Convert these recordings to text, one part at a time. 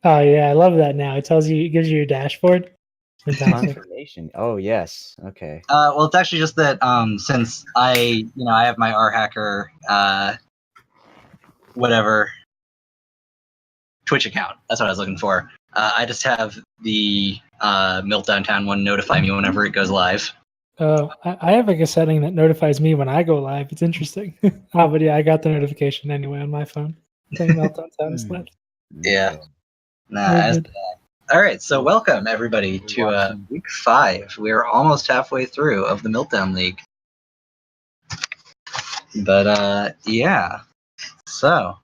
Oh yeah, I love that now. It gives you your dashboard. Fantastic. Confirmation. Oh yes. Okay. Well, it's actually just that since I have my rhacker whatever Twitch account. That's what I was looking for. I just have the Meltdown Town one notify me whenever it goes live. Oh, I have like a setting that notifies me when I go live. It's interesting. But yeah, I got the notification anyway on my phone. Saying Meltdown Town is live. Yeah. All right, so welcome everybody to week 5. We're almost halfway through of the Meltdown League. But yeah. So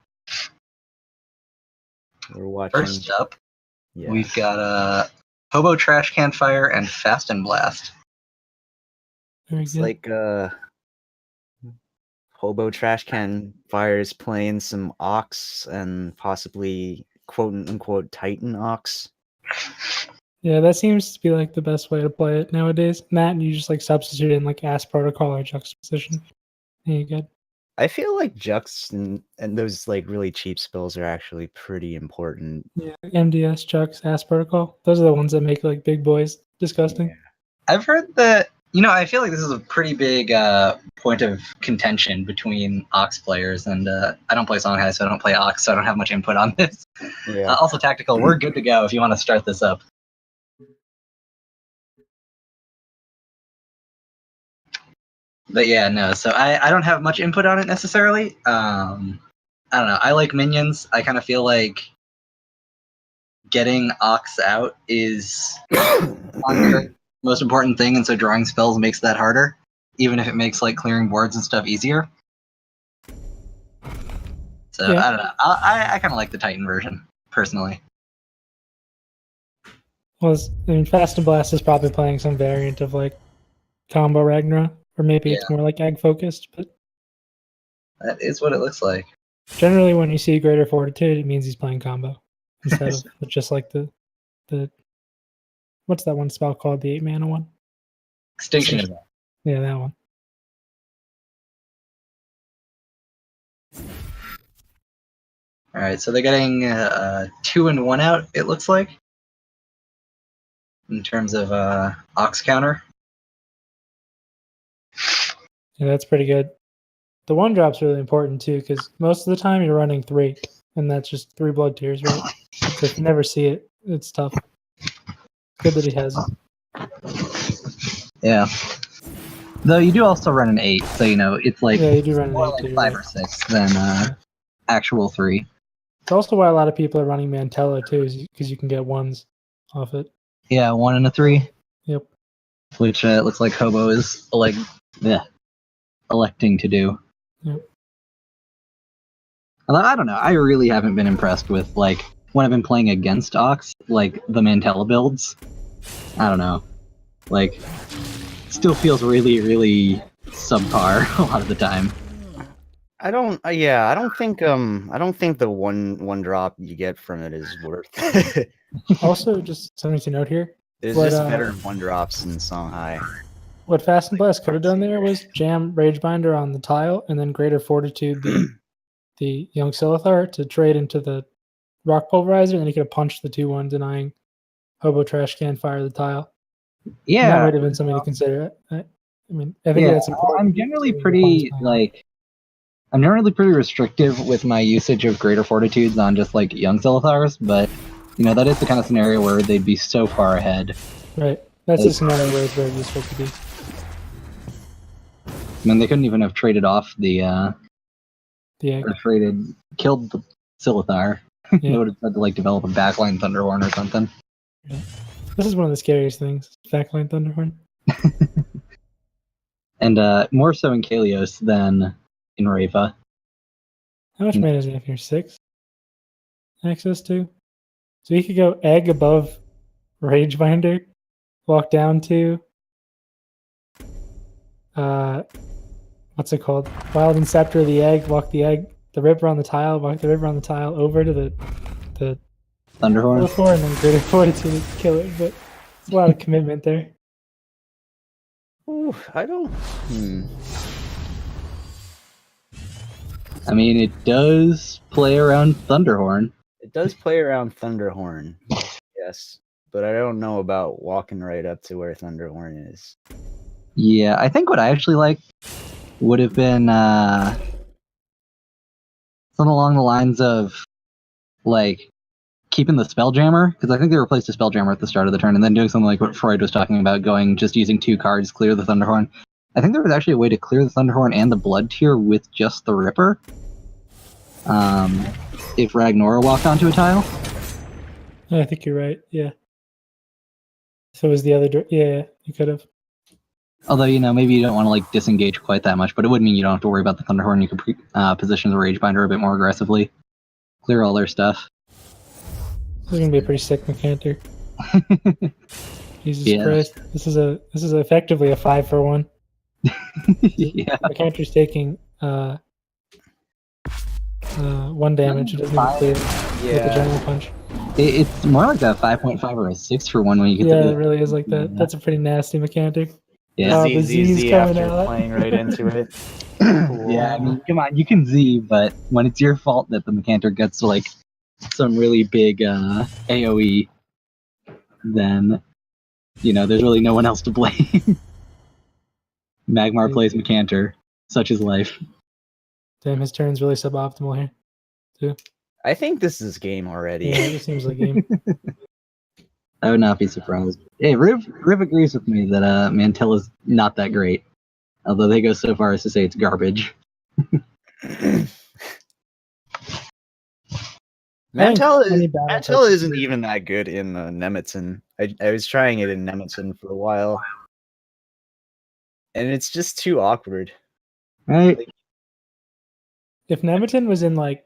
we're watching. First up, we've got Hobo Trash Can Fire and Fast and Blast. It's like Hobo Trash Can Fire is playing some Ox and possibly quote unquote Titan Ox. Yeah, that seems to be like the best way to play it nowadays. Matt, you just like substitute in like Ass Protocol or Juxtaposition. Yeah, you good. I feel like Jux and those like really cheap spells are actually pretty important. Yeah, MDS, Jux, Ass Protocol. Those are the ones that make like big boys disgusting. Yeah. I've heard that, I feel like this is a pretty big point of contention between Ox players, and I don't play Songhai, so I don't play Ox, so I don't have much input on this. Yeah. Also, Tactical, we're good to go if you want to start this up. But yeah, no, so I don't have much input on it necessarily. I don't know. I like minions. I kind of feel like getting Ox out is the most important thing, and so drawing spells makes that harder, even if it makes like clearing boards and stuff easier. So yeah. I don't know. I kind of like the Titan version, personally. Well, Fast and Blast is probably playing some variant of like Combo Ragnar. Or maybe it's more like ag focused, but that is what it looks like. Generally, when you see Greater Fortitude, it means he's playing combo instead of just like the what's that one spell called? The 8-mana one. Extinction. Yeah, that one. All right, so they're getting 2 and 1 out. It looks like in terms of Ox counter. Yeah, that's pretty good. The 1-drop's really important too, because most of the time you're running 3, and that's just 3 blood tears, right? So if you never see it, it's tough. Good that he has it. Yeah. Though you do also run an 8, so it's like you do run an 8 like too, 5 right? or 6 than actual 3. It's also why a lot of people are running Mantella too, is because you can get 1s off it. Yeah, 1 and a 3. Yep. Which it looks like Hobo is electing to do. Yep. Although I don't know, I really haven't been impressed with like when I've been playing against Ox, like the Mantella builds. I don't know, like still feels really, really subpar a lot of the time. I don't think the one drop you get from it is worth it. Also, just something to note here. There's just better 1-drops in Songhai. What Fast and Blast could have done there was jam Ragebinder on the tile and then Greater Fortitude the Young Silithar to trade into the Rock Pulverizer, and then he could have punched the 2-1, denying Hobo Trash Can Fire the tile. Yeah. And that might have been something to consider. I think that's important. I'm generally pretty restrictive with my usage of Greater Fortitudes on just like Young Silithars, but that is the kind of scenario where they'd be so far ahead. Right. That's a scenario where it's very useful to be. I mean, they couldn't even have traded off the egg. Or killed the Silithar. Yeah. They would have had to like develop a backline Thunderhorn or something. Yeah. This is one of the scariest things, backline Thunderhorn. And more so in Kalios than in Reva. How much mana does he have here? 6? Access to? So he could go egg above Ragebinder, walk down to what's it called? Wild and Scepter of the egg, walk the river on the tile, walk the river on the tile over to the Thunderhorn, and then Greater Fortitude to kill it, but it's a lot of commitment there. Ooh, I don't. I mean, it does play around Thunderhorn. It does play around Thunderhorn, yes, but I don't know about walking right up to where Thunderhorn is. Yeah, I think what I actually like would have been something along the lines of like keeping the Spelljammer, because I think they replaced the Spelljammer at the start of the turn, and then doing something like what Freud was talking about, going just using 2 cards, clear the Thunderhorn. I think there was actually a way to clear the Thunderhorn and the Blood Tier with just the Ripper. If Ragnora walked onto a tile. I think you're right. Yeah. So was the other. Yeah, you could have. Although, maybe you don't want to like disengage quite that much, but it would mean you don't have to worry about the Thunderhorn. You could position the Ragebinder a bit more aggressively. Clear all their stuff. This is gonna be a pretty sick Mechanter. Jesus Yeah. Christ! This is effectively a 5-for-1. Yeah. Mechanter's taking 1 damage. It doesn't even clear with the general punch. It's more like a 5.5 or a 6-for-1 when you get Yeah, to it really is like that. That's a pretty nasty Mechanter. Yeah. The Z's coming after out. playing right into it. Yeah, I mean, come on, you can Z, but when it's your fault that the Mechanter gets like some really big AoE, then there's really no one else to blame. Magmar plays Mechanter. Such is life. Damn, his turn's really suboptimal here, too. I think this is game already. Yeah, it seems like game. I would not be surprised. Hey, Riv agrees with me that Mantella's not that great. Although they go so far as to say it's garbage. Mantella isn't even that good in Nemeton. I was trying it in Nemeton for a while. And it's just too awkward. Right? If Nemeton was in like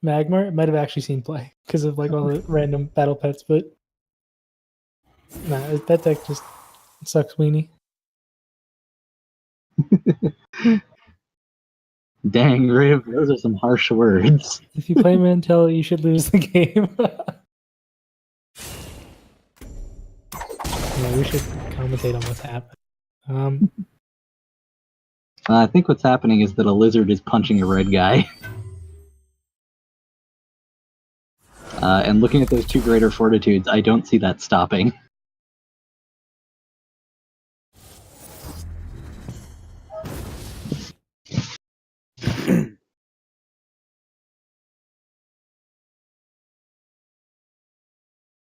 Magmar, it might have actually seen play because of like all the random battle pets, but nah, that deck just sucks weenie. Dang, Riv, those are some harsh words. If you play Mantella, you should lose the game. Yeah, we should commentate on what's happening. I think what's happening is that a lizard is punching a red guy. And looking at those 2 greater fortitudes, I don't see that stopping.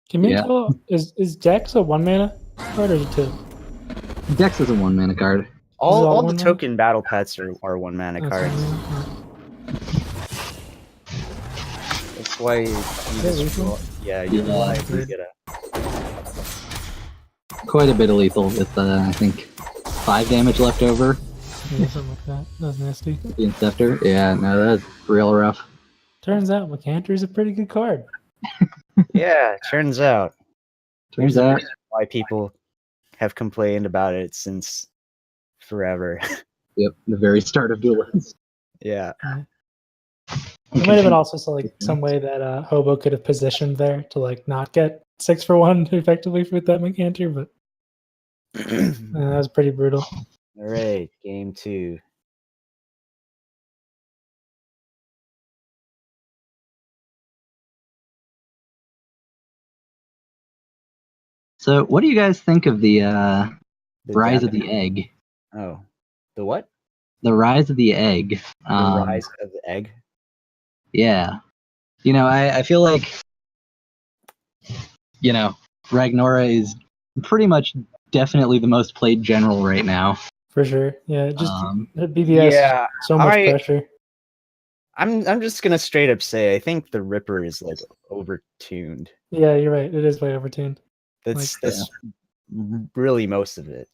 Can you tell, is Dex a 1-mana card or is it 2? Dex is a 1-mana card. All the token battle pets are 1-mana cards. That's why you get quite a bit of lethal with I think 5 damage left over. Yeah, something like that. That was nasty. The Inceptor. Yeah, no, that's real rough. Turns out Mechanter is a pretty good card. Yeah, turns out. Turns out why people have complained about it since forever. Yep, the very start of Duelist. Yeah. It might have been also some way that Hobo could have positioned there to like not get 6-for-1 effectively with that Mechanter, but that was pretty brutal. All right, game 2. So, what do you guys think of the Rise of the Egg? Oh, the what? The Rise of the Egg. The Rise of the Egg? Yeah. I feel like, Ragnora is pretty much definitely the most played general right now. For sure. Yeah, just BBS, so much pressure. I'm just gonna straight up say I think the Ripper is like overtuned. Yeah, you're right. It is way overtuned. That's really most of it.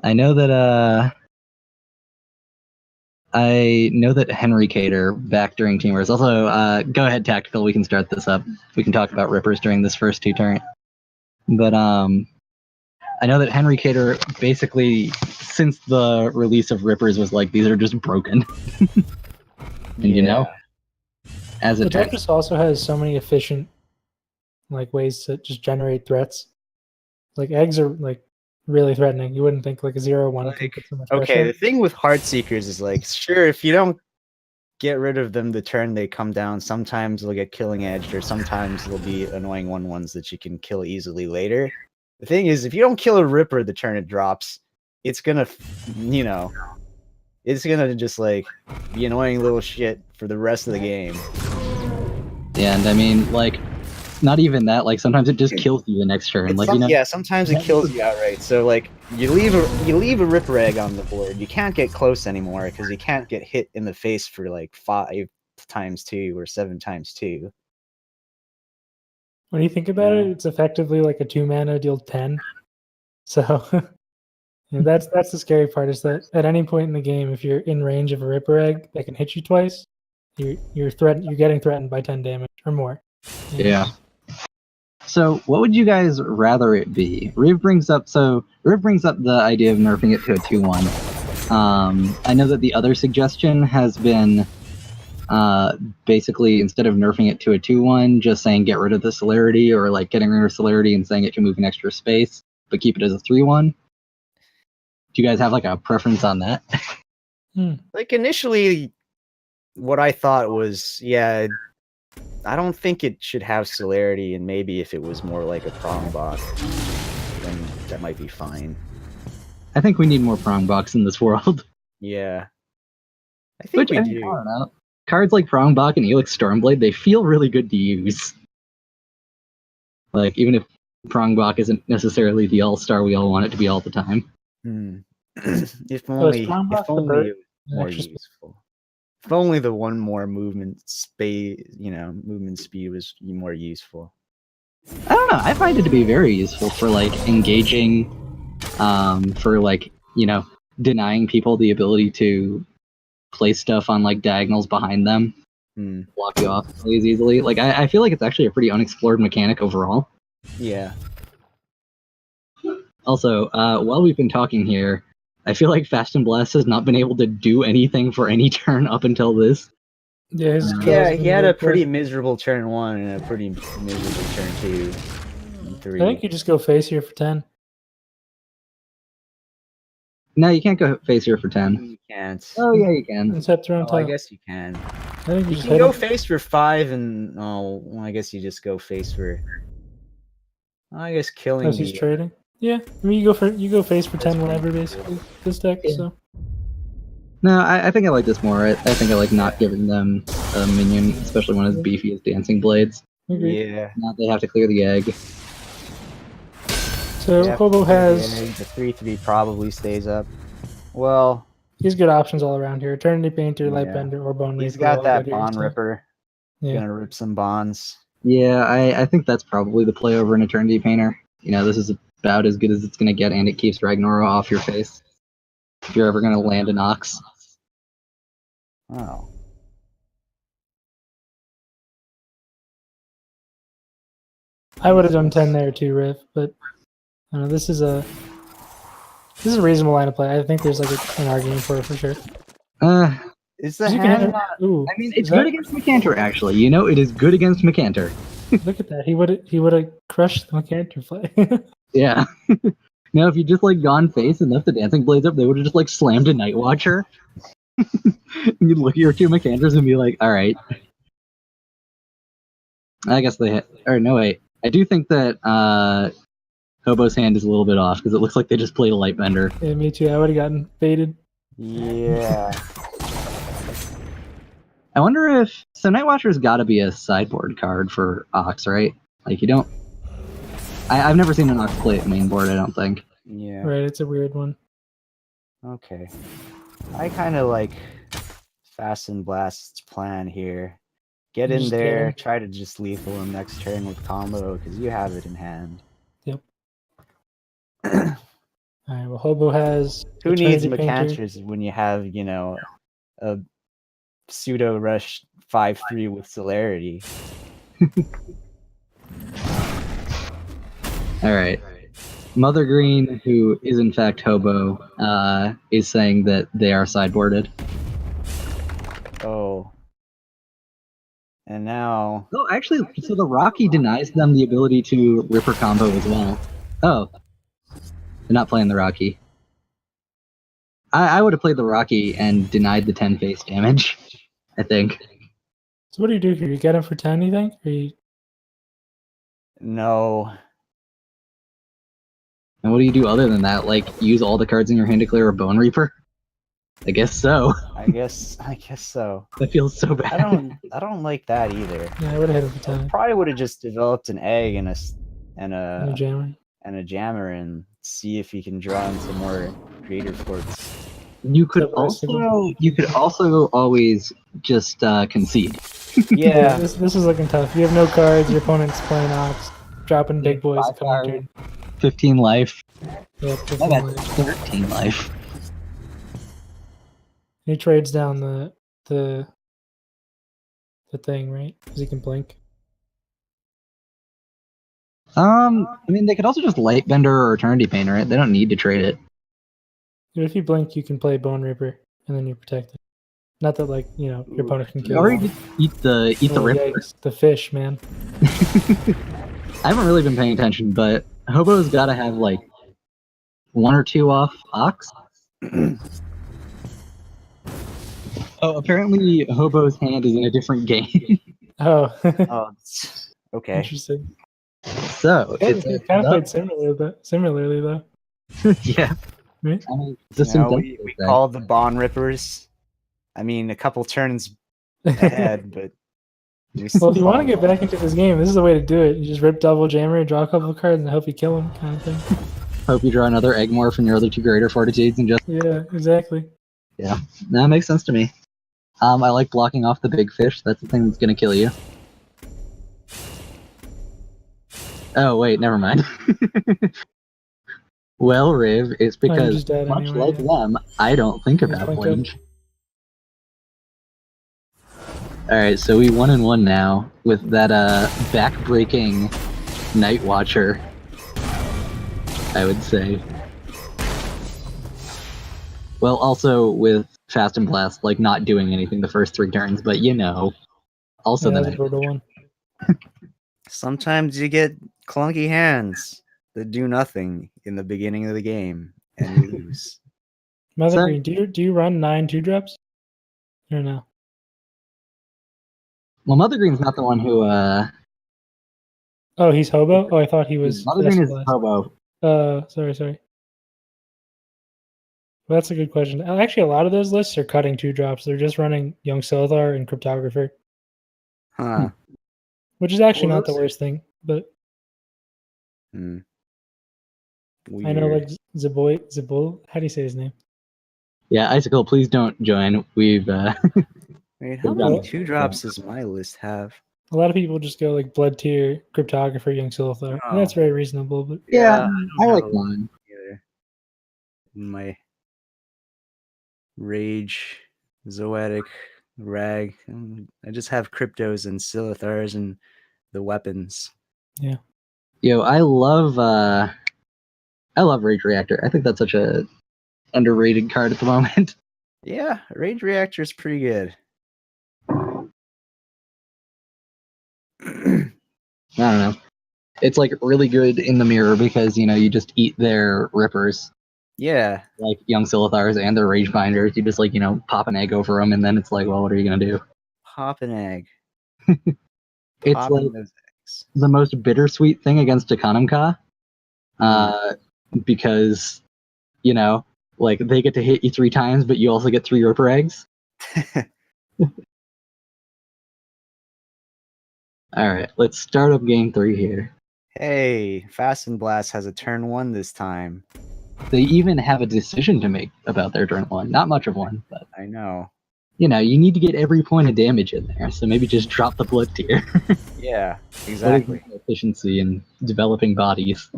I know that Henry Cater back during Team Wars. Also, go ahead, Tactical. We can start this up. We can talk about Rippers during this first 2 turn. But I know that Henry Cater basically, since the release of Rippers, was like, these are just broken. And as a the deck just also has so many efficient ways to just generate threats. Like eggs are really threatening. You wouldn't think a 0/1 could put so much pressure. Okay, the thing with Heartseekers is sure, if you don't get rid of them the turn they come down. Sometimes they'll get killing edged, or sometimes they'll be annoying 1/1s that you can kill easily later. The thing is, if you don't kill a Ripper the turn it drops, it's gonna, you know, it's gonna just like be annoying little shit for the rest of the game. Yeah, and I mean, like, not even that. Like, sometimes it just kills you the next turn. Like, yeah, sometimes it kills you outright. So like, you leave a Ripper egg on the board. You can't get close anymore because you can't get hit in the face for like 5 times 2 or 7 times 2. When you think about it, it's effectively like a 2-mana deal 10. So that's the scary part, is that at any point in the game, if you're in range of a Ripper egg that can hit you twice, you're getting threatened by 10 damage or more. Yeah. So, what would you guys rather it be? Riv brings up the idea of nerfing it to a 2/1. I know that the other suggestion has been basically, instead of nerfing it to a 2/1, just saying get rid of the celerity, or like getting rid of celerity and saying it can move an extra space, but keep it as a 3/1. Do you guys have like a preference on that? Like initially, what I thought was, yeah, I don't think it should have celerity, and maybe if it was more like a Prongbok, then that might be fine. I think we need more Prongbok in this world. Yeah. I think we do. I don't know. Cards like Prongbok and Elix Stormblade, they feel really good to use. Like, even if Prongbok isn't necessarily the all-star we all want it to be all the time. If only it was more useful. If only the one more movement speed was more useful. I don't know. I find it to be very useful for like engaging, for like, you know, denying people the ability to place stuff on like diagonals behind them, block you off really easily. Like, I feel like it's actually a pretty unexplored mechanic overall. Yeah. Also, while we've been talking here, I feel like Fast and Blast has not been able to do anything for any turn up until this. Yeah, he had a pretty miserable turn 1 and a pretty miserable turn 2 and 3. I think you just go face here for 10. No, you can't go face here for 10. You can't. Oh, yeah, you can. Except throw on top. I guess you can. I think You can go face for 5, and I guess you just go face for. I guess killing. As he's trading. Yeah, I mean you go face for 10 whenever, basically, this deck. Yeah. So. No, I think I like this more. I think I like not giving them a minion, especially one as beefy as Dancing Blades. Yeah. Now they have to clear the egg. So Hobo has the 3/3 probably stays up. Well, he's good options all around here. Eternity Painter, Lightbender, or Bone Reaper. He's got that Bond Ripper. Yeah. Gonna rip some bonds. Yeah, I think that's probably the play over an Eternity Painter. You know, this is about as good as it's gonna get, and it keeps Ragnar off your face. If you're ever gonna land an Ox. Oh. I would have done 10 there too, Riff, but I don't know, this is a reasonable line of play. I think there's like an argument for it for sure. Is the hand not... I mean, it's good against Mccanter, actually. You know, it is good against Mccanter. Look at that. He would have crushed the Mccanter play. Yeah. Now, if you just like gone face and left the Dancing Blades up, they would have just like slammed a Night Watcher. And you'd look at your 2 Mccanters and be like, all right. I guess they or no, wait. I do think that Hobo's hand is a little bit off because it looks like they just played a Lightbender. Yeah, me too. I would have gotten baited. Yeah. I wonder if... So Night Watcher's got to be a sideboard card for Ox, right? Like, you don't... I've never seen an Ox play at main board, I don't think. Yeah. Right, it's a weird one. Okay. I kind of like Fast and Blast's plan here. Get in there, try to just lethal him next turn with combo, because you have it in hand. Yep. Alright, well, Hobo has... Who needs Mccanters when you have, you know, a pseudo rush 5/3 with celerity? Alright. Mother Green, who is in fact Hobo, is saying that they are sideboarded. Oh. And now... Oh, actually, so the Rocky denies them the ability to Ripper combo as well. Oh. They're not playing the Rocky. I would have played the Rocky and denied the 10 face damage. I think. So what do you do here? You get him for 10, you think? Or you... No. And what do you do other than that? Like, use all the cards in your hand to clear a Bone Reaper? I guess so. I guess so. That feels so bad. I don't like that either. Yeah, I would have hit him for 10. Probably would have just developed an egg and New jammer. a jammer and see if you can draw in some more creator forts. You could Subversible. also always just concede. Yeah. This is looking tough. You have no cards, your opponent's playing Ox, dropping big boys Five coming cards. turn. 15 life. Yeah, I 15 got life. 13 life. He trades down the thing, right? Because he can blink. I mean, they could also just Lightbender or Eternity Painter it. They don't need to trade it. But if you blink, you can play Bone Reaper, and then you're protected. Not that, like, you know, your opponent can You kill already you. just eat the Ripper. Yikes. The fish, man. I haven't really been paying attention, but Hobo's got to have like 1 or 2 off Ox. Oh, apparently Hobo's hand is in a different game. Oh, Oh, okay. interesting. So it's It kind of played similarly, though. yeah. Right? I mean, You just know, we call the Bond Rippers. I mean, a couple turns ahead, but we Well, if you want to still- get back into this game, this is the way to do it. You just rip double jammer, draw a couple of cards, and hope you kill him, kind of thing. hope you draw another Eggmore from your other 2 Greater Fortitudes and just Yeah, exactly. that makes sense to me. I like blocking off the big fish. That's the thing that's gonna kill you. Oh wait, never mind. Well, Riv, it's because just dead much anyway, like yeah. them, I don't think Just about blink range. Alright, so we 1-1 now with that back-breaking Night Watcher, I would say. Well, also with Fast and Blast, like not doing anything the first 3 turns, but you know. Also Yeah, the that's a Night brutal one. Sometimes you get clunky hands that do nothing in the beginning of the game and you lose. Mother So- Green, do you run 9 2-drops? Or no? Well, Mother Green's not the one who, Oh, he's Hobo? Oh, I thought he was. Mother Green Fast is Blast. Hobo. Sorry. Well, that's a good question. Actually, a lot of those lists are cutting 2-drops. They're just running Young Silthar and Cryptographer, Huh. which is actually Well, not the those- worst thing. But Hmm. I know, Weird. like, Zabul, how do you say his name? Yeah, Icicle, please don't join. We've, Wait, how We've many got- 2-drops does my list have? A lot of people just go, like, Blood Tier, Cryptographer, Young Silthar. Oh. And that's very reasonable, but yeah, I don't like have a lot mine. either. My Rage, Zoetic, Rag. I just have Cryptos and Silithars and the weapons. Yo, I love Rage Reactor. I think that's such a underrated card at the moment. Yeah, Rage Reactor is pretty good. I don't know. It's like really good in the mirror because, you know, you just eat their rippers, Yeah, like Young Silithars and their Rage Binders. You just like, you know, pop an egg over them and then it's like, well, what are you going to do? pop an egg. It's Popping like those eggs. the most bittersweet thing against Economka. Because, you know, like they get to hit you 3 times, but you also get 3 Ripper eggs. All right, let's start up game 3 here. Hey, Fast and Blast has a turn 1 this time. They even have a decision to make about their turn 1. Not much of one, but I know. you know, you need to get every point of damage in there, so maybe just drop the blood tier. Yeah, What is exactly. the efficiency in developing bodies.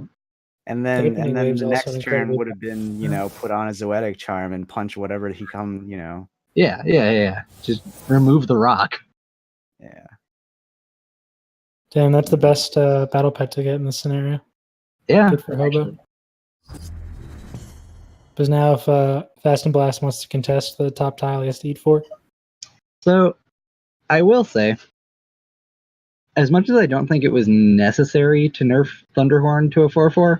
And then Opening wave's the also next turn incredibly- would have been, you know, put on a Zoetic Charm and punch whatever he come, you know. Yeah. Just remove the rock. Yeah. damn, that's the best battle pet to get in this scenario. Yeah. Good for Hobo. actually. Because now if Fast and Blast wants to contest the top tile, he has to eat 4. So, I will say, as much as I don't think it was necessary to nerf Thunderhorn to a 4/4,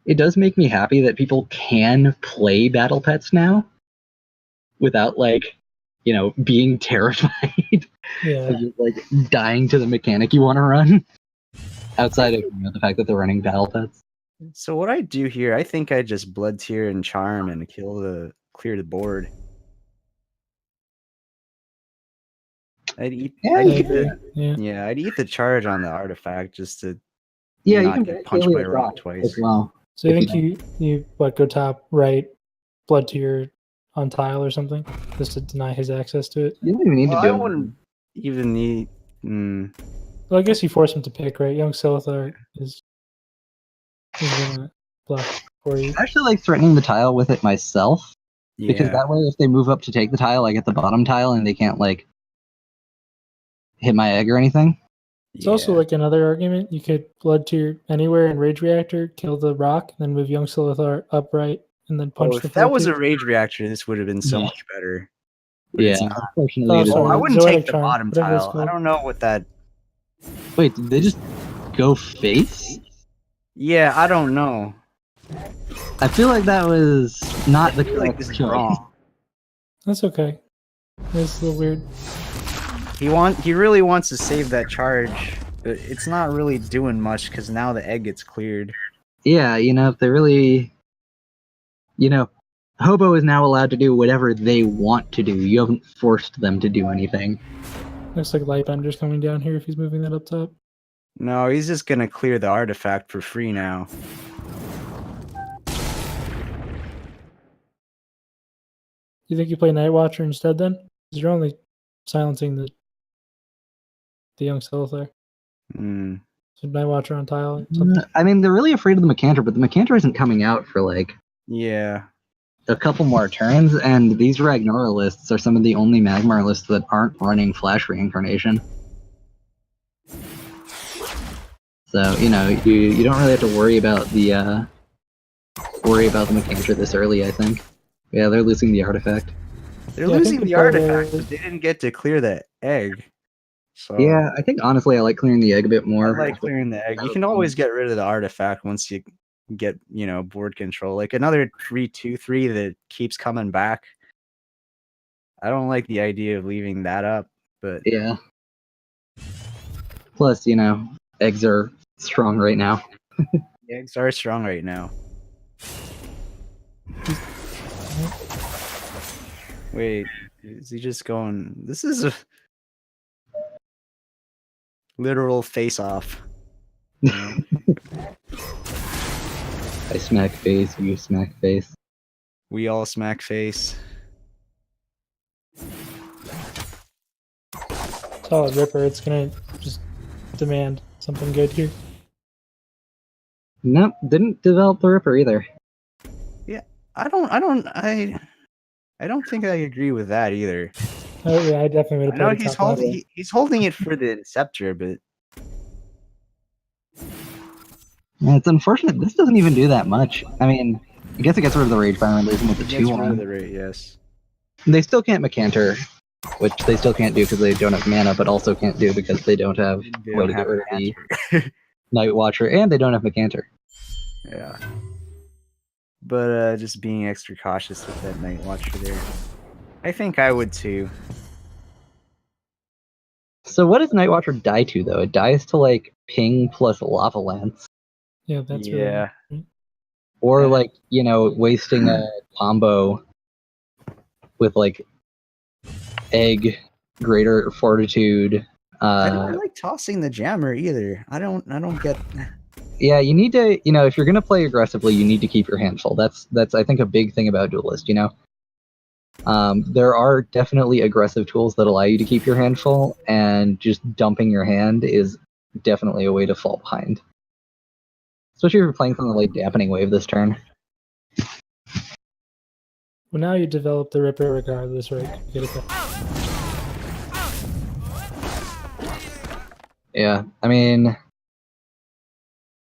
it does make me happy that people can play battle pets now without like being terrified Yeah. of just, like dying to the mechanic you want to run. Outside of the fact that they're running battle pets. So what I do here, I think I just blood tier and charm and clear the board. I'd eat I'd eat the charge on the artifact just to Yeah, you not can get punched by a rock twice. as well. So you think you go top right, blood tier on tile or something, just to deny his access to it? You don't even need to do I it. wouldn't even need. Well, I guess you force him to pick, right? Young Silithar is gonna block for you. I actually like threatening the tile with it myself, because Yeah. that way if they move up to take the tile, I get the bottom tile and they can't like hit my egg or anything. It's also like another argument. You could blood tier anywhere in Rage Reactor, kill the rock, then move Young Silithar upright, and then punch the if that was a tier. rage reactor, this would have been so much better. But Yeah, it's not. unfortunately, it is. sorry. I wouldn't Zoetic take the charm, bottom whatever it's tile. I called. don't know what that. Wait, did they just go face? Yeah, I don't know. I feel like that was not I the feel like correct this is choice. wrong. That's okay. It's a little weird. He really wants to save that charge, but it's not really doing much because now the egg gets cleared. Yeah, if they really, Hobo is now allowed to do whatever they want to do. You haven't forced them to do anything. Looks like Lightbender's coming down here if he's moving that up top. No, he's just gonna clear the artifact for free now. You think you play Night Watcher instead then? Because you're only silencing the Young Silithar. So Night Watcher on tile or something. I mean, they're really afraid of the Mechanter, but the Mechanter isn't coming out for like a couple more turns, and these Ragnara lists are some of the only Magmar lists that aren't running Flash Reincarnation. So, you don't really have to worry about the Mechanter this early, I think. Yeah, they're losing the artifact. They're losing the artifact, but they didn't get to clear the egg. So yeah, I think honestly I like clearing the egg a bit more. I like clearing the egg. You can always get rid of the artifact once you get, board control. Like another 3/2/3 that keeps coming back. I don't like the idea of leaving that up, but yeah. Plus, eggs are strong right now. The eggs are strong right now. Wait, is he just going? This is a literal face-off. I smack face, you smack face. We all smack face. Solid Ripper. It's gonna just demand something good here. Nope, didn't develop the Ripper either. Yeah, I don't think I agree with that either. Oh yeah, I definitely would I know have played he's holding it for the Inceptor, but Yeah, it's unfortunate. This doesn't even do that much. I mean, I guess it gets rid of the Rage Fire and leaves them with the 2/1. Yes. They still can't Mechanter, which they still can't do because they don't have mana, but also can't do because they don't have a way to get rid of the Night Watcher, and they don't have Mechanter. Yeah. But just being extra cautious with that Night Watcher there. I think I would too. So what does Night Watcher die to, though? It dies to, like, ping plus Lava Lance. Yeah, that's Yeah. really... Or, like, wasting a combo with, like, Egg, Greater Fortitude. I don't like tossing the Jammer either. I don't get... Yeah, you need to, if you're going to play aggressively, you need to keep your hand full. That's I think, a big thing about Duelist, There are definitely aggressive tools that allow you to keep your hand full, and just dumping your hand is definitely a way to fall behind. Especially if you're playing something like Dampening Wave this turn. Well, now you develop the Ripper regardless, right? You get it back. Yeah, I mean...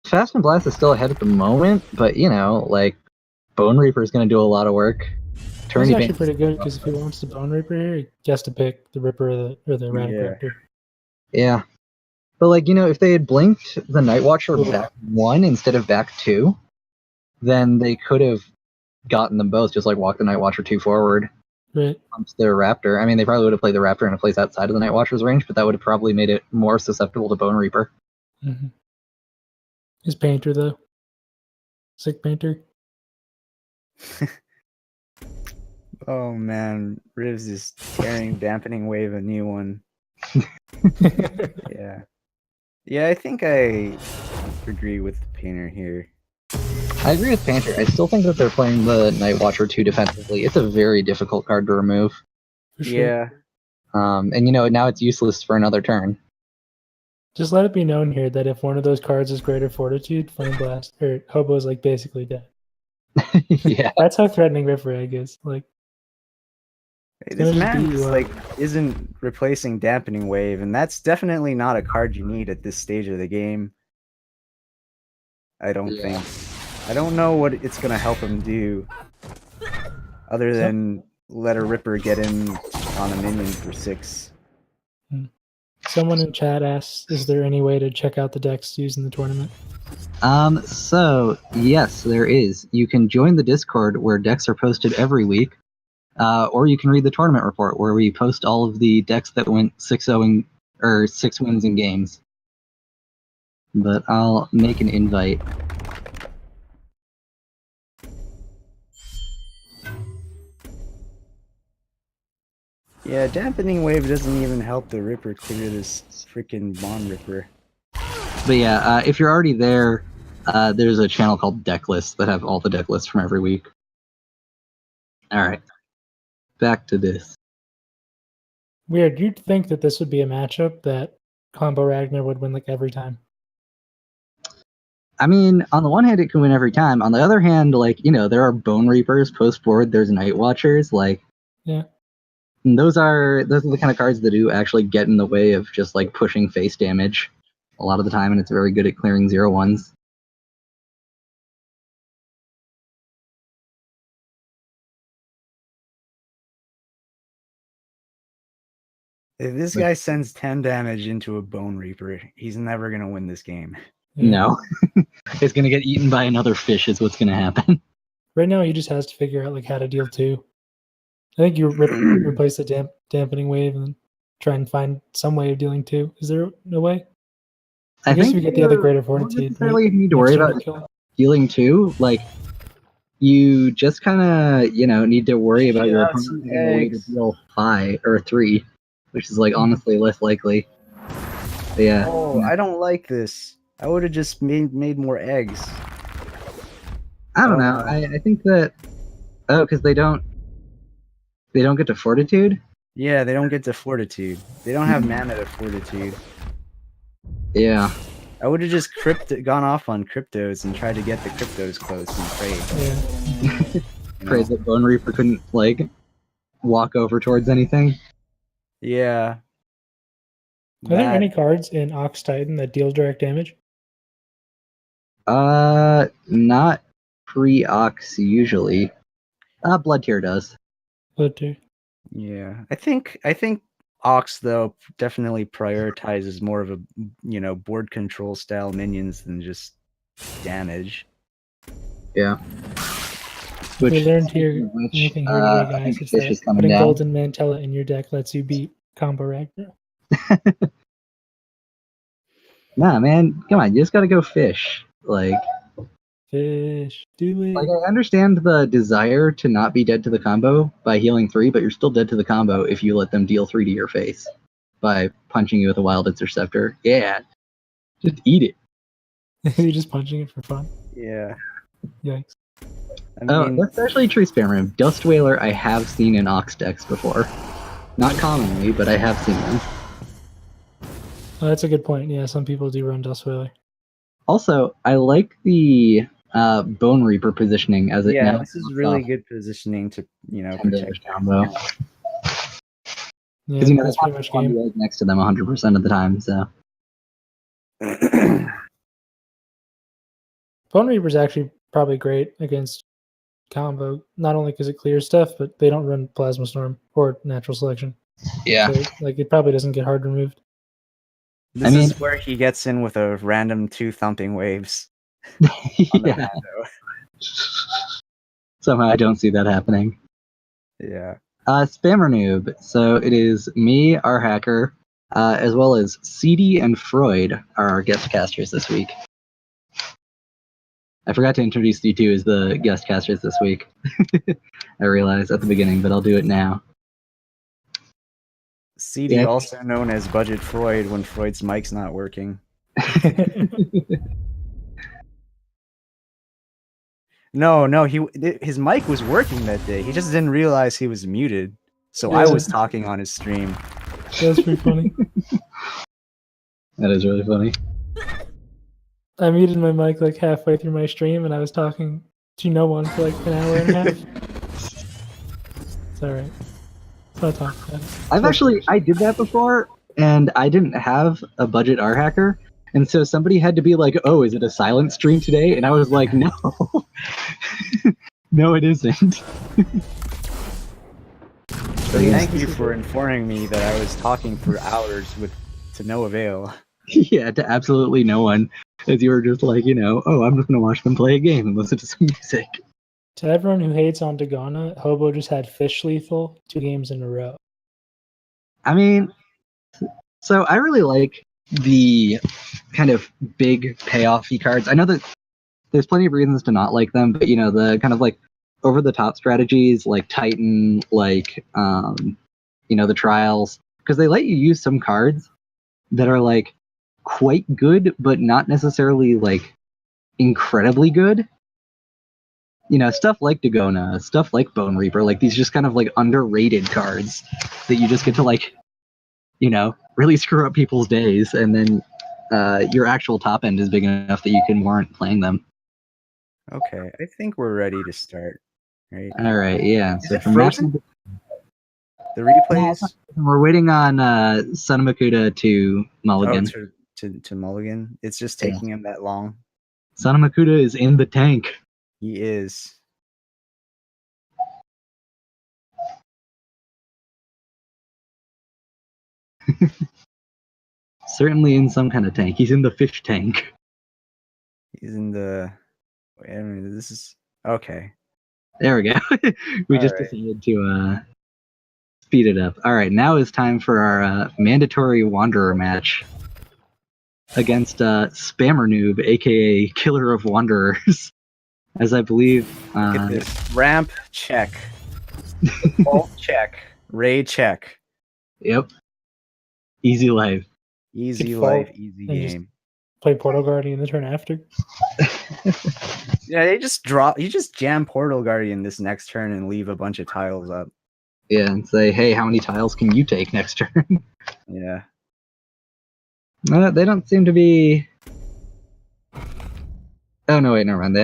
Fast and Blast is still ahead at the moment, but, like, Bone Reaper is going to do a lot of work. It's actually pretty good, because if he wants the Bone Reaper here, he has to pick the Ripper or the Erratic Raptor. Yeah. But, like, if they had blinked the Night Watcher back 1 instead of back 2, then they could have gotten them both, just, like, walk the Night Watcher 2 forward. Right. pumps their Raptor. I mean, they probably would have played the Raptor in a place outside of the Night Watcher's range, but that would have probably made it more susceptible to Bone Reaper. Mm-hmm. His Painter, though. Sick Painter. Oh man, Rivs is tearing Dampening Wave a new one. Yeah. Yeah, I think I agree with the Painter here. I agree with Painter. I still think that they're playing the Night Watcher too defensively. It's a very difficult card to remove. For sure. Yeah. And now it's useless for another turn. Just let it be known here that if one of those cards is Greater Fortitude, Flame Blast or Hobo is like basically dead. Yeah. That's how threatening Ripper Egg is. Like, This gonna just man beat you just, up. like isn't replacing Dampening Wave, and that's definitely not a card you need at this stage of the game. I don't Yeah. think. I don't know what it's gonna help him do, other than let a Ripper get in on a minion for 6. someone in chat asks, is there any way to check out the decks used in the tournament? So yes, there is. You can join the Discord where decks are posted every week, or you can read the tournament report where we post all of the decks that went 6-0 or 6 wins in games. But I'll make an invite. Yeah, Dampening Wave doesn't even help the Ripper clear this freaking Bond Ripper. But yeah, if you're already there, there's a channel called Deck Lists that have all the deck lists from every week. All right, back to this. Weird. You'd think that this would be a matchup that Combo Ragnar would win like every time. I mean, on the one hand, it can win every time. On the other hand, there are Bone Reapers post board. There's Night Watchers. Yeah. And those are the kind of cards that do actually get in the way of just like pushing face damage a lot of the time, and it's very good at clearing 0/1s. If this guy sends 10 damage into a Bone Reaper, he's never gonna win this game. Yeah. No, it's gonna get eaten by another fish. Is what's gonna happen. Right now, he just has to figure out like how to deal 2. I think you replace the Dampening Wave and then try and find some way of dealing 2. Is there no way? I guess if you get the other Greater Fortitude, You don't necessarily right? need to worry Next turn about to kill. healing too. You just kind of need to worry about your Shot opponent some having a way to eggs. deal 5 or 3, which is honestly less likely. But yeah. Oh, I don't like this. I would have just made more eggs. I don't Oh, know. no. I think that because they don't get to Fortitude. Yeah, they don't get to Fortitude. They don't have mana to Fortitude. Yeah. I would have just gone off on Cryptos and tried to get the Cryptos close and prayed. Yeah. Pray that Bone Reaper couldn't walk over towards anything. Yeah. Are there any cards in Ox Titan that deal direct damage? Not pre-Ox usually. Blood Tier does. Blood Tier. Yeah. I think Ox though definitely prioritizes more of a board control style minions than just damage. Yeah. We learned here which, anything here today, I guys. think Is Fish that is coming putting down. Golden Mantella in your deck lets you beat Combo Ragnar. Nah, man, come on, you just gotta go Fish. Fish, do it. I understand the desire to not be dead to the combo by healing 3, but you're still dead to the combo if you let them deal 3 to your face by punching you with a Wild Interceptor. Yeah, just eat it. You're just punching it for fun. Yeah. Yikes. I mean, That's actually a true spam room. Dust Whaler I have seen in Ox decks before. Not commonly, but I have seen them. Oh, that's a good point. Yeah, some people do run Dust Whaler. Also, I like the Bone Reaper positioning as it now. this is really good positioning to 10 protect damage combo. Yeah, Because that's pretty much game. the egg next to them 100% of the time. So Bone Reaper's actually probably great against combo, not only because it clears stuff, but they don't run Plasma Storm or Natural Selection. yeah, So, it probably doesn't get hard removed. This is where he gets in with a random 2 thumping waves. On the yeah. Somehow I don't see that happening. Yeah. Spammer Noob. So it is me, our hacker, as well as Seedy and Freud are our guest casters this week. I forgot to introduce you two as the guest casters this week. I realized at the beginning, but I'll do it now. CD, Yeah. also known as Budget Freud when Freud's mic's not working. No, his mic was working that day. He just didn't realize he was muted. So I Yeah. was talking on his stream. That's pretty funny. That is really funny. I muted my mic like halfway through my stream, and I was talking to no one for like an hour and a half. It's alright. I'll talk about it. I did that before, and I didn't have a budget R hacker, and so somebody had to be like, "Oh, is it a silent stream today?" And I was like, "No, no, it isn't." Thank you for informing me that I was talking for hours to no avail. Yeah, to absolutely no one, as you were just like, oh, I'm just gonna watch them play a game and listen to some music. To everyone who hates on Dagona, Hobo just had Fish Lethal 2 games in a row. I mean, so I really like the kind of big payoffy cards. I know that there's plenty of reasons to not like them, but the kind of like over the top strategies like Titan, like the trials, because they let you use some cards that are like quite good, but not necessarily like incredibly good. Stuff like Dagona, stuff like Bone Reaper, like these just kind of like underrated cards that you just get to like, really screw up people's days, and then your actual top end is big enough that you can warrant playing them. Okay, I think we're ready to start. Right? All right, yeah. Is so it from frozen? The replays? we're waiting on Sanamakuta to Mulligan. To Mulligan. It's just taking him that long. Sanamakuta is in the tank. He is. Certainly in some kind of tank. He's in the fish tank. He's in the. Wait, I mean, this is okay. There we go. We All just right. decided to speed it up. All right, now is time for our mandatory Wanderer match against Spammer Noob, aka Killer of Wanderers. As I believe. Look at this. Ramp check. Ult check. Raid check. Yep. Easy life. Easy Good life, fault. easy And just- game. Play Portal Guardian the turn after. Yeah, you just jam Portal Guardian this next turn and leave a bunch of tiles up. Yeah, and say, hey, how many tiles can you take next turn? Yeah. They don't seem to be. Oh no, wait, never mind.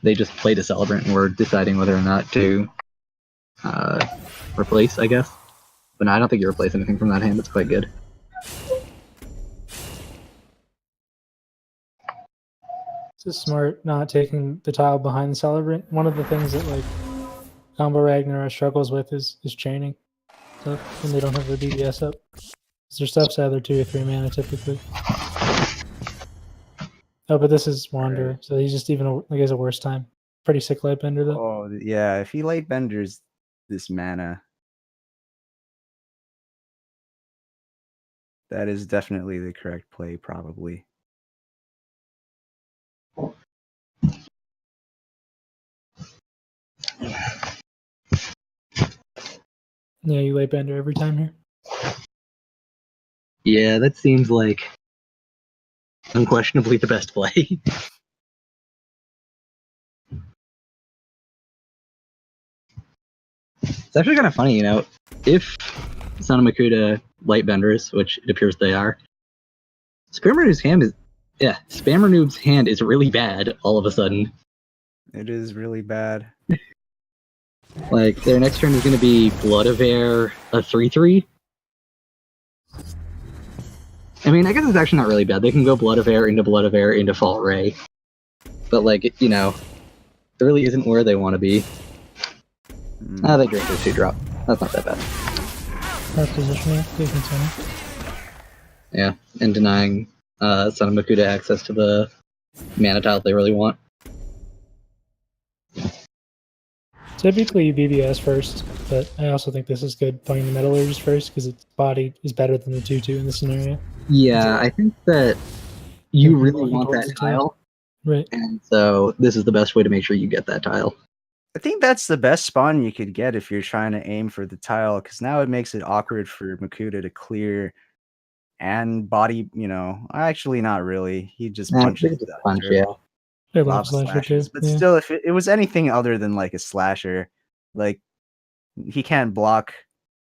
They just played a Celebrant and were deciding whether or not to replace, I guess. But no, I don't think you replace anything from that hand. It's quite good. It's just smart not taking the tile behind the Celebrant. One of the things that like Combo Ragnar struggles with is chaining stuff when they don't have their DBS up. Their stuff's either 2 or 3 mana typically. Oh, but this is Wanderer, so he's just even like has a worse time. Pretty sick light bender though. Oh yeah, if he light benders this mana, that is definitely the correct play, probably. Yeah, you light bender every time here. Yeah, that seems like unquestionably the best play. It's actually kind of funny, if Sanamakuta light benders, which it appears they are, Spammer Noob's hand is really bad all of a sudden. It is really bad. Like, their next turn is going to be Blood of Air, a 3/3. I mean, I guess it's actually not really bad. They can go Blood of Air into Fault Ray. But, like, it really isn't where they want to be. They drink their 2-drop. That's not that bad. That's positioning. They continue. Yeah, and denying Sanamakuta access to the mana tile they really want. Typically you BBS first but I also think this is good playing the Metallurgist first because its body is better than the 2/2 in this scenario. Yeah, I think that you Mhm. really Walking want towards that the tile. tile, Right. and so this is the best way to make sure you get that tile. I think that's the best spawn you could get if you're trying to aim for the tile, because now it makes it awkward for Makuta to clear and body, actually not really. He just They punches could just the punch, yeah. They love lava slasher too. slashes. But Yeah. still, if it was anything other than like a slasher, like he can't block,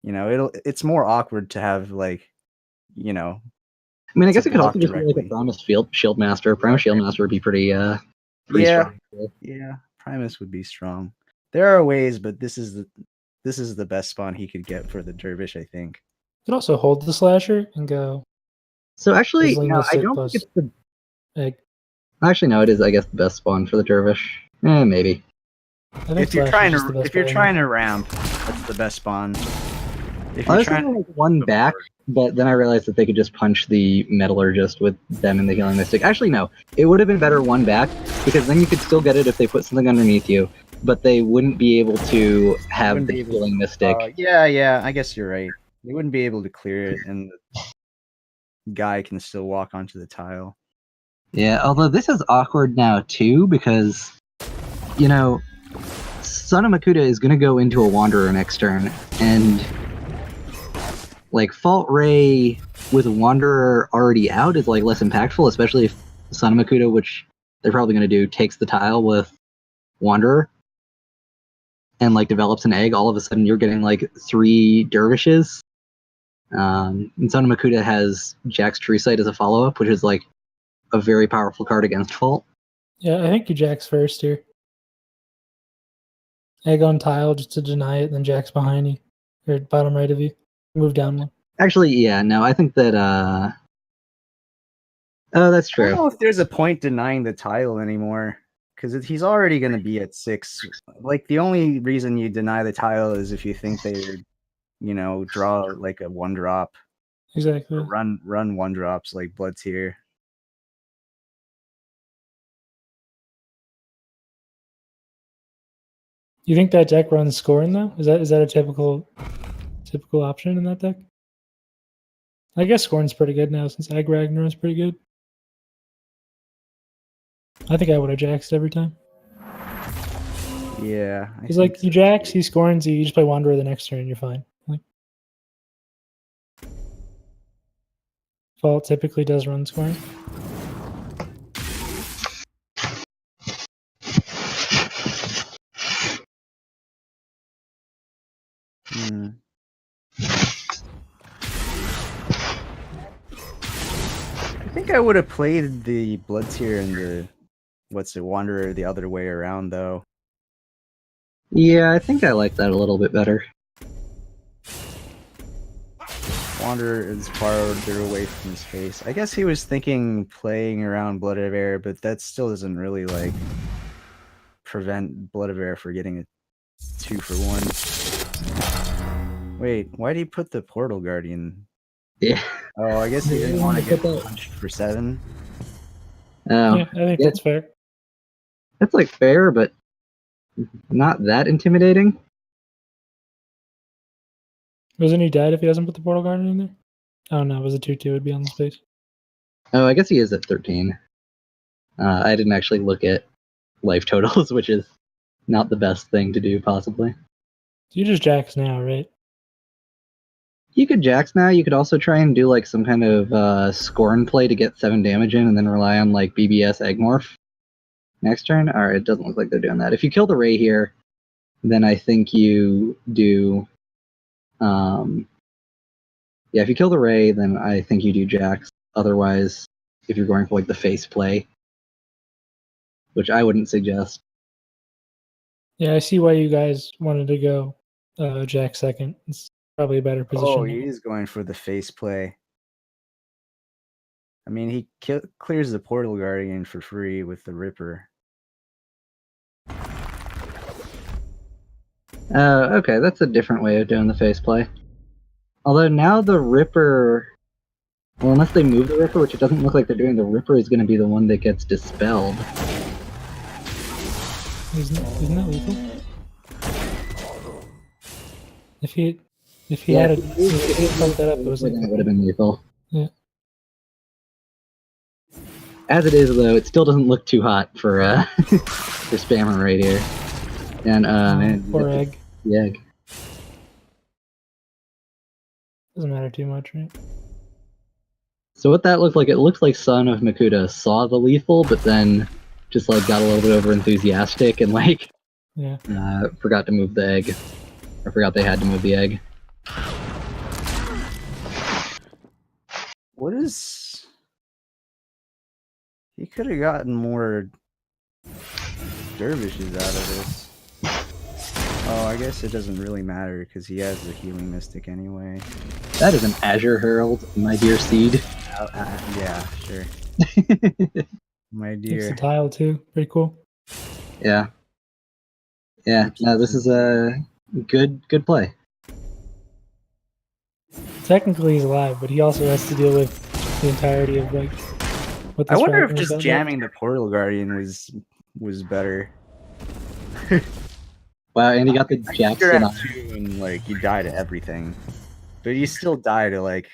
it's more awkward to have like, I mean, I guess to it could also block just be like a directly. Primus Shield Master. Primus Shield Master would be pretty Yeah. strong. Yeah, Primus would be strong. There are ways, but this is the best spawn he could get for the Dervish, I think. You can also hold the slasher and go So actually, Sizzling no, I Mystic don't plus think it's the. egg. Actually, no, it is. I guess the best spawn for the Dervish. Maybe. I think If you're Slasher's just the best if you're player trying now. to ramp, that's the best spawn. If I you're was trying thinking like one back, but then I realized that they could just punch the Metallurgist with them in the Healing Mystic. Actually, no. It would have been better one back, because then you could still get it if they put something underneath you, but they wouldn't be able to have wouldn't the be able Healing Mystic. yeah, I guess you're right. They wouldn't be able to clear it, and the guy can still walk onto the tile. Yeah, although this is awkward now too, because, Son of Makuta is going to go into a Wanderer next turn, and like Fault Ray with Wanderer already out is like less impactful, especially if Son of Makuta, which they're probably going to do, takes the tile with Wanderer and like develops an egg. All of a sudden, you're getting like 3 Dervishes. And Son of Makuta has Jack's True Sight as a follow-up, which is like a very powerful card against Fault. Yeah, I think you Jack's first here. Egg on tile just to deny it, then Jack's behind you. Or bottom right of you. Move down one. Actually, yeah, no, I think that oh, that's I true. don't know if there's a point denying the tile anymore, because he's already going to be at 6. Like, the only reason you deny the tile is if you think they, draw like a 1-drop. Exactly. Or run 1-drops like Blood Tier. You think that deck runs scoring though? Is that a typical option in that deck? I guess scoring's pretty good now since Ag Ragnar is pretty good. I think I would have Jaxed every time. Yeah. He's like, you Jax, he scores, you just play Wanderer the next turn, you're fine. Like, Fault typically does run scoring. I think I would have played the Blood Tier and the Wanderer the other way around though. Yeah, I think I like that a little bit better. Wanderer is farther away from his face. I guess he was thinking playing around Blood of Air, but that still doesn't really like prevent Blood of Air for getting a 2-for-1. Wait, why did he put the Portal Guardian? Yeah. Oh, I guess he didn't want to get punched for 7. Oh, Yeah, I think that's fair. That's like fair, but not that intimidating. Wasn't he dead if he doesn't put the Portal Guardian in there? Oh no, it was a 2/2, it'd be on the space. Oh, I guess he is at 13. I didn't actually look at life totals, which is not the best thing to do, possibly. You just Jax now, right? You could Jax now. You could also try and do like some kind of Scorn play to get 7 damage in, and then rely on like BBS Eggmorph next turn. Alright, it doesn't look like they're doing that. If you kill the Ray here, then I think you do. Yeah, if you kill the Ray, then I think you do Jax. Otherwise, if you're going for like the face play, which I wouldn't suggest. Yeah, I see why you guys wanted to go Jax second. It's probably a better position. Oh, he is going for the face play. I mean, he clears the Portal Guardian for free with the Ripper. Okay, that's a different way of doing the face play. Although now the Ripper, well, unless they move the Ripper, which it doesn't look like they're doing, the Ripper is going to be the one that gets dispelled. Isn't that lethal? If he had fucked that up, it was like It would have been lethal. Yeah. As it is, though, it still doesn't look too hot for for Spammer right here. And man, poor egg. the egg. Doesn't matter too much, right? So what that looked like, it looked like Son of Makuta saw the lethal, but then just like got a little bit over enthusiastic and like Yeah. forgot to move the egg. I forgot they had to move the egg. What is... He could have gotten more dervishes out of this. Oh, I guess it doesn't really matter because he has the healing mystic anyway. That is an Azure Herald, my dear Seed. Yeah, sure. My Takes dear. the tile too. Pretty cool. Yeah. Yeah, no, this is a good play. Technically he's alive, but he also has to deal with the entirety of like. What I this wonder if fragment just was jamming the Portal Guardian was better. Wow, and he got the You're Jackson at 2 and like you die to everything, but you still die to like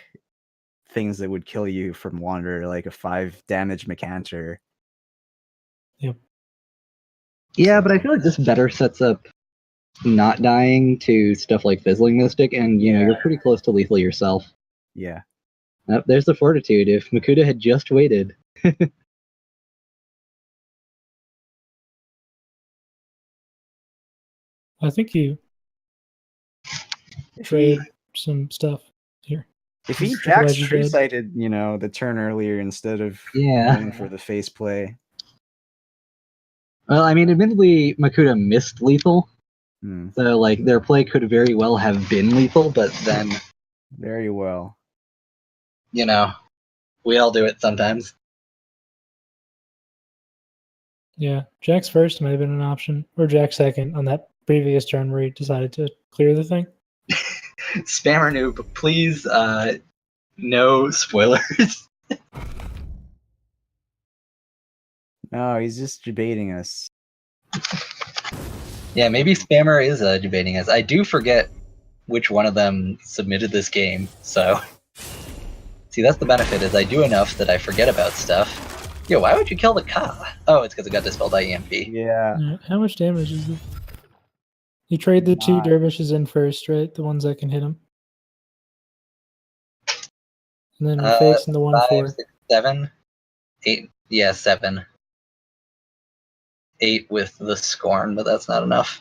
things that would kill you from Wanderer, like a 5 damage Mecanter. Yep. Yeah, but I feel like this better sets up not dying to stuff like Fizzling Mystic, and you know, you're pretty close to lethal yourself. Yeah. There's the fortitude. If Makuta had just waited. I think you trade some stuff here. If he Just Jack's otherwise you're true dead. sighted, you know, the turn earlier instead of Yeah. going for the face play. Well, I mean, admittedly, Makuta missed lethal, Hmm. so like their play could very well have been lethal, but then Very well. you know, we all do it sometimes. Yeah. Jack's first might have been an option. Or Jack's second on that previous turn where he decided to clear the thing. Spammer noob, please, no spoilers. No, he's just debating us. Yeah, maybe Spammer is debating us. I do forget which one of them submitted this game, so... See, that's the benefit, is I do enough that I forget about stuff. Yo, why would you kill the Ka? Oh, it's because it got dispelled by EMP. Yeah. Yeah, how much damage is it? You trade the 2 dervishes in first, right? The ones that can hit him. And then you're facing the 1-4. 5, 6, 7, 8. Yeah, 7. 8 with the Scorn, but that's not enough.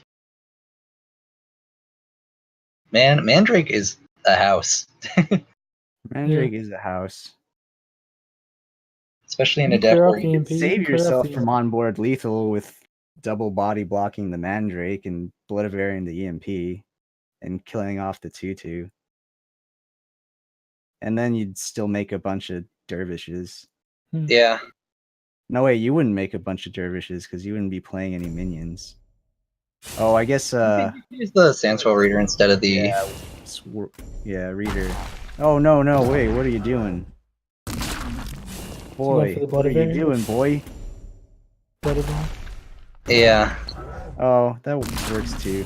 Mandrake is a house. Mandrake is a house. Especially in You a deck clear where off you EMP, you Save can clear off yourself the from onboard lethal with double body blocking the Mandrake and Bloodavarian the EMP and killing off the 2/2. And then you'd still make a bunch of dervishes. Yeah. No way, you wouldn't make a bunch of dervishes because you wouldn't be playing any minions. Oh, I guess Use the Sandswell Reader instead of the... yeah, Reader. Oh no, wait, what are you doing? Boy, for the what are you Bloodavarian? doing, boy? Bloodavarian. Yeah. Oh, that works too.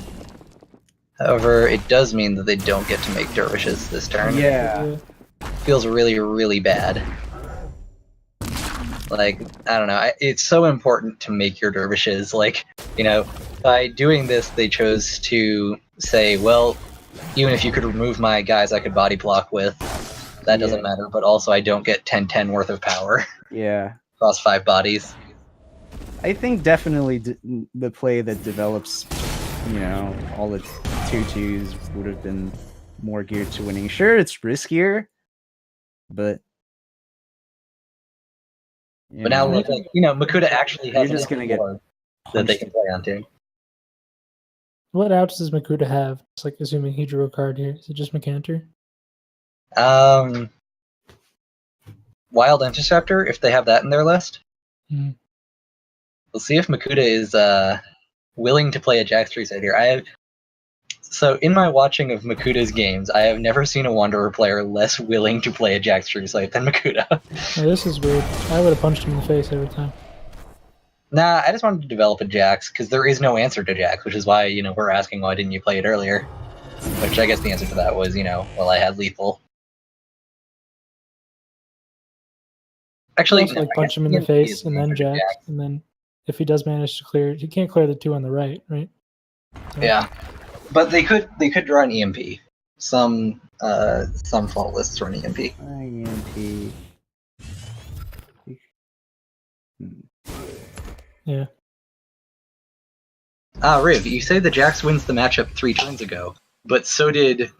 However, it does mean that they don't get to make dervishes this turn. Yeah. Feels really, really bad. Like, I don't know. It's so important to make your dervishes. Like, you know, by doing this, they chose to say, well, even if you could remove my guys I could body block with, that doesn't matter, but also I don't get 10/10 worth of power. Yeah. Across 5 bodies. I think definitely the play that develops, you know, all the 2/2s would have been more geared to winning. Sure, it's riskier, but... But now, like, you know, Makuta actually has just gonna get board that they can play on too. What outs does Makuta have? It's like assuming he drew a card here. Is it just Mecanter? Wild Interceptor, if they have that in their list. Hmm. We'll see if Makuta is willing to play a Jax 3 side here. So in my watching of Makuta's games, I have never seen a Wanderer player less willing to play a Jax 3 site than Makuta. Oh, this is weird. I would have punched him in the face every time. Nah, I just wanted to develop a Jax, because there is no answer to Jax, which is why, you know, we're asking why didn't you play it earlier. Which I guess the answer to that was, well, I had lethal. Actually, Also, like punch him in the face and then Jax, and then if he does manage to clear, he can't clear the 2 on the right, right? So, yeah, but they could draw an EMP. Some faultless run EMP. EMP. Yeah. Riv, you say the Jax wins the matchup 3 turns ago, but so did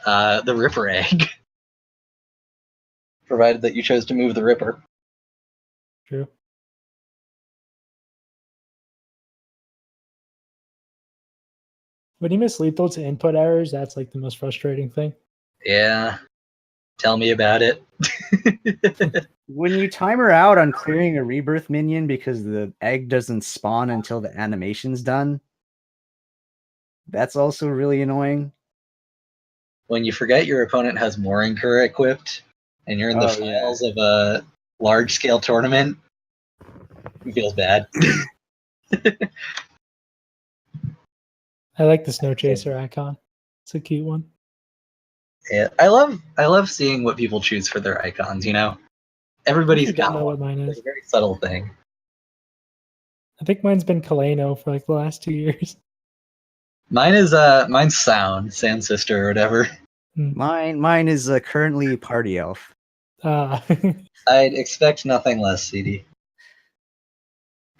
the Ripper egg. Provided that you chose to move the Ripper. True. When you miss lethal to input errors, that's like the most frustrating thing. Yeah. Tell me about it. When you timer out on clearing a rebirth minion because the egg doesn't spawn until the animation's done, that's also really annoying. When you forget your opponent has Morinker equipped and you're in the finals of a large-scale tournament, it feels bad. I like the Snow Chaser icon. It's a cute one. Yeah, I love seeing what people choose for their icons, Everybody's got know one. what mine is. It's a very subtle thing. I think mine's been Kaleno for like the last 2 years. Mine's Sand Sister or whatever. Mine is currently Party Elf. I'd expect nothing less, CD.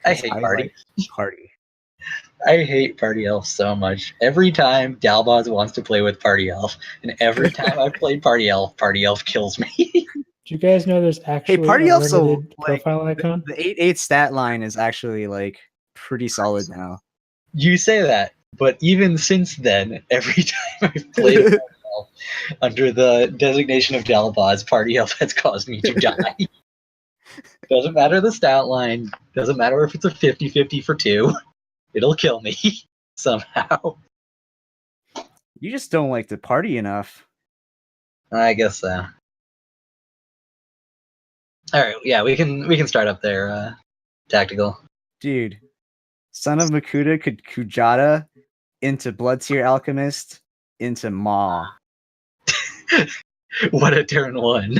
I hate Party. Like Party. I hate Party Elf so much. Every time Dalboz wants to play with Party Elf, and every time I've played Party Elf kills me. Do you guys know there's actually Party a Elf's limited like, profile icon? The 8/8 stat line is actually like pretty solid now. You say that, but even since then, every time I've played Party Elf under the designation of Dalboz, Party Elf has caused me to die. Doesn't matter the stat line, doesn't matter if it's a 50-50 for 2. It'll kill me somehow. You just don't like to party enough. I guess so. All right, yeah, we can start up there. Tactical. Dude, Son of Makuta could Kujata into Blood Tier Alchemist into Maw. What a turn 1.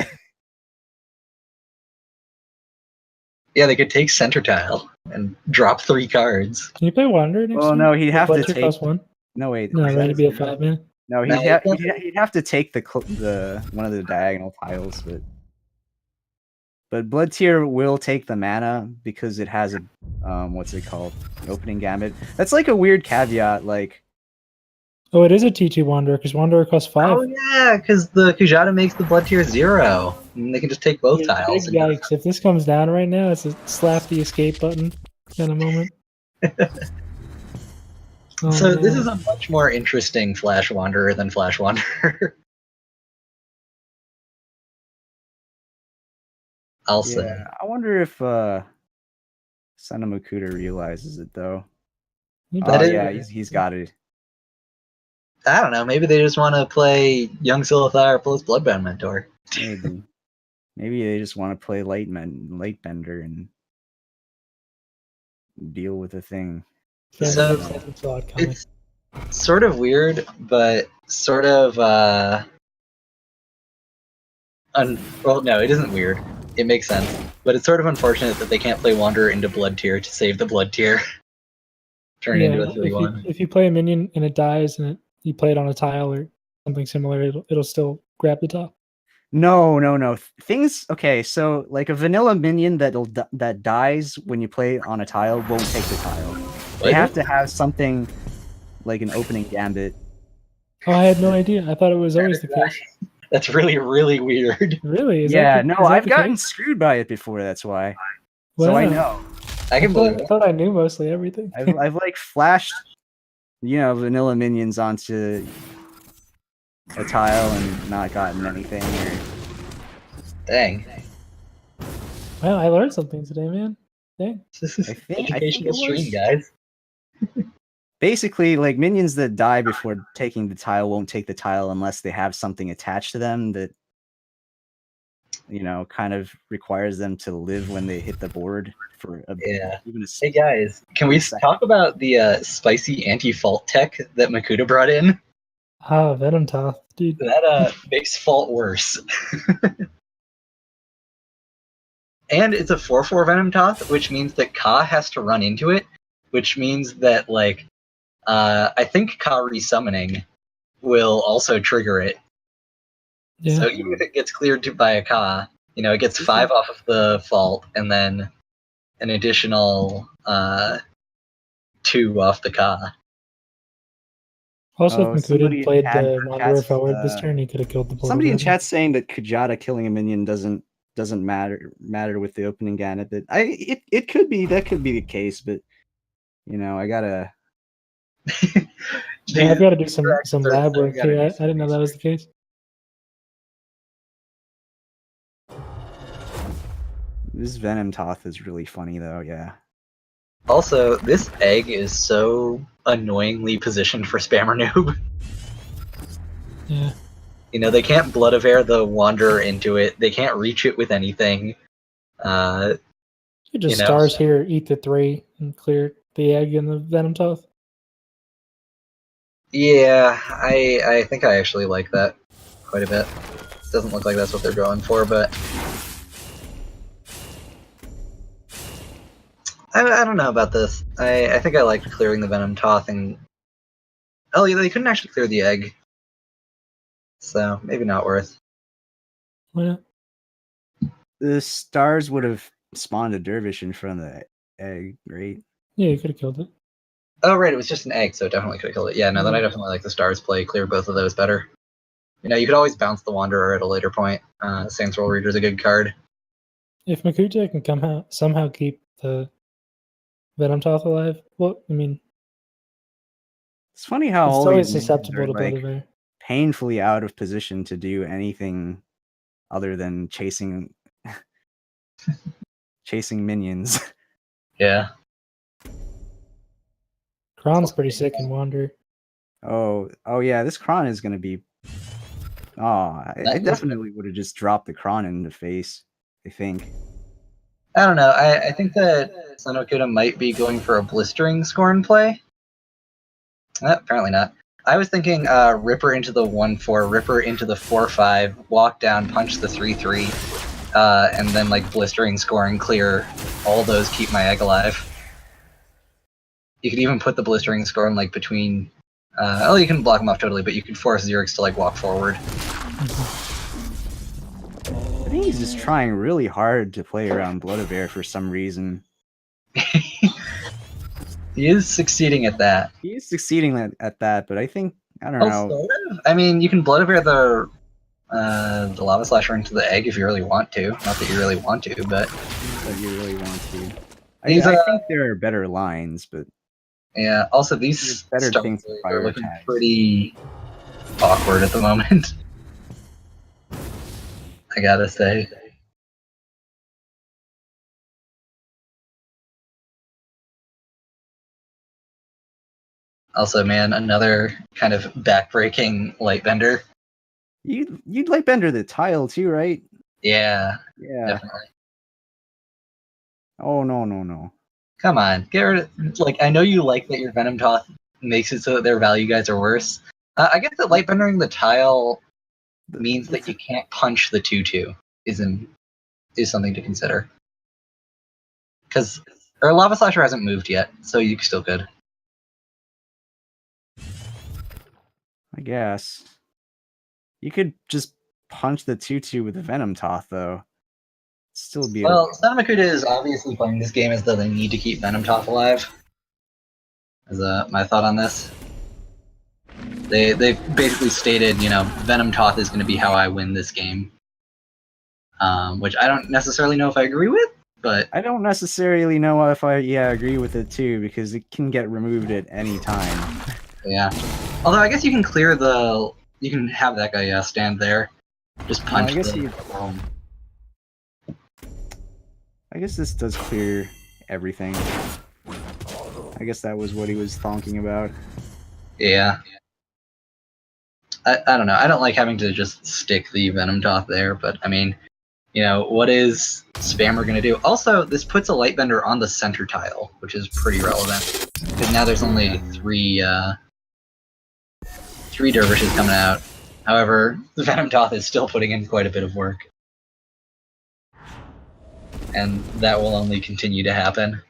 Yeah, they could take Center Tile and drop 3 cards. Can you play Wanderer next Well, time? no, he'd have to take. Cost 1? No, wait. No, right, it'd be a 5-man. No, he'd have to take the one of the diagonal tiles, but Blood Tier will take the mana because it has a what's it called? An opening gambit. That's like a weird caveat, like. Oh, it is a T2 Wanderer because Wanderer costs 5. Oh yeah, because the Kujata makes the Blood Tier 0, and they can just take both tiles. Yikes! If this comes down right now, it's a slap the escape button kind of moment. So this is a much more interesting Flash Wanderer than Flash Wanderer. I'll say. I wonder if Son of Makuta realizes it though. He's got it. I don't know. Maybe they just want to play Young Silithar plus Bloodbound Mentor. Maybe they just want to play Lightbender and deal with the thing. So it's sort of weird, but sort of well, no, it isn't weird. It makes sense, but it's sort of unfortunate that they can't play Wanderer into Blood Tier to save the Blood Tier. Turn into a 3/1. If you play a minion and it dies and you play it on a tile or something similar, it'll still grab the top. No. Things okay. So like a vanilla minion that dies when you play it on a tile won't take the tile. They have to have something like an opening gambit. Oh, I had no idea. I thought it was always the case. That's really, really weird. Really? I've gotten screwed by it before. That's why. Wow. So I know. I thought I knew mostly everything. I've like flashed, vanilla minions onto a tile and not gotten anything. Dang. Wow, I learned something today, man. Dang. This is educational stream, guys. Basically, like minions that die before taking the tile won't take the tile unless they have something attached to them that, kind of requires them to live when they hit the board for even a Hey guys, can we talk about the spicy anti-fault tech that Makuta brought in? Ah, Venom Toth, dude. That makes Fault worse. And it's a 4/4 Venom Toth, which means that Ka has to run into it, which means that, like, I think Ka resummoning will also trigger it. Yeah. So even if it gets cleared by a Ka, it gets 5 off of the Fault, and then an additional 2 off the Ka. Also, if somebody Makuta in played chat- the Wanderer chat's, forward this turn, he could have killed the portal. Somebody in dragon. chat saying that Kujata killing a minion doesn't matter with the opening Gambit. It could be, that could be the case, but I gotta. Yeah, I've got to do some lab work gotta here. do I some didn't know that was the case. This Venom Toth is really funny though. Yeah. Also, this egg is so annoyingly positioned for Spammer Noob. Yeah. They can't Blood of Air the Wanderer into it. They can't reach it with anything. You just stars here, eat the 3, and clear the egg and the Venom Toth. Yeah, I think I actually like that quite a bit. Doesn't look like that's what they're going for, but I don't know about this. I think I liked clearing the Venom Toth, and oh yeah, they couldn't actually clear the egg, so maybe not worth. Why not? The stars would have spawned a dervish in front of the egg, right? Yeah, you could have killed it. Oh right, it was just an egg, so it definitely could have killed it. Yeah, no, then I definitely like the stars play, clear both of those better. You could always bounce the Wanderer at a later point. Saints Roll Reader's a good card. If Makuta can somehow keep the Venom Toth alive, well, I mean, It's funny how it's all always these minions susceptible are, to Blood like, of Air. painfully out of position to do anything other than chasing minions. Yeah. Kron's pretty sick in Wander. Oh yeah, this Kron is gonna be. Oh, I definitely would have just dropped the Kron in the face. I think. I don't know. I think that Sanokuda might be going for a Blistering Scorn play. Apparently not. I was thinking Ripper into the 1/4, Ripper into the 4/5, walk down, punch the 3/3, and then like Blistering Scorn, clear all those, keep my egg alive. You could even put the Blistering Scorn like between. You can block them off totally, but you could force Xerix to like walk forward. I think he's just trying really hard to play around Blood of Air for some reason. He is succeeding at that. He is succeeding at that, but I think I don't know. Sort of. I mean, you can Blood of Air the Lava Slasher into the egg if you really want to. Not that you really want to, but you really want to. I think there are better lines, but yeah. Also, these better things to are looking prioritize. pretty awkward at the moment. I gotta say. Also, man, another kind of backbreaking Lightbender. You'd Lightbender the tile too, right? Yeah, Yeah. definitely. Oh no. Come on, get rid of, like, I know you like that your Venom Toth makes it so that their value guys are worse. I guess that Lightbendering the tile means that you can't punch the 2/2 is something to consider. Because Lava Slasher hasn't moved yet, so you still could. I guess. You could just punch the 2/2 with the Venom Toth, though. Still be Well, Sanamakuta is obviously playing this game as though they need to keep Venom Toth alive. Is my thought on this. They basically stated, Venom Toth is going to be how I win this game. Which I don't necessarily know if I agree with, but I don't necessarily know if I agree with it too, because it can get removed at any time. Yeah. Although I guess you can clear you can have that guy stand there, just punch. I guess this does clear everything. I guess that was what he was talking about. Yeah. I don't know. I don't like having to just stick the Venom Toth there, but I mean, what is Spammer going to do? Also, this puts a Lightbender on the center tile, which is pretty relevant. Because now there's only three 3 dervishes coming out. However, the Venom Toth is still putting in quite a bit of work. And that will only continue to happen.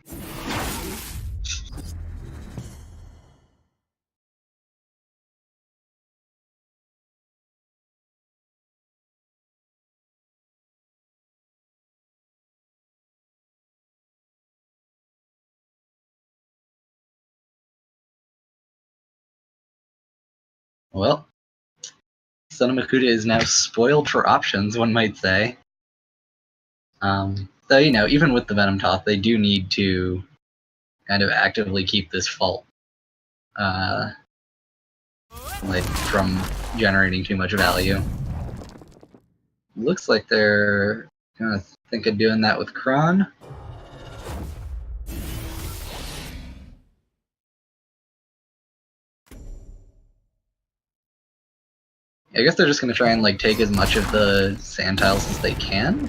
Well, Son of Makuta is now spoiled for options, one might say. Though, you know, even with the Venom Toth, they do need to kind of actively keep this fault like from generating too much value. Looks like they're gonna think of doing that with Kron. I guess they're just gonna try and like take as much of the sand tiles as they can.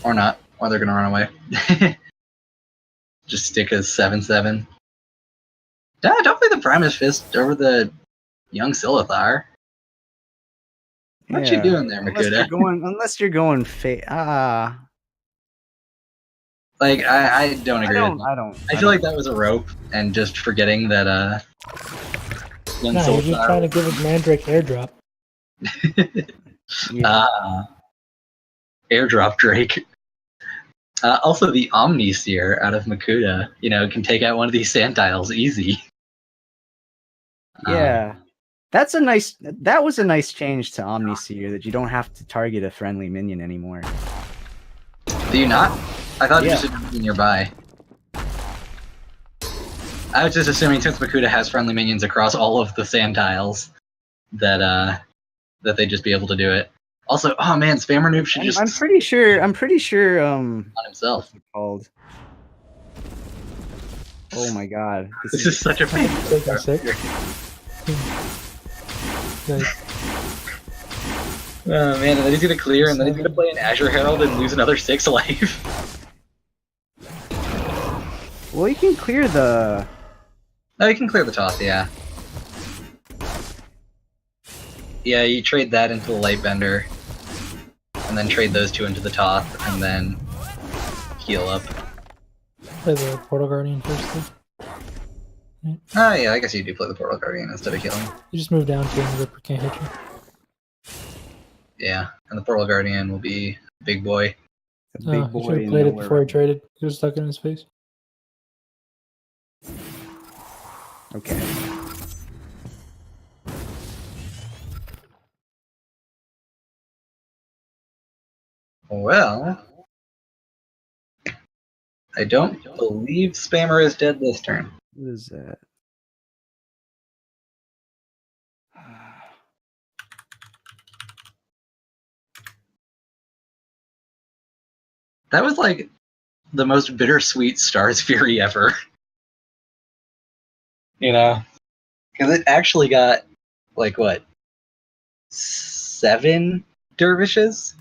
Or not. Or they're gonna run away. Just stick a 7/7. Don't play the Primus Fist over the young Silithar. What you doing there, Makuta? Unless you're going Like I don't agree. I feel like that was a rope, and just forgetting that young No, you're just trying to Silithar. give his Mandrake airdrop. Airdrop Drake. Also, the Omniseer out of Makuta, you know, can take out one of these sand tiles easy. Yeah. That was a nice change to Omniseer, that you don't have to target a friendly minion anymore. Do you not? I thought you just didn't be nearby. I was just assuming since Makuta has friendly minions across all of the sand tiles, that they'd just be able to do it. Also, oh man, Spammer Noob should just I'm pretty sure on himself. what's it called? Oh my god. This is such a pain. Taking 6. Nice. Oh man, and then he's gonna clear, and then he's gonna play an Azure Herald and lose another 6 life. Well, you can clear the... No, you can clear the toss, yeah. Yeah, you trade that into the Lightbender, and then trade those 2 into the Toth, and then heal up. Play the Portal Guardian first, though. Oh yeah, I guess you do play the Portal Guardian instead of healing. You just move down to and the Ripper can't hit you. Yeah, and the Portal Guardian will be a big boy. The big boy. He should have played it before he traded. He was stuck in his face. Okay. Well, I don't believe Spammer is dead this turn. What is that? That was like the most bittersweet Stars Fury ever. You know? Because it actually got, like, what? 7 dervishes?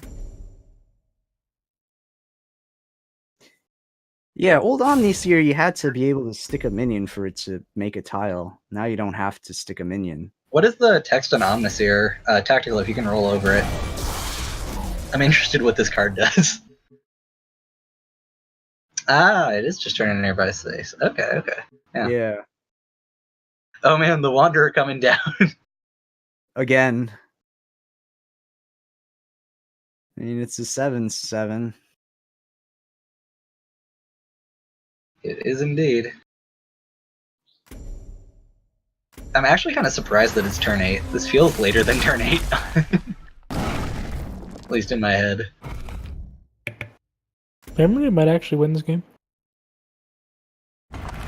Yeah, old Omniseer, you had to be able to stick a minion for it to make a tile. Now you don't have to stick a minion. What is the text on Omniseer? Tactical, if you can roll over it. I'm interested what this card does. Ah, it is just turning nearby space. Okay. Yeah. Oh man, the Wanderer coming down. Again. I mean, it's a 7/7. It is indeed. I'm actually kind of surprised that it's turn 8. This feels later than turn 8. At least in my head. Memory might actually win this game.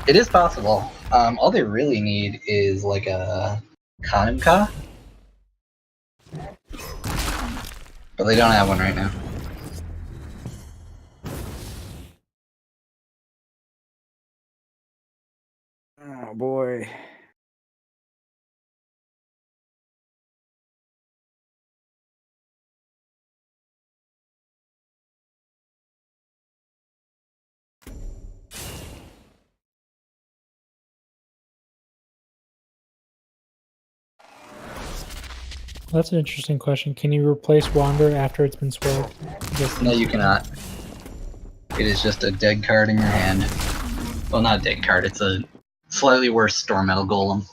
It is possible. All they really need is like a Kanimka. But they don't have one right now. Oh boy. That's an interesting question. Can you replace Wander after it's been swirled? No, you cannot. It is just a dead card in your hand. Well, not a dead card. It's a slightly worse Storm Metal Golem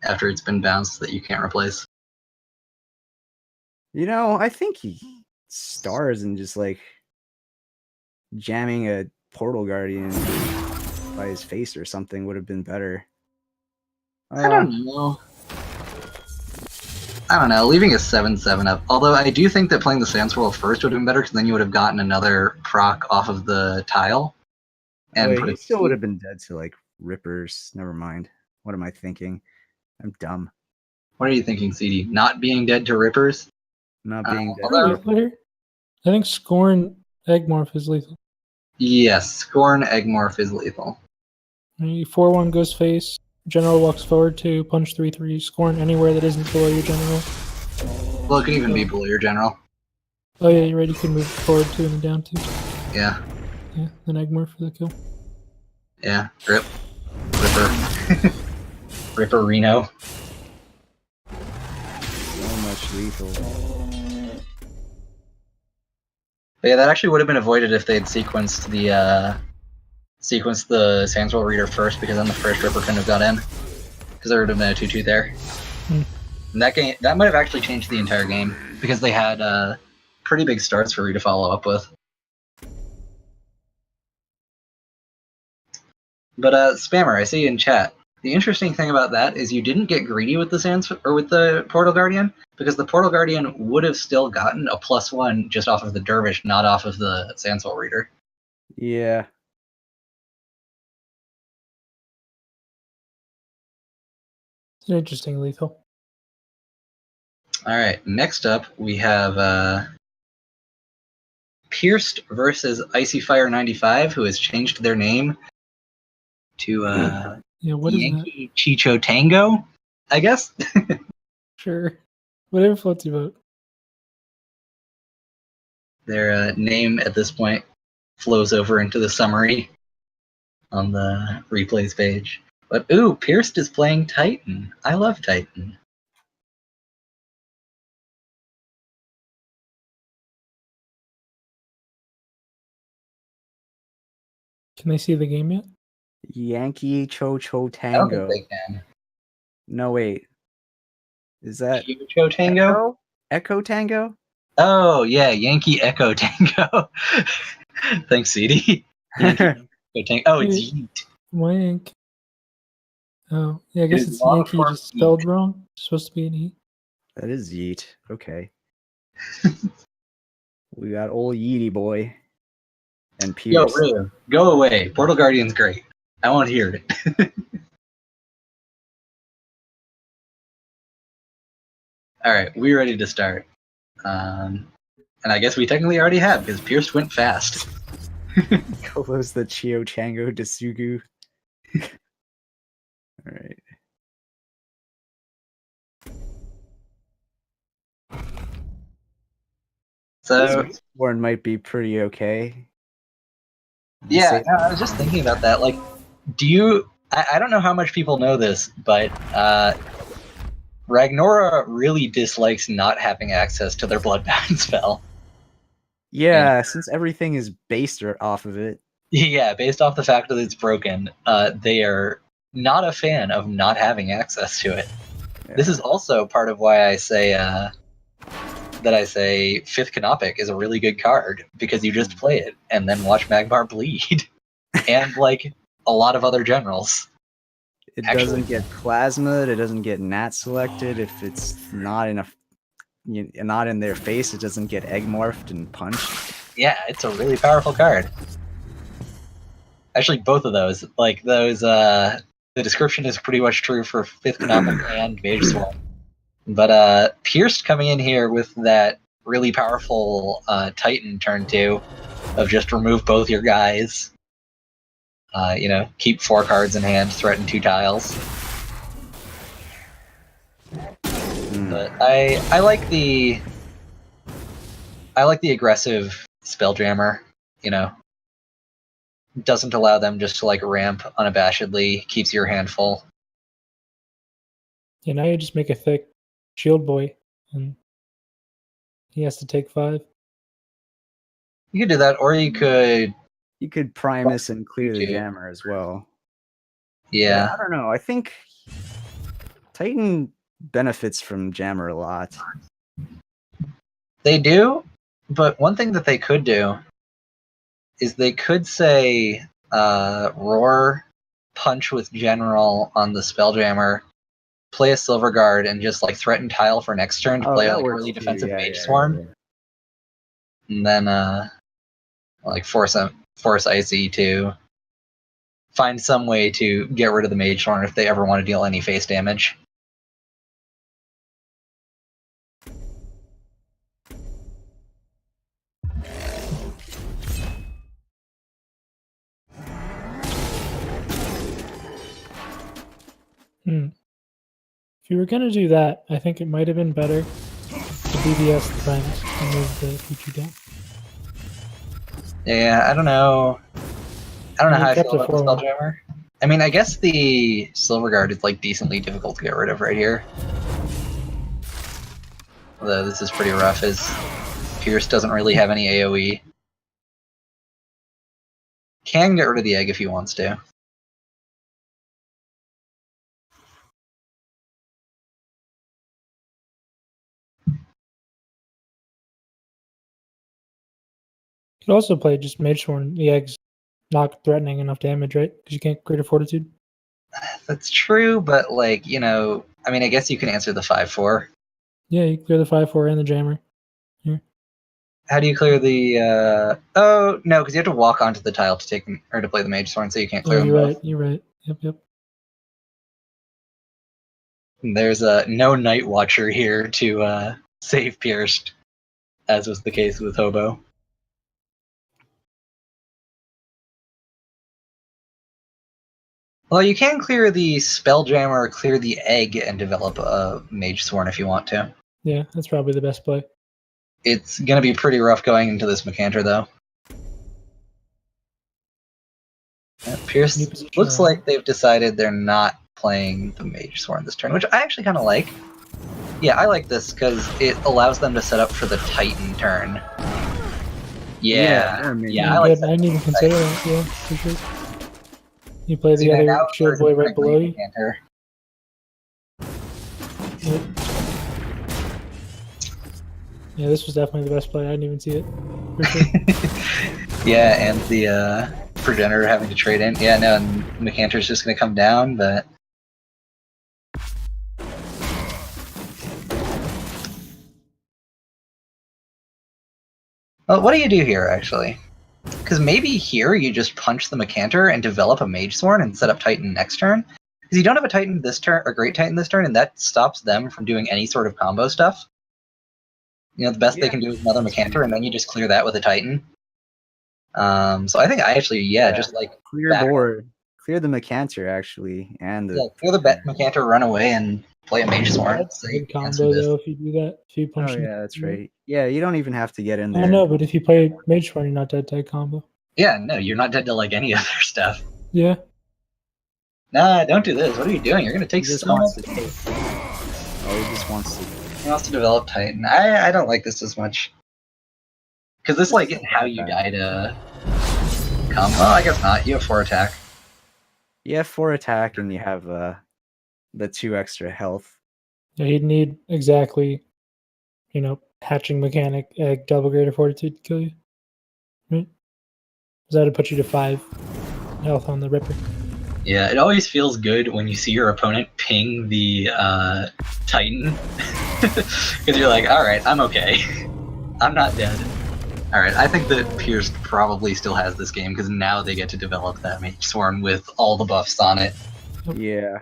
after it's been bounced that you can't replace. You know, I think he stars and just like jamming a Portal Guardian by his face or something would have been better. I don't know. I don't know. Leaving a 7/7 up. Although I do think that playing the Sand Swirl first would have been better, because then you would have gotten another proc off of the tile. And Wait, he still would have been dead to like Rippers. Never mind. What am I thinking? I'm dumb. What are you thinking, CD? Not being dead to Rippers? Not being dead. although- Lethal here? I think Scorn Eggmorph is lethal. Yes, Scorn Eggmorph is lethal. 4/1 goes face. General walks forward to punch 3/3. Scorn anywhere that isn't below your general. Well, it could even be below your general. Oh yeah, you're right. You can move forward 2 and down 2. Yeah, Yeah, then Eggmorph for the kill. yeah. Ripper. Ripper Reno. So much lethal. But yeah, that actually would have been avoided if they had sequenced the Sandswell Reader first, because then the first Ripper couldn't have got in. Because there would have been a 2/2 there. Hmm. And that might have actually changed the entire game, because they had pretty big starts for you to follow up with. But Spammer, I see you in chat. The interesting thing about that is you didn't get greedy with the Portal Guardian, because the Portal Guardian would have still gotten a +1 just off of the Dervish, not off of the Sandswell Reader. Yeah. It's an interesting lethal. Alright, next up we have Pierced versus Icy Fire 95, who has changed their name to Yeah, what is that? Yankee Chicho Tango, I guess. Sure. Whatever floats your boat. Their name at this point flows over into the summary on the replays page. But ooh, Pierced is playing Titan. I love Titan. Can they see the game yet? Yankee Cho Cho I don't Tango. think they can. No, wait. Is that Chicho Tango? Echo Tango? Oh yeah, Yankee Echo Tango. Thanks, CD. Yankee Echo Tango. Oh, it's Yeet. Wank. Oh, yeah, I guess is it's long Yankee form just spelled wrong. It's supposed to be an E. That is Yeet. Okay. We got old Yeety boy. And Yo, Pierce. Ray, go away. Portal Guardian's great. I won't hear it. Alright, we're ready to start. And I guess we technically already have, because Pierce went fast. Colo's the Chio Chango Desugu. Alright. So, Warren might be pretty okay. yeah, no, I was just thinking about that. Like, do you... I don't know how much people know this, but Ragnora really dislikes not having access to their Bloodbound spell. Yeah, since everything is based off of it. Yeah, based off the fact that it's broken, they are not a fan of not having access to it. Yeah. This is also part of why I say Fifth Canopic is a really good card, because you just play it and then watch Magmar bleed, and like a lot of other generals. It Actually. doesn't get plasma. It doesn't get nat selected. If it's not not in their face, it doesn't get egg morphed and punched. Yeah, it's a really powerful card. Actually, both of those, like those, the description is pretty much true for Fifth Canopic and Mage Swarm. But Pierced coming in here with that really powerful Titan turn 2 of just remove both your guys. Keep 4 cards in hand, threaten 2 tiles. But I like the aggressive Spelljammer, doesn't allow them just to like ramp unabashedly, keeps your hand full. Yeah, now you just make a thick shield boy and he has to take 5. You could do that, or you could. You could Primus and clear the too. Jammer as well. Yeah, But I don't know. I think Titan benefits from Jammer a lot. they do. But one thing that they could do is they could say Roar, punch with General on the Spelljammer, play a Silver Guard, and just like threaten Tile for next turn to play that like a works really too. defensive Yeah, Mage yeah, Swarm, yeah. and then like force Icy to find some way to get rid of the Mage Swarm if they ever want to deal any face damage. If you were gonna do that, I think it might have been better to BBS the Primus and move the Fuchu down. Yeah, I don't know. I don't know You how I kept feel it about the 4-1. Spelljammer. I mean, I guess the Silver Guard is like decently difficult to get rid of right here. Although this is pretty rough, as Pierce doesn't really have any AoE. Can get rid of the egg if he wants to. You could also play just Mage Sworn. The egg's not threatening enough damage, right? Because you can't create a Fortitude. That's true, but like, you know, I mean, I guess you can answer the 5/4. Yeah, you clear the 5/4 and the Jammer. How do you clear the? Oh no, because you have to walk onto the tile to take them, or to play the Mage Sworn, so you can't clear them You're both. right. You're right. Yep. There's no Night Watcher here to save Pierced, as was the case with Hobo. Well, you can clear the Spelljammer or clear the egg and develop a Mage Sworn if you want to. Yeah, that's probably the best play. It's going to be pretty rough going into this Macantor, though. Pierce looks like they've decided they're not playing the Mage Sworn this turn, which I actually kind of like. Yeah, I like this because it allows them to set up for the Titan turn. Yeah, I like that. I didn't even consider that. Yeah, for sure. You play the other Shield Boy right below you. Yep. Yeah, this was definitely the best play. I didn't even see it. For sure. Yeah, and the Progenitor having to trade in. Yeah, no, and Macantor's just going to come down, but... Well, what do you do here, actually? Because maybe here you just punch the Macantor and develop a Mage Sworn and set up Titan next turn. Because you don't have a Titan this turn, or Great Titan this turn, and that stops them from doing any sort of combo stuff. You know, the best they can do is another Macantor, and then you just clear that with a Titan. So I think I actually, just like... Clear board. Clear the Macantor, actually, and the... Yeah, clear the Macantor, run away, and play a Mage Sworn. That's a good combo, though, if you do that. If you punch that's right. Yeah, you don't even have to get in there. I know, but if you play Mage Sworn, you're not dead to egg combo. Yeah, no, you're not dead to like any other stuff. Yeah. Nah, don't do this. What are you doing? You're gonna take He just so wants much. to take. Oh, he just wants to. He wants to develop Titan. I don't like this as much. Because this like isn't how you die to come. Well, I guess not. You have 4 attack. You have 4 attack, and you have the 2 extra health. Yeah, he'd need exactly, hatching mechanic, egg, double greater fortitude to kill you. Right? Because that would put you to 5 health on the Ripper. Yeah, it always feels good when you see your opponent ping the Titan. Because you're like, alright, I'm okay. I'm not dead. Alright, I think that Pierce probably still has this game, because now they get to develop that Mage Sworn with all the buffs on it. Yeah.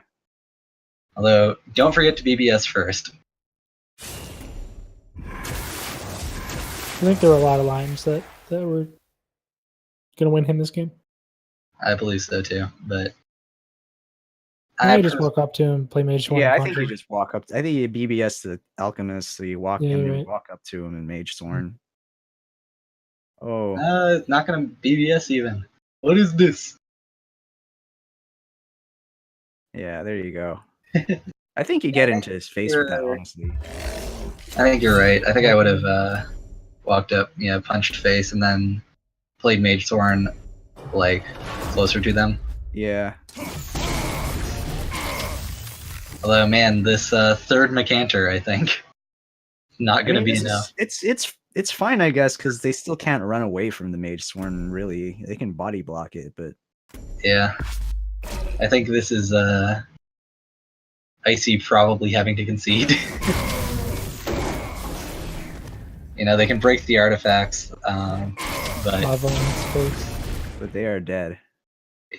Although, don't forget to BBS first. I think there were a lot of lines that were going to win him this game. I believe so too, but... I just walk up to him, play Mage Sworn. Yeah, I think you just walk up. I think you BBS the Alchemist, so you walk walk up to him and Mage Sworn. Oh. It's not gonna BBS even. What is this? Yeah, there you go. I think you get into his face with that, honestly. I think you're right. I think I would have walked up, punched face, and then played Mage Thorn, like, closer to them. Yeah. Although, man, this third Mechanter, I think, not going to be enough. It's fine, I guess, because they still can't run away from the Mage Sworn, really. They can body block it, but... Yeah. I think this is Icy probably having to concede. They can break the artifacts, but... Lava in space. But they are dead.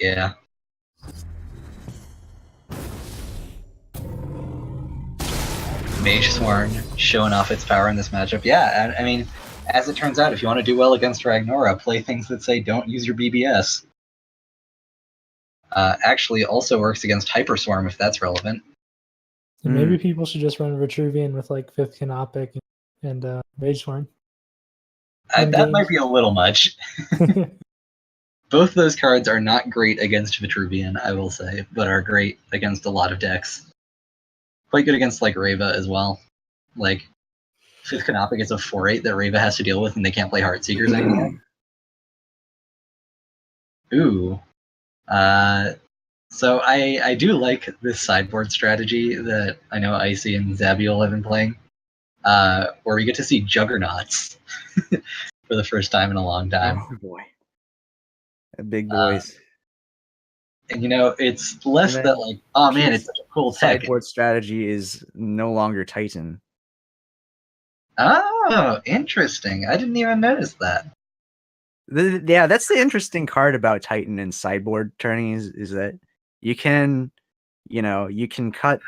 Yeah. Mage Sworn showing off its power in this matchup. Yeah, I mean, as it turns out, if you want to do well against Ragnora, play things that say don't use your BBS. Actually also works against Hyperswarm if that's relevant. And maybe people should just run Vitruvian with like 5th Canopic and Mage Sworn. That might be a little much. Both those cards are not great against Vitruvian, I will say, but are great against a lot of decks. Quite good against like Reva as well. Like 5th Canopic is a 4/8 that Reva has to deal with, and they can't play Heartseekers anymore. Ooh. So I do like this sideboard strategy that I know Icy and Zabiel have been playing, where we get to see Juggernauts for the first time in a long time. Oh boy. Big boys. And it's less that like, oh man, it's such a cool tech. Sideboard strategy is no longer Titan. Oh, interesting. I didn't even notice that. Yeah, that's the interesting card about Titan and sideboard turning is that you can cut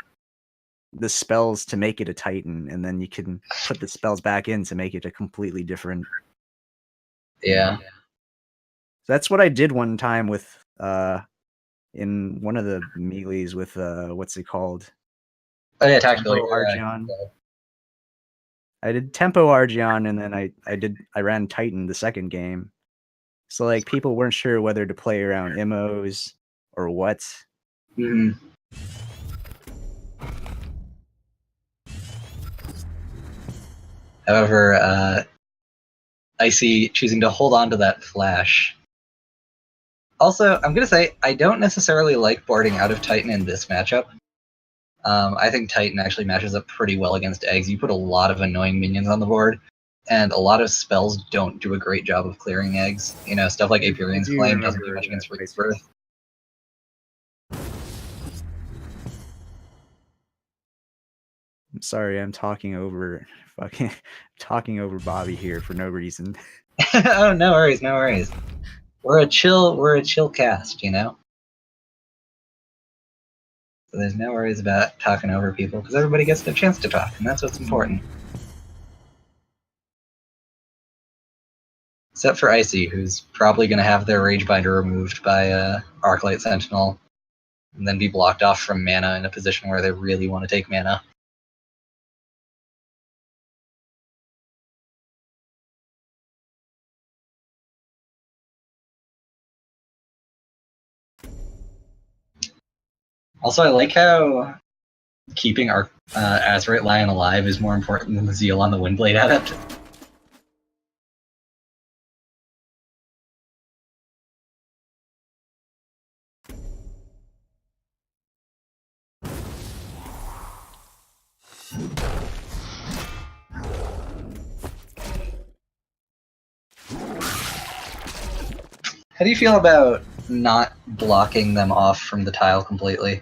the spells to make it a Titan, and then you can put the spells back in to make it a completely different. Yeah. That's what I did one time with in one of the melees with what's it called? Oh yeah, tactical Archeon. I did Tempo Archeon, and then I ran Titan the second game. So like people weren't sure whether to play around Immos or what. Mm-hmm. However, Icy choosing to hold on to that flash. Also, I'm going to say, I don't necessarily like boarding out of Titan in this matchup. I think Titan actually matches up pretty well against eggs. You put a lot of annoying minions on the board, and a lot of spells don't do a great job of clearing eggs. Stuff like Aperion's Flame doesn't do much against Rebirth. I'm sorry, I'm talking over Bobby here for no reason. Oh, no worries, no worries. We're a chill cast, So there's no worries about talking over people, because everybody gets the chance to talk, and that's what's important. Except for Icy, who's probably going to have their Ragebinder removed by Arclight Sentinel, and then be blocked off from mana in a position where they really want to take mana. Also, I like how keeping our Azurite Lion alive is more important than the Zeal on the Windblade Adept. How do you feel about not blocking them off from the tile completely?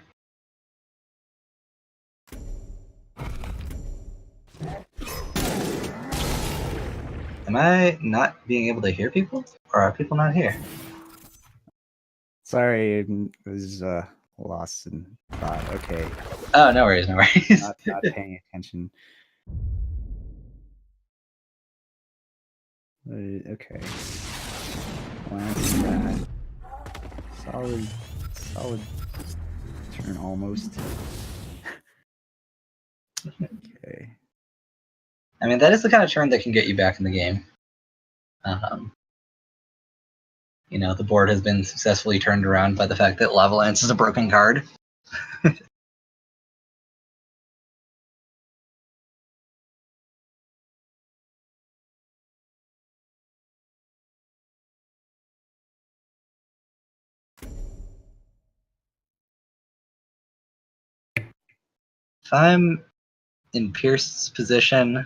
Am I not being able to hear people? Or are people not here? Sorry, I was lost in thought. Okay. Oh, no worries, no worries. Not paying attention. Okay. Lance that. Solid turn almost. Okay. I mean, that is the kind of turn that can get you back in the game. The board has been successfully turned around by the fact that Lava Lance is a broken card. If I'm in Pierce's position,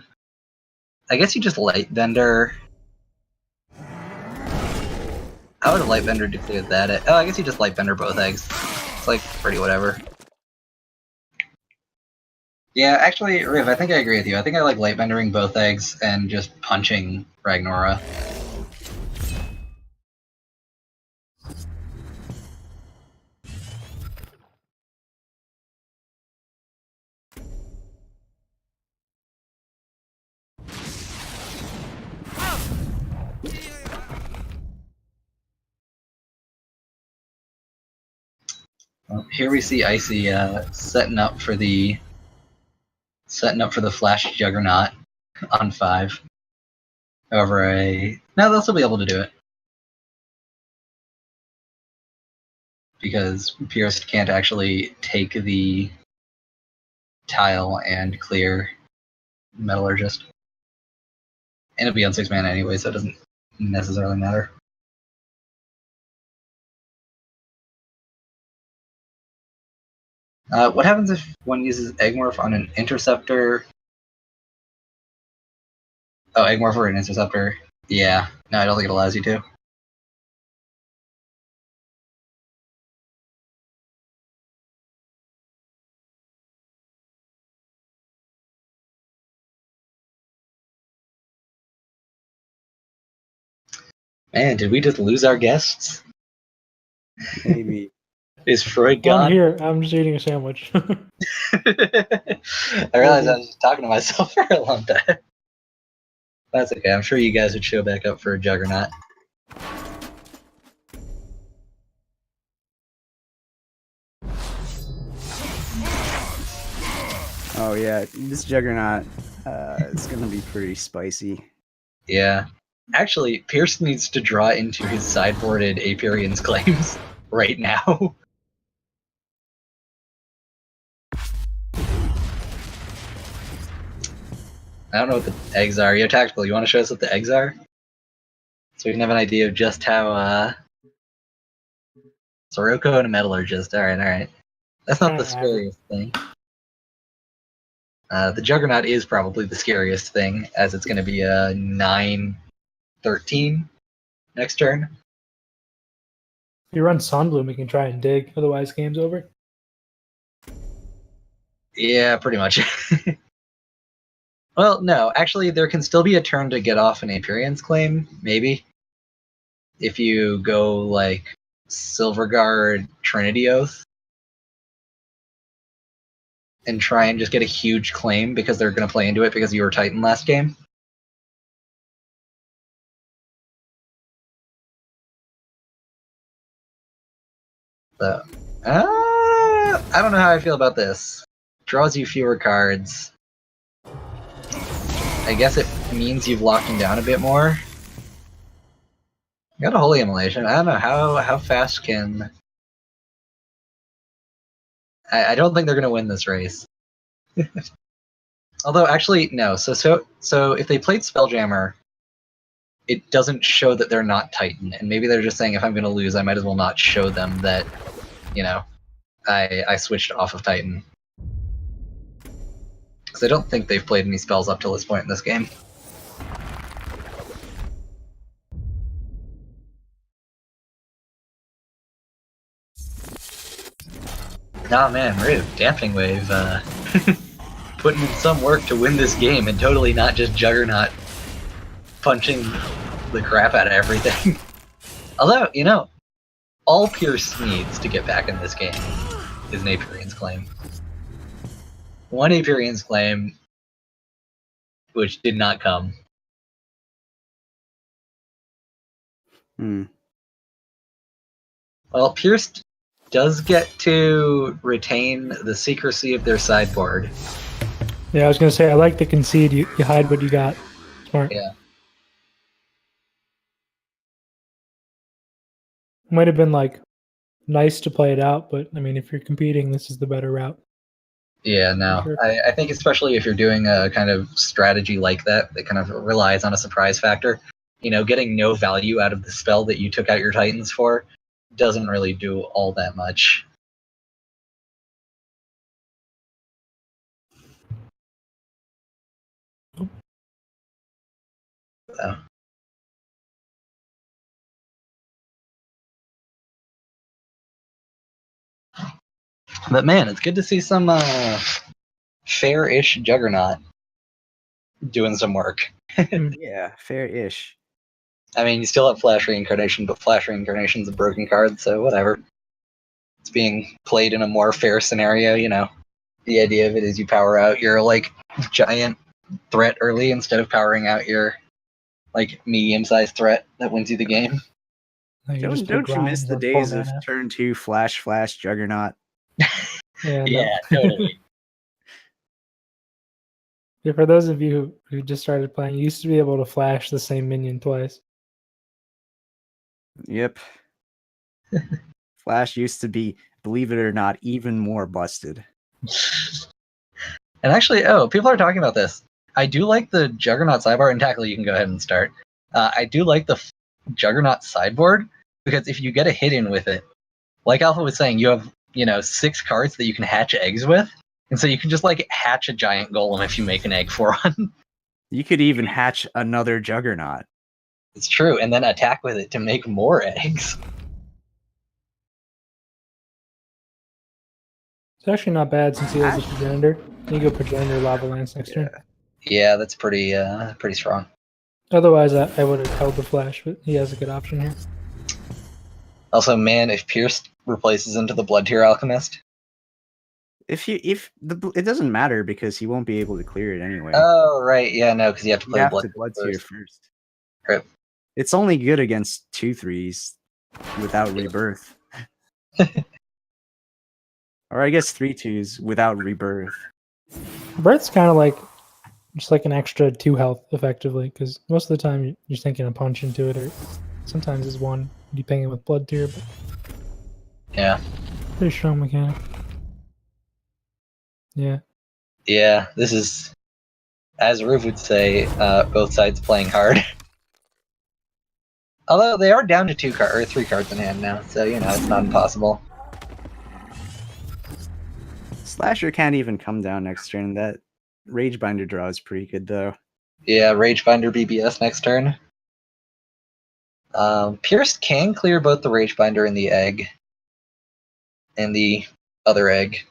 I guess you just Light Bender. I would have Light Bender to clear that. Oh, I guess you just Light Bender both eggs. It's like pretty whatever. Yeah, actually, Riv, I think I agree with you. I think I like Light Bendering both eggs and just punching Ragnora. Well, here we see Icy setting up for the Flash Juggernaut on 5. Over no, they'll still be able to do it because Pierce can't actually take the tile and clear Metallurgist, and it'll be on 6 mana anyway, so it doesn't necessarily matter. What happens if one uses Eggmorph on an Interceptor? Oh, Eggmorph or an Interceptor? Yeah. No, I don't think it allows you to. Man, did we just lose our guests? Maybe. Is Freud Well, gone? I'm here. I'm just eating a sandwich. I realized I was just talking to myself for a long time. That's okay. I'm sure you guys would show back up for a Juggernaut. Oh yeah, this Juggernaut is gonna be pretty spicy. Yeah. Actually, Pierce needs to draw into his sideboarded Apiarian's claims right now. I don't know what the eggs are. Yo, Tactical, you want to show us what the eggs are? So we can have an idea of just how, Soroko and a Metallurgist. Alright. That's not the scariest thing. The Juggernaut is probably the scariest thing, as it's going to be a 9-13 next turn. If you run Sunbloom, you can try and dig. Otherwise, game's over. Yeah, pretty much. Well, no. Actually, there can still be a turn to get off an Apiarian's claim, maybe. If you go, like, Silverguard Trinity Oath. And try and just get a huge claim because they're going to play into it because you were Titan last game. So, I don't know how I feel about this. Draws you fewer cards. I guess it means you've locked him down a bit more. Got a Holy Immolation. I don't know how fast can. I don't think they're going to win this race. Although, actually, no. So if they played Spelljammer, it doesn't show that they're not Titan, and maybe they're just saying if I'm going to lose, I might as well not show them that, you know, I switched off of Titan. Because I don't think they've played any spells up till this point in this game. Nah, man, Riv, Damping Wave, putting in some work to win this game and totally not just Juggernaut punching the crap out of everything. Although, you know, all Pierce needs to get back in this game is an Apiarian's claim. One Apiarian's claim, which did not come. Well, Pierce does get to retain the secrecy of their sideboard. Yeah, I was going to say, I like the concede. You hide what you got. Smart. Yeah. Might have been, like, nice to play it out, but, I mean, if you're competing, this is the better route. Yeah, no. Sure. I think especially if you're doing a kind of strategy like that kind of relies on a surprise factor, you know, getting no value out of the spell that you took out your Titans for doesn't really do all that much. though. But man, it's good to see some fair-ish Juggernaut doing some work. Yeah, fair-ish. I mean, you still have Flash Reincarnation, but Flash Reincarnation's a broken card, so whatever. It's being played in a more fair scenario, you know. The idea of it is you power out your, like, giant threat early instead of powering out your, like, medium-sized threat that wins you the game. Like, Don't you miss the days of turn 2 Flash Juggernaut? Yeah, totally. Yeah, for those of you who just started playing, you used to be able to flash the same minion twice. Yep. Flash used to be, believe it or not, even more busted. And actually, people are talking about this. I do like the Juggernaut sidebar, and Tackle, you can go ahead and start. I do like the Juggernaut sideboard, because if you get a hit in with it, like Alpha was saying, you have, 6 cards that you can hatch eggs with, and so you can just, like, hatch a giant golem if you make an egg for one. You could even hatch another Juggernaut. It's true, and then attack with it to make more eggs. It's actually not bad since he has a Progenitor. You go Progenitor Lava Lance next turn. Yeah, that's pretty strong. Otherwise, I would have held the Flash, but he has a good option here. Also, man, if Pierce replaces into the Blood Tier Alchemist. It doesn't matter because he won't be able to clear it anyway. Oh, right, yeah, no, because you have to play Blood Tier first. Right. It's only good against 2/3s without Rebirth. Or I guess 3/2s without Rebirth. Birth's kind of like just like an extra 2 health, effectively, because most of the time you're thinking a punch into it, or sometimes it's 1, depending with Blood Tier, but yeah. Pretty strong mechanic. Yeah. Yeah, this is, as Roof would say, both sides playing hard. Although they are down to 3 cards in hand now, so it's not impossible. Slasher can't even come down next turn. That Ragebinder draw is pretty good, though. Yeah, Ragebinder BBS next turn. Pierce can clear both the Ragebinder and the egg. And the other egg,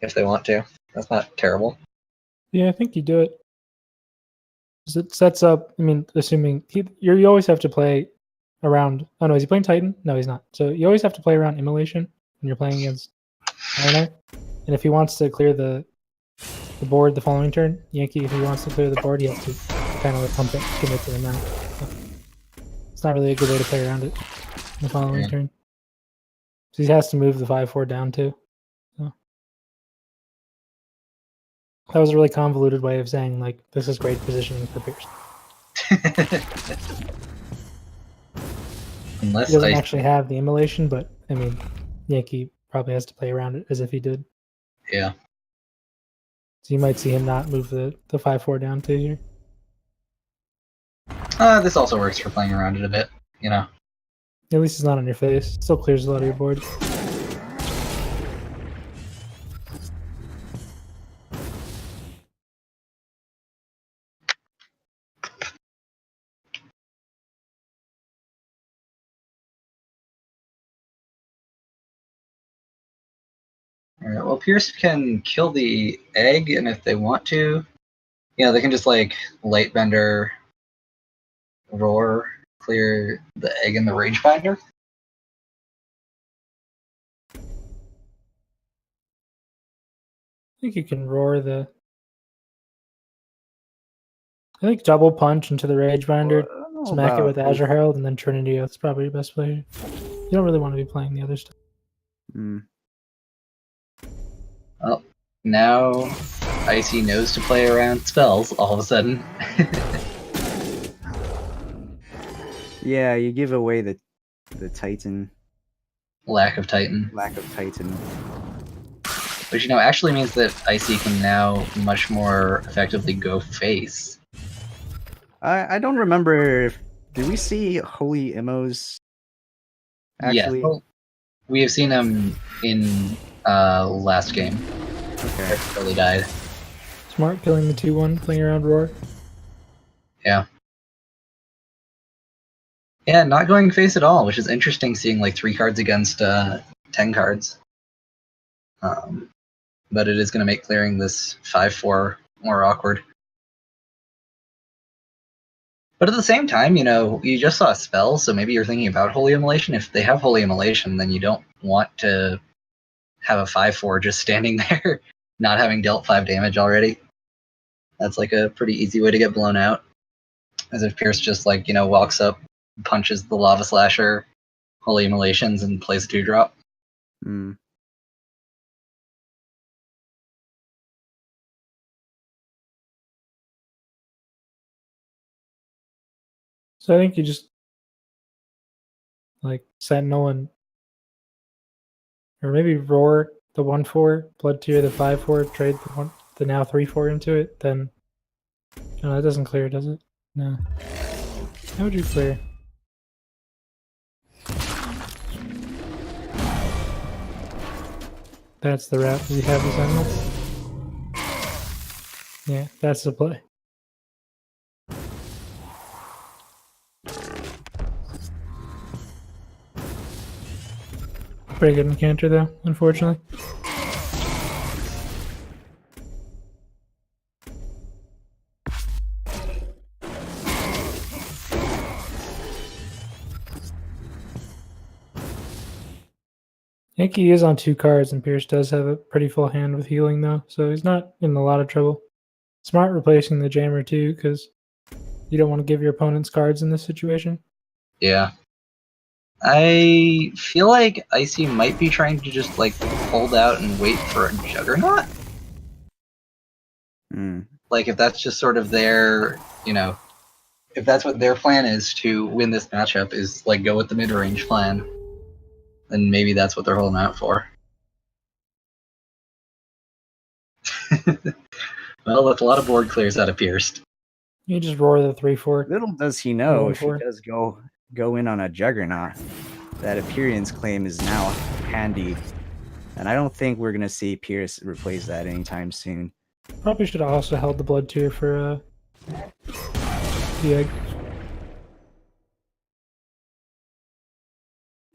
if they want to. That's not terrible. Yeah, I think you do it. 'Cause it sets up, assuming you always have to play around. Oh no, is he playing Titan? No, he's not. So you always have to play around Immolation when you're playing against Mariner. And if he wants to clear the board the following turn, Yankee, if he wants to clear the board, he has to kind of pump it, commit to the amount. So it's not really a good way to play around it the following turn. So he has to move the 5/4 down too. So that was a really convoluted way of saying, like, this is great positioning for Pierce. Unless he doesn't actually have the Immolation, but Yankee probably has to play around it as if he did. Yeah. So you might see him not move the 5/4 down too here. This also works for playing around it a bit, At least it's not on your face. Still clears a lot of your board. Alright, well, Pierce can kill the egg, and if they want to, they can just, like, Lightbender, Roar, clear the egg and the Ragebinder. I think you can roar the... I think double punch into the Ragebinder, smack it with Azure Herald, and then Trinity. That's probably your best play. You don't really want to be playing the other stuff. Well, now Icy knows to play around spells all of a sudden. Yeah, you give away the Titan. Lack of Titan. Which, actually means that Icy can now much more effectively go face. I don't remember. Did we see Holy Immos? Actually? Yeah, well, we have seen him in last game. Okay. Early died. Smart killing the 2/1, playing around Roar. Yeah. Yeah, not going face at all, which is interesting seeing like 3 cards against 10 cards. But it is going to make clearing this 5-4 more awkward. But at the same time, you just saw a spell, so maybe you're thinking about Holy Immolation. If they have Holy Immolation, then you don't want to have a 5-4 just standing there, not having dealt 5 damage already. That's like a pretty easy way to get blown out. As if Pierce just walks up, punches the Lava Slasher, Holy Immolations, and plays a 2-drop. Mm. So I think you just Sentinel and or maybe Roar the 1/4, Blood Tier the 5/4, trade the now 3/4 into it, then no, that doesn't clear, does it? No. How would you clear? That's the route. Do you have the Sentinel? Yeah, that's the play. Pretty good encounter though, unfortunately. Yankee is on 2 cards, and Pierce does have a pretty full hand with healing though, so he's not in a lot of trouble. Smart replacing the Jammer too, because you don't want to give your opponents cards in this situation. Yeah. I feel like Icy might be trying to just hold out and wait for a Juggernaut. Like if that's just sort of their, if that's what their plan is to win this matchup, is go with the mid-range plan, then maybe that's what they're holding out for. Well, that's a lot of board clears out of Pierced. You just roar the 3/4. Little does he know, if he 1/4. does go in on a Juggernaut, that Appearance claim is now handy. And I don't think we're going to see Pierce replace that anytime soon. Probably should have also held the Blood Tier for the egg.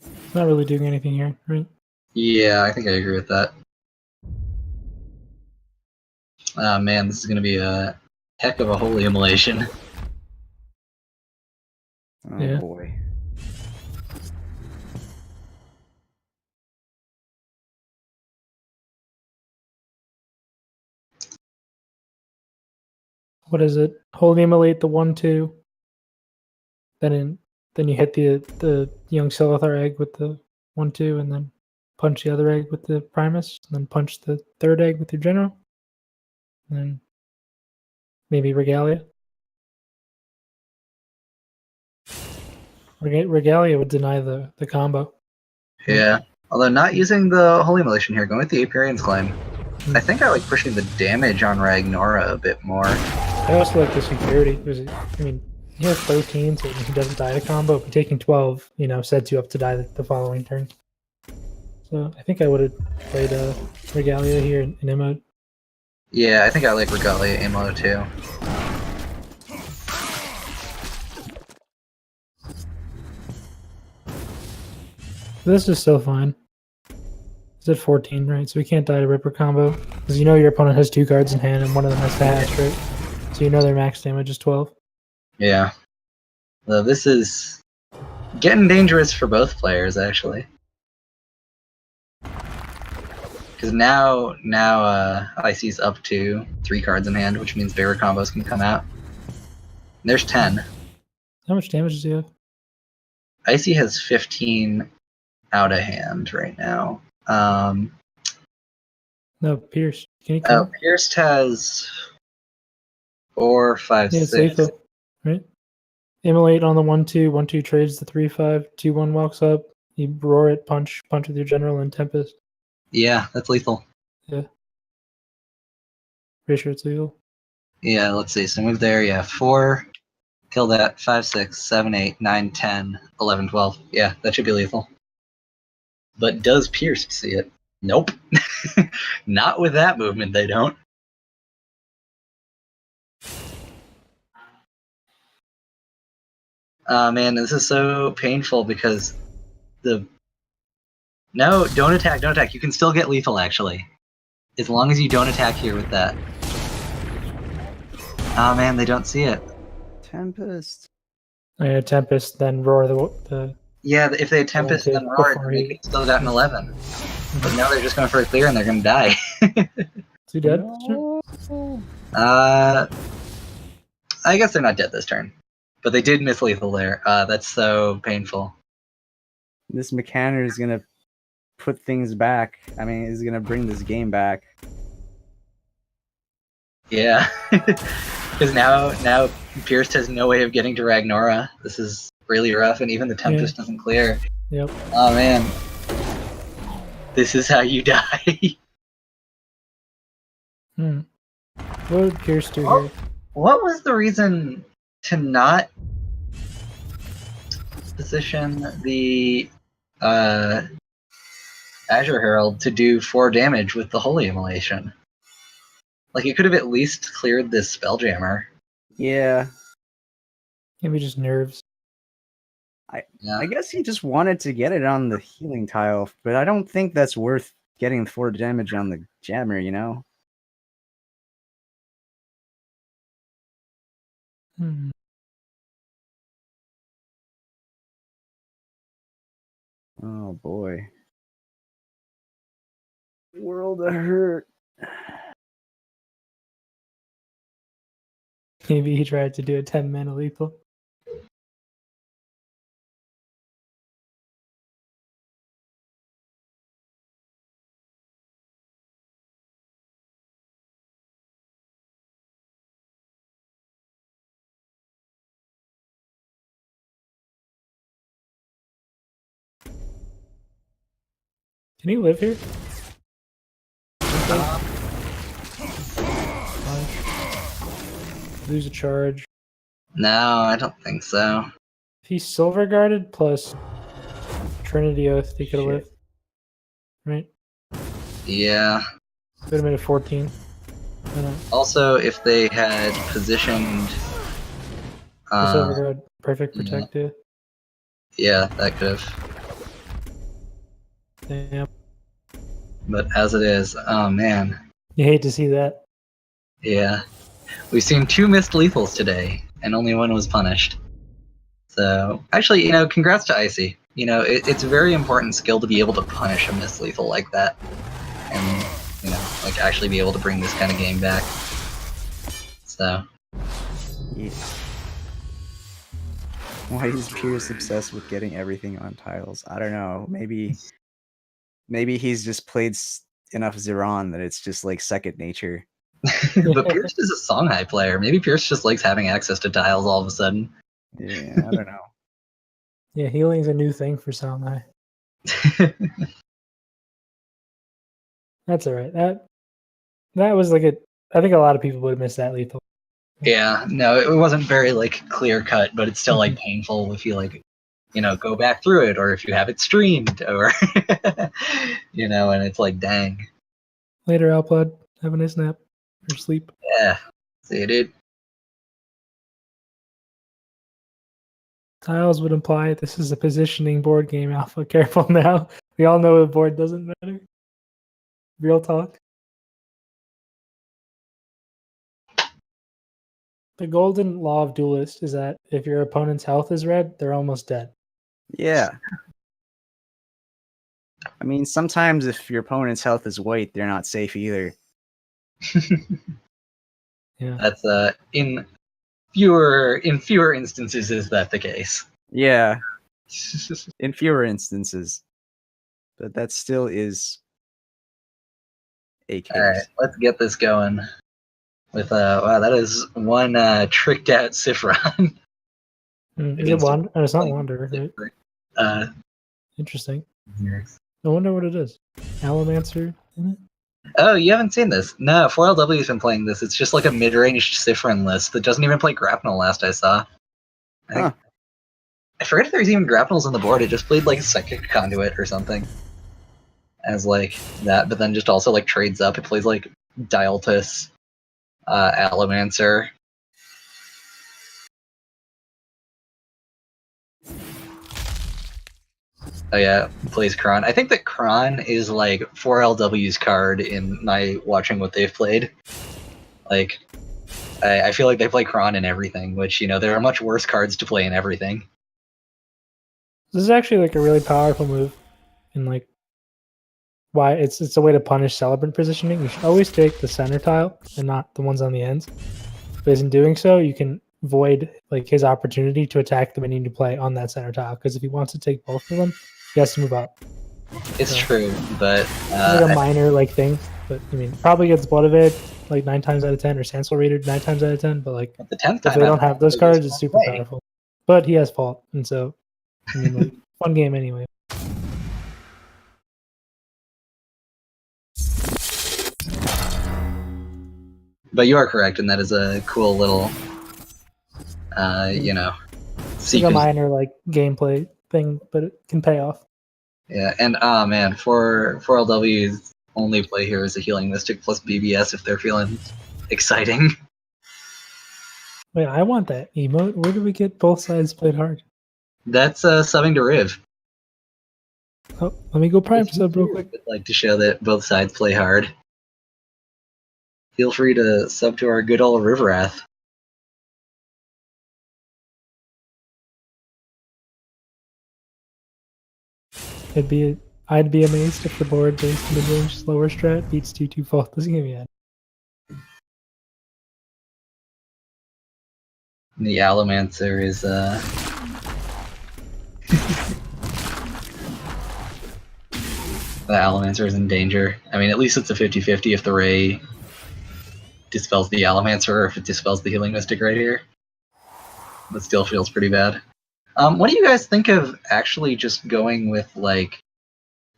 It's not really doing anything here, right? Yeah, I think I agree with that. Oh man, this is going to be a heck of a Holy Immolation. Oh Yeah. boy. What is it? Holy Immolate the 1/2. Then you hit the young Silithar egg with the 1/2, and then punch the other egg with the Primus, and then punch the third egg with your General. And then maybe Regalia. Regalia would deny the combo. Yeah. Although not using the Holy Immolation here, going with the Aperian's Claim. I think I like pushing the damage on Ragnora a bit more. I also like the security. He has 13, so he doesn't die to combo, but taking 12, sets you up to die the following turn. So I think I would have played Regalia here in emote. Yeah, I think I like Regalia Ammo too. This is still fine. It's at 14, right? So we can't die to Ripper combo. Because your opponent has 2 cards in hand and one of them has to hash, right? So their max damage is 12. Yeah. Though this is getting dangerous for both players, actually. Because now Icy's up to 3 cards in hand, which means bigger combos can come out. There's 10. How much damage does he have? Icy has 15 out of hand right now. No, Pierce. Can you kill him? Pierced has 4, 5, Yeah, it's 6. lethal, right? Immolate on the 1/2. 1/2 trades the 3/5. 2/1 walks up. You roar it, punch with your General and Tempest. Yeah, that's lethal. Yeah. Pretty sure it's lethal. Yeah, let's see. So move there. Yeah, 4. Kill that. 5, 6, 7, 8, 9, 10, 11, 12. Yeah, that should be lethal. But does Pierce see it? Nope. Not with that movement, they don't. Man, this is so painful because No, don't attack, don't attack. You can still get lethal, actually. As long as you don't attack here with that. Oh man, they don't see it. Tempest. Yeah, Tempest, then roar the Yeah, if they had Tempest and then Roar, before they he- could still gotten 11. But now they're just going for a clear and they're going to die. Is he dead? No. I guess they're not dead this turn. But they did miss lethal there. That's so painful. This mechanic is gonna put things back. I mean, is gonna bring this game back. Yeah. Because now Pierce has no way of getting to Ragnora. This is really rough, and even the Tempest doesn't clear. Yep. Oh man. This is how you die. What would Pierce do here? What was the reason to not position the Azure Herald to do 4 damage with the Holy Immolation? Like, it could have at least cleared this Spelljammer. Yeah, Maybe just nerves. Yeah. I guess he just wanted to get it on the healing tile, but I don't think that's worth getting 4 damage on the jammer, you know? Hmm. Oh boy. World of Hurt. Maybe he tried to do a 10 mana lethal. Can he live here? Lose a charge. No, I don't think so. If he's silver guarded plus Trinity Oath, he could have Shit. lived. Right? Yeah. Could have made it 14. I don't know. Also, if they had positioned... The silver guard, perfect yeah. protective. Yeah, that could have. Damn. But as it is, oh man. You hate to see that. Yeah. We've seen 2 missed lethals today, and only 1 was punished. So, actually, congrats to Icy. It's a very important skill to be able to punish a missed lethal like that. And, actually be able to bring this kind of game back. So. Yeah. Why is Pierce obsessed with getting everything on tiles? I don't know. Maybe he's just played enough Zeron that it's just like second nature. But Pierce is a Songhai player. Maybe Pierce just likes having access to tiles all of a sudden. Yeah, I don't know. Yeah, healing's a new thing for Songhai. That's alright. That was like I think a lot of people would have missed that lethal. Yeah, no, it wasn't very clear cut, but it's still painful if you go back through it, or if you have it streamed, or and it's dang. Later, Alplod. Have a nice nap or sleep. Yeah, see you, dude. Tiles would imply this is a positioning board game, Alpha. Careful now. We all know the board doesn't matter. Real talk. The golden law of Duelist is that if your opponent's health is red, they're almost dead. Yeah. I mean, sometimes if your opponent's health is white, they're not safe either. Yeah. That's in fewer instances is that the case. Yeah, in fewer instances. But that still is a case. Alright, let's get this going. With wow, that is one tricked out Sifron. Is it Wander? Oh, it's not Wander, right? Interesting. I wonder what it is. Allomancer in it? Oh, you haven't seen this? No, 4LW's been playing this. It's just like a mid-range Sifron list that doesn't even play grapnel last I saw. I forget if there's even grapnels on the board. It just played Psychic Conduit or something. As that, but then just also trades up. It plays Dialtus, Allomancer. Oh yeah, plays Kron. I think that Kron is like 4LW's card in my watching what they've played. Like, I feel like they play Kron in everything, which, you know, there are much worse cards to play in everything. This is actually like a really powerful move, and like why it's a way to punish Celebrant positioning. You should always take the center tile and not the ones on the ends. Because in doing so, you can void like his opportunity to attack the minion to play on that center tile. Because if he wants to take both of them, he has to move up. It's So, true, but it's like a minor like thing. But I mean, probably gets Blood Evade like 9 times out of 10, or Sansel Reader 9 times out of 10. But like the 10th if time they out don't of have those 10, cards, it's super play. powerful. But he has Fault, and so I mean, like fun game anyway. But you are correct, and that is a cool little, you know, It's like a minor like gameplay thing, but it can pay off. Yeah, and man, for 4LW's only play here is a Healing Mystic plus BBS if they're feeling exciting. Wait, I want that emote. Where do we get both sides played hard? That's subbing to Riv. Oh, let me go prime sub real quick. I'd like to show that both sides play hard. Feel free to sub to our good old Riverath. I'd be amazed if the board based mid-range slower strat beats 2/2 fault this game yet. The Allomancer is the Allomancer is in danger. I mean, at least it's a 50-50 if the Ray dispels the Allomancer or if it dispels the Healing Mystic right here. But still feels pretty bad. What do you guys think of actually just going with, like,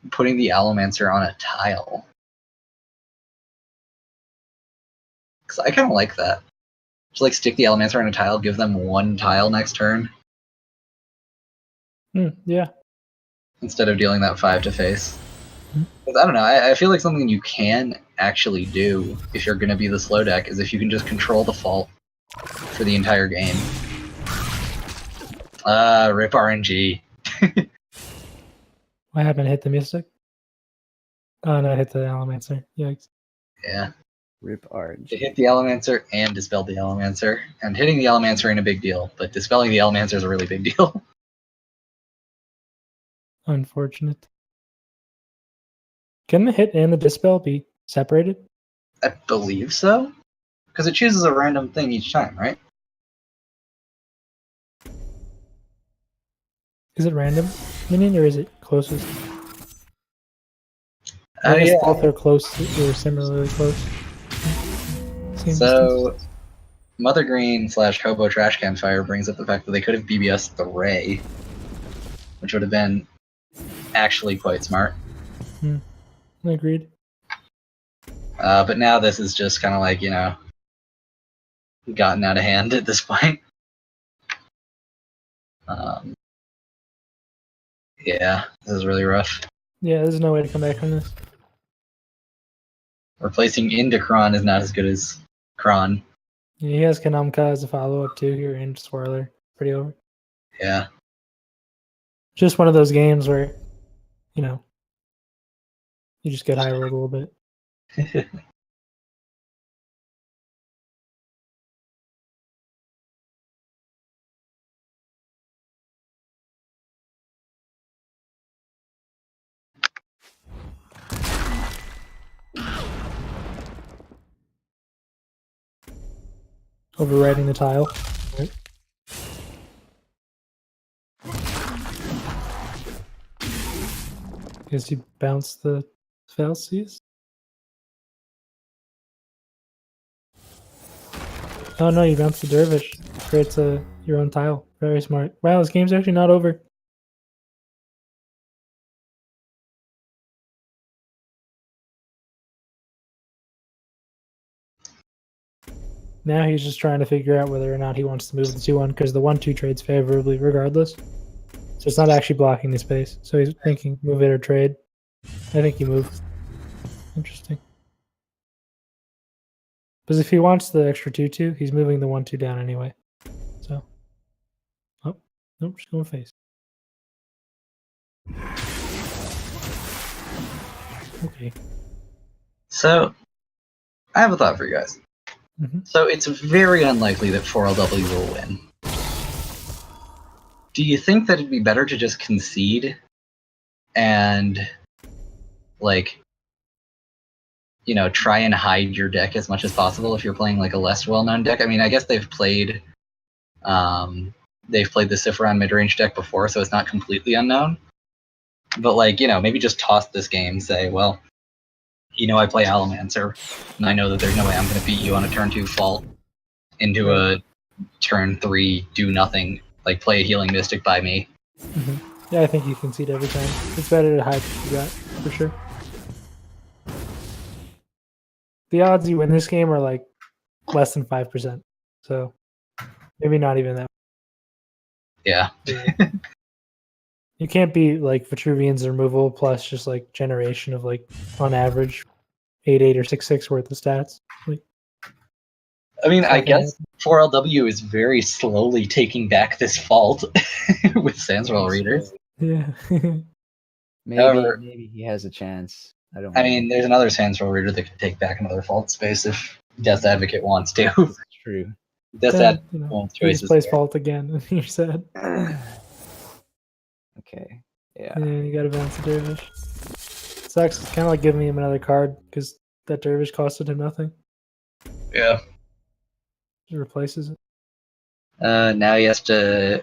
putting the Allomancer on a tile? Because I kind of like that. Just, like, stick the Allomancer on a tile, give them one tile next turn, Yeah. instead of dealing that 5 to face. Hmm. 'Cause I don't know, I feel like something you can actually do if you're going to be the slow deck is if you can just control the fault for the entire game. Rip RNG. What happened? Hit the Mystic? Oh no, I hit the Allomancer. Yikes. Yeah. Rip orange. It hit the Allomancer and dispelled the Allomancer. And hitting the Allomancer ain't a big deal, but dispelling the Allomancer is a really big deal. Unfortunate. Can the hit and the dispel be separated? I believe so. Because it chooses a random thing each time, right? Is it random minion or is it closest? Oh, I guess yeah. both are close or similarly close. Same So, distance. Mother Green / Hobo Trash Can Fire brings up the fact that they could have BBS the Ray, which would have been actually quite smart. Agreed. But now this is just kind of like, you know, gotten out of hand at this point. Yeah, this is really rough. Yeah, there's no way to come back from this. Replacing into Kron is not as good as Kron. Yeah, he has Kanamka as a follow-up too here and Swirler. Pretty over. Yeah. Just one of those games where, you know, you just get high rolled a little bit. Overriding the tile. Right. Guess you bounce the fallacies. Oh no, you bounce the Dervish. Creates your own tile. Very smart. Wow, this game's actually not over. Now he's just trying to figure out whether or not he wants to move the 2-1 because the 1-2 trades favorably regardless. So it's not actually blocking the space. So he's thinking move it or trade. I think he moved. Interesting. Because if he wants the extra 2-2, he's moving the 1-2 down anyway. So. Oh, nope, just going face. Okay. So, I have a thought for you guys. Mhm. So, it's very unlikely that 4LW will win. Do you think that it'd be better to just concede and, like, you know, try and hide your deck as much as possible if you're playing like a less well-known deck? I mean, I guess they've played the Cipheron mid-range deck before, so it's not completely unknown. But like, you know, maybe just toss this game, say, well, you know, I play Allomancer, and I know that there's no way I'm going to beat you on a turn 2 fault into a turn 3 do nothing, like play a Healing Mystic by me. Mhm. Yeah, I think you concede every time. It's better to hide what you got, for sure. The odds you win this game are like less than 5%. So maybe not even that. Yeah. You can't be like Vitruvian's removal plus just like generation of like on average 8/8 or 6/6 worth of stats. Like, I mean, it's I not gonna guess 4LW is very slowly taking back this fault with Sandswell readers. yeah. However, Maybe he has a chance. I don't I know. mean, there's another Sandswell reader that can take back another fault space if Death Advocate wants to. It's true. Death Then, Advocate you know, wants he just choices plays there. fault again, and you're sad. Okay. Yeah. Yeah, you gotta bounce the dervish. Sucks. It's kind of like giving him another card because that dervish costed him nothing. Yeah. It replaces it. Now he has to.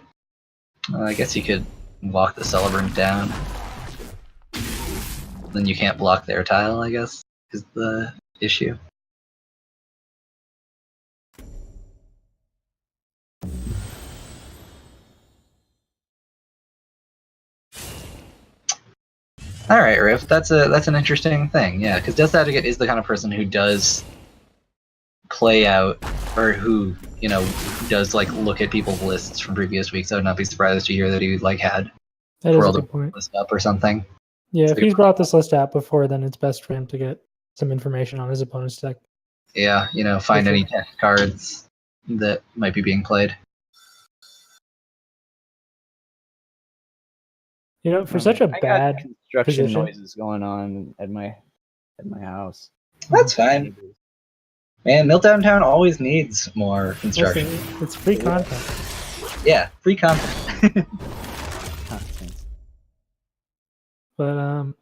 I guess he could walk the Celebrant down. Then you can't block their tile, I guess, is the issue. All right, Riff. That's an interesting thing, yeah. Because Death Advocate is the kind of person who does play out, or who does like look at people's lists from previous weeks. I would not be surprised to hear that he like had That is a World good of point. list up or something. Yeah, So if he's brought this list out before, then it's best for him to get some information on his opponent's deck. Yeah, find For any sure. tech cards that might be being played. You know, for such a I got bad construction position. noises going on at my house. That's fine. Man, Meltdown Town always needs more construction. Listen, it's free content. Yeah, free content. But what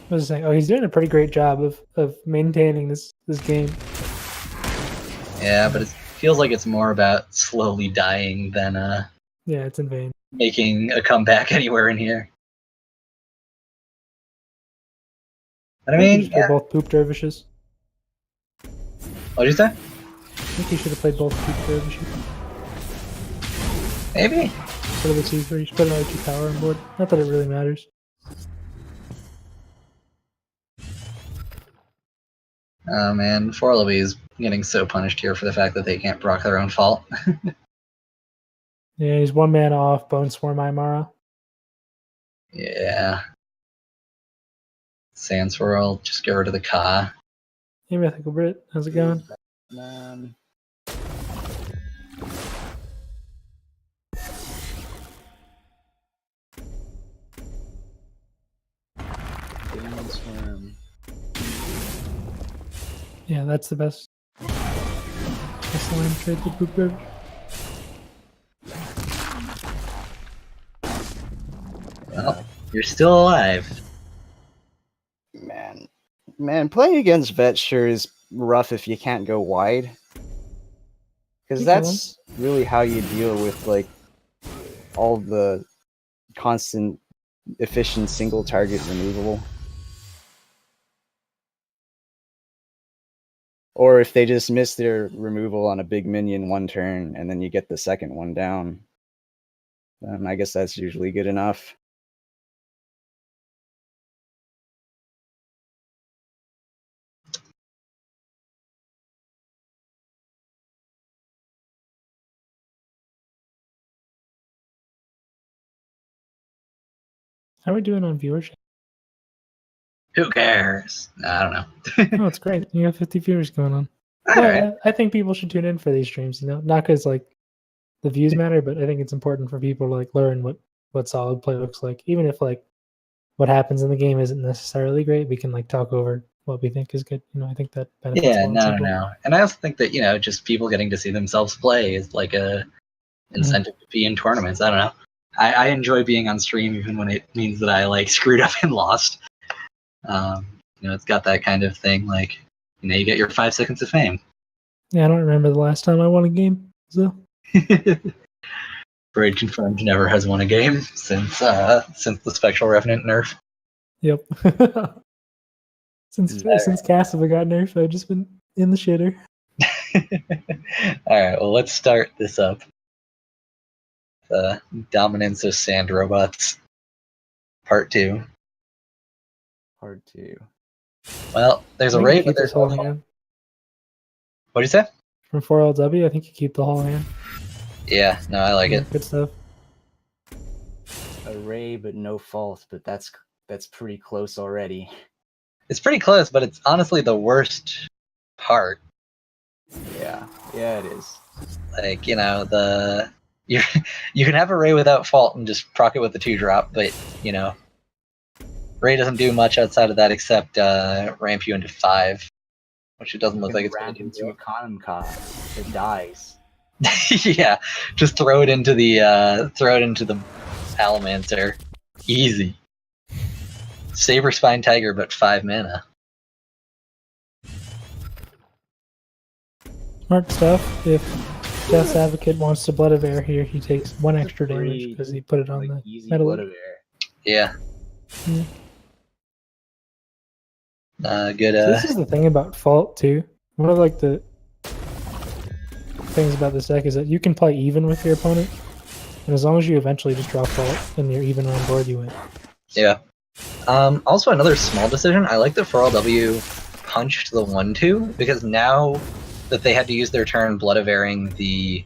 was I saying? Oh, he's doing a pretty great job of maintaining this game. Yeah, but it feels like it's more about slowly dying than Yeah, it's in vain. making a comeback anywhere in here. But I think he mean, should play both poop dervishes. What'd you say? I think he should have played both poop dervishes. Maybe. Put it easier. You should put another 2 power on board. Not that it really matters. Oh man, 4LB is getting so punished here for the fact that they can't proc their own fault. Yeah, he's 1 mana off Bone Swarm Imara. Yeah. Sandswirl, just go rid of the Ka. Hey, Mythical Brit, how's it going? Yeah, that's the best. Best line trade the poop dervish. Well, you're still alive. Man, playing against Vet sure is rough if you can't go wide. Because that's really how you deal with like all the constant efficient single target removable. Or if they just miss their removal on a big minion 1 turn and then you get the second one down, then I guess that's usually good enough. How are we doing on viewership? Who cares? I don't know. Oh, it's great. You have 50 viewers going on. All Yeah, right. I think people should tune in for these streams, not because like the views matter, but I think it's important for people to like learn what solid play looks like. Even if like what happens in the game isn't necessarily great, we can like talk over what we think is good. I think that benefits a Yeah, lot of people. no. And I also think that, just people getting to see themselves play is like a incentive to be in tournaments. I don't know. I enjoy being on stream even when it means that I like screwed up and lost. It's got that kind of thing. Like, you get your 5 seconds of fame. Yeah, I don't remember the last time I won a game. So Freud confirmed never has won a game since the Spectral Revenant nerf. yep. since Cassava got nerfed, I've just been in the shitter. All right, well, let's start this up. The Dominance of Sand Robots, Part 2. Part 2. Well, there's a I think Ray, you but keep there's this whole no. hand. What do you say? From 4LW, I think you keep the whole hand. Yeah, no, I like it. Good stuff. Array, but no fault. But that's pretty close already. It's pretty close, but it's honestly the worst part. Yeah, it is. Like, you can have Array without fault and just proc it with the 2-drop, but Ray doesn't do much outside of that except ramp you into 5, which it doesn't look like it's ramp going to into do. a Conum Cod. It dies. Yeah, just throw it into the Allomancer. Easy. Saber Spine Tiger, but 5 mana. Smart stuff. If Death's Advocate wants to Blood of Air here, he takes 1 extra damage because he put it on the easy metal. Blood of Air. Yeah. Yeah. Good. So this is the thing about Fault too. One of like the things about this deck is that you can play even with your opponent, and as long as you eventually just draw Fault and you're even on board, you win. Yeah. Also, another small decision. I like that 4LW punched the 1/2 because now that they had to use their turn Blood of Airing the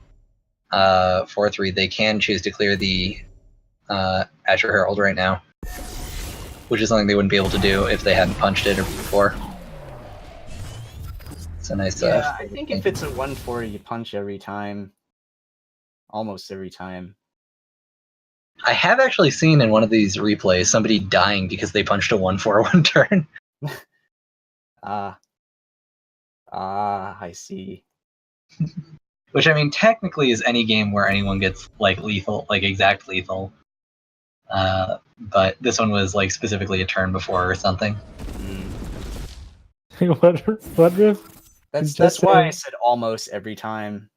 4/3, they can choose to clear the Azure Herald right now, which is something they wouldn't be able to do if they hadn't punched it before. It's a nice. Yeah, I think if it's a 1/4, you punch every time. Almost every time. I have actually seen in one of these replays somebody dying because they punched a 1/4 one turn. I see. Which, I mean, technically is any game where anyone gets, like, lethal, like, exact lethal. But this one was, like, specifically a turn before or something. What Riff? That's why I said almost every time.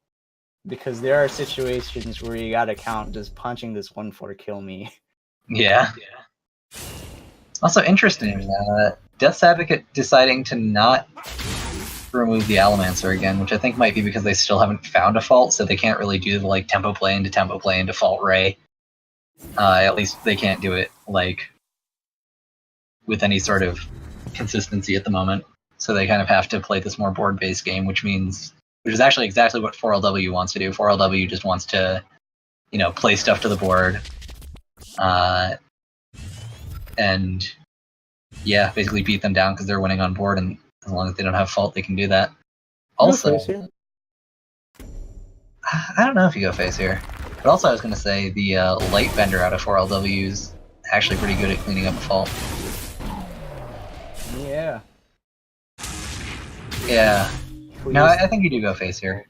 Because there are situations where you gotta count, does punching this 1/4 kill me? Yeah. Also interesting, Death's Advocate deciding to not remove the Allomancer again, which I think might be because they still haven't found a fault, so they can't really do the like tempo play into fault Ray. At least they can't do it like with any sort of consistency at the moment. So they kind of have to play this more board-based game, which is actually exactly what 4LW wants to do. 4LW just wants to, play stuff to the board, and yeah, basically beat them down because they're winning on board, and as long as they don't have fault, they can do that. Also, I don't know if you go face here, but also I was going to say the Light Bender out of 4LW is actually pretty good at cleaning up a fault. Yeah. Yeah. No, I think you do go face here.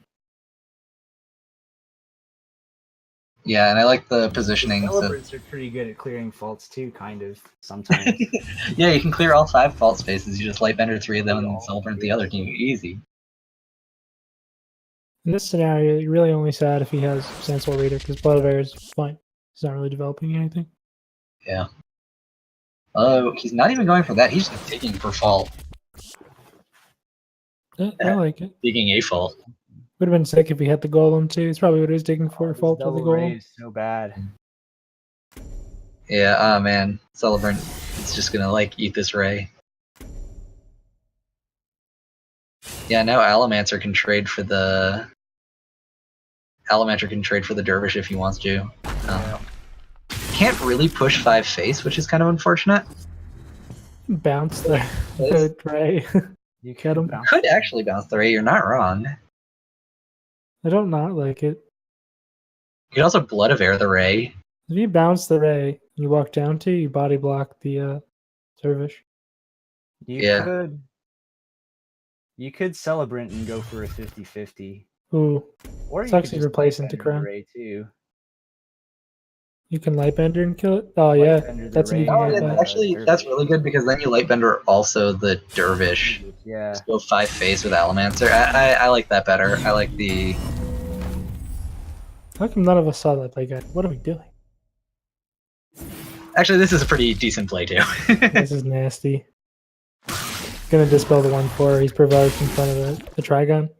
Yeah, and I like the positioning. Celebrants are pretty good at clearing faults too, kind of, sometimes. Yeah, you can clear all 5 fault spaces. You just Lightbender 3 of them and Celebrant the other team. Easy. In this scenario, you're really only sad if he has Sandsoul Reader, because Blood of Air is fine. He's not really developing anything. Yeah. Oh, he's not even going for that. He's just digging for fault. Yeah, I like it. Digging a fault. Would have been sick if he had the Golem too. It's probably what he was digging for, fault with the Golem. Is so bad. Yeah, oh man. Celebrant is just gonna like eat this Ray. Yeah, now Allomancer can trade for the Dervish if he wants to. Can't really push 5 face, which is kind of unfortunate. Bounce the Ray. You Get him. Could actually bounce the Ray, you're not wrong. I don't not like it. You could also Blood of Air the Ray. If you bounce the Ray You walk down to, you body block the Dervish. You could Celebrant and go for a 50-50. Ooh, Or it's you could actually just replace into Lightbender the Crown. Ray too. You can Lightbender and kill it? Oh, yeah. Lightbender the That's an Ray easy Oh, game yeah, fight. actually, that's really good because then you Lightbender also the Dervish. Yeah. Just go 5 phase with Alamancer. I like that better. I like the. How come none of us saw that play, guys? What are we doing? Actually, this is a pretty decent play too. This is nasty. Gonna dispel the 1-4. He's provoked in front of the Trigon.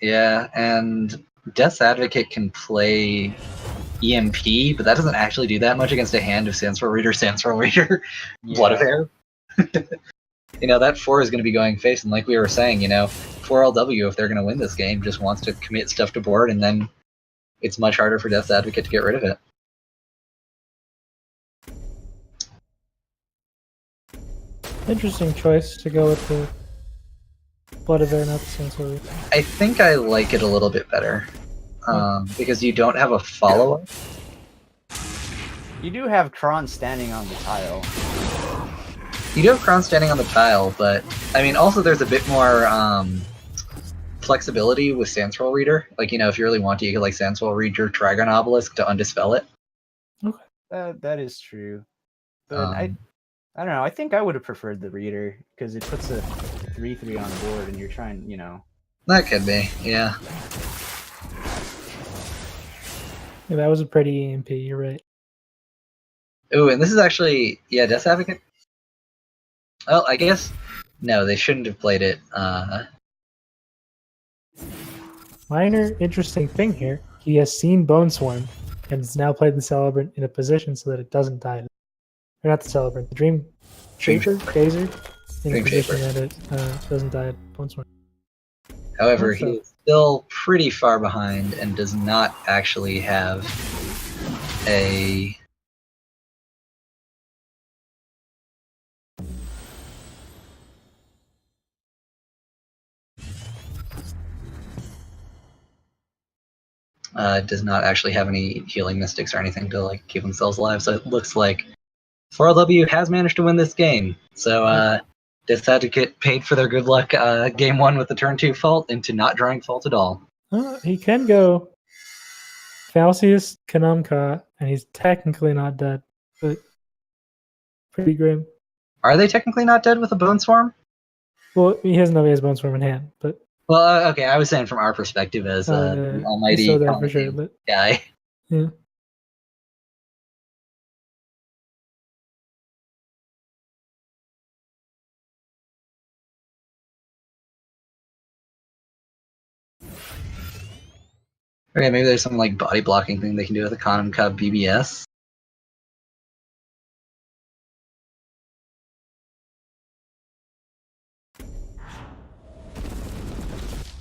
Yeah, and Death's Advocate can play EMP, but that doesn't actually do that much against a hand of Sandstorm Reader, Blood of Hair. That 4 is going to be going face, and like we were saying, 4LW, if they're going to win this game, just wants to commit stuff to board, and then it's much harder for Death's Advocate to get rid of it. Interesting choice to go with the Blood of Air, not the Sandstorm. I think I like it a little bit better, because you don't have a follow-up. You do have Kron standing on the tile. You do have Crown standing on the tile, but I mean, also there's a bit more flexibility with Sandstorm Reader. Like, if you really want to, you could like Sandstorm Read your Trigon Obelisk to undispel it. Okay. That is true. But I don't know. I think I would have preferred the Reader because it puts a 3/3 on board, and you're trying, That could be, yeah. Yeah, that was a pretty EMP, you're right. Ooh, and this is actually, Death Advocate. Well, I guess no, they shouldn't have played it. Minor interesting thing here. He has seen Bone Swarm and has now played the Celebrant in a position so that it doesn't die. Or not the Celebrant, the Dream Shaper, Gazer, in Dream a position Shaper. that it doesn't die at Bone Swarm. However, Also- he is still pretty far behind and does not actually have a. Does not actually have any healing mystics or anything to like keep themselves alive. So it looks like 4LW has managed to win this game. So Death Advocate paid for their good luck game 1 with the turn 2 fault into not drawing fault at all. He can go Falcius Kanamka, and he's technically not dead, but pretty grim. Are they technically not dead with a Bone Swarm? Well, he doesn't know he has Bone Swarm in hand, but Well, okay, I was saying from our perspective as the he's almighty so dead for sure. But guy. yeah. Okay, maybe there's some like body blocking thing they can do with the Condom Cup BBS.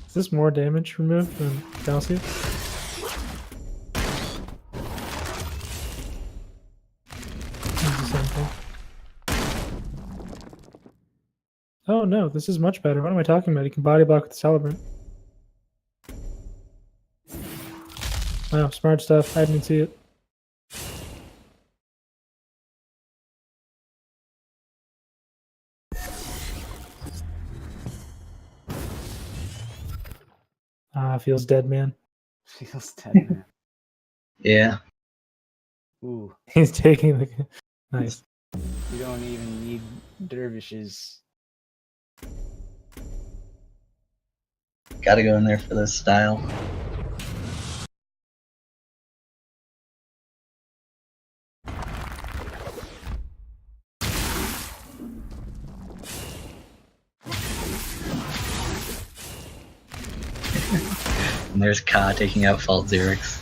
Is this more damage removed than Falcius? It's the same thing. Oh no, this is much better. What am I talking about? He can body block with the Celebrant. Wow, smart stuff. I didn't see it. Feels dead, man. Feels dead, man. Yeah. Ooh, He's taking the nice. you don't even need dervishes. Gotta go in there for this style. And there's Ka taking out Fault Xerix.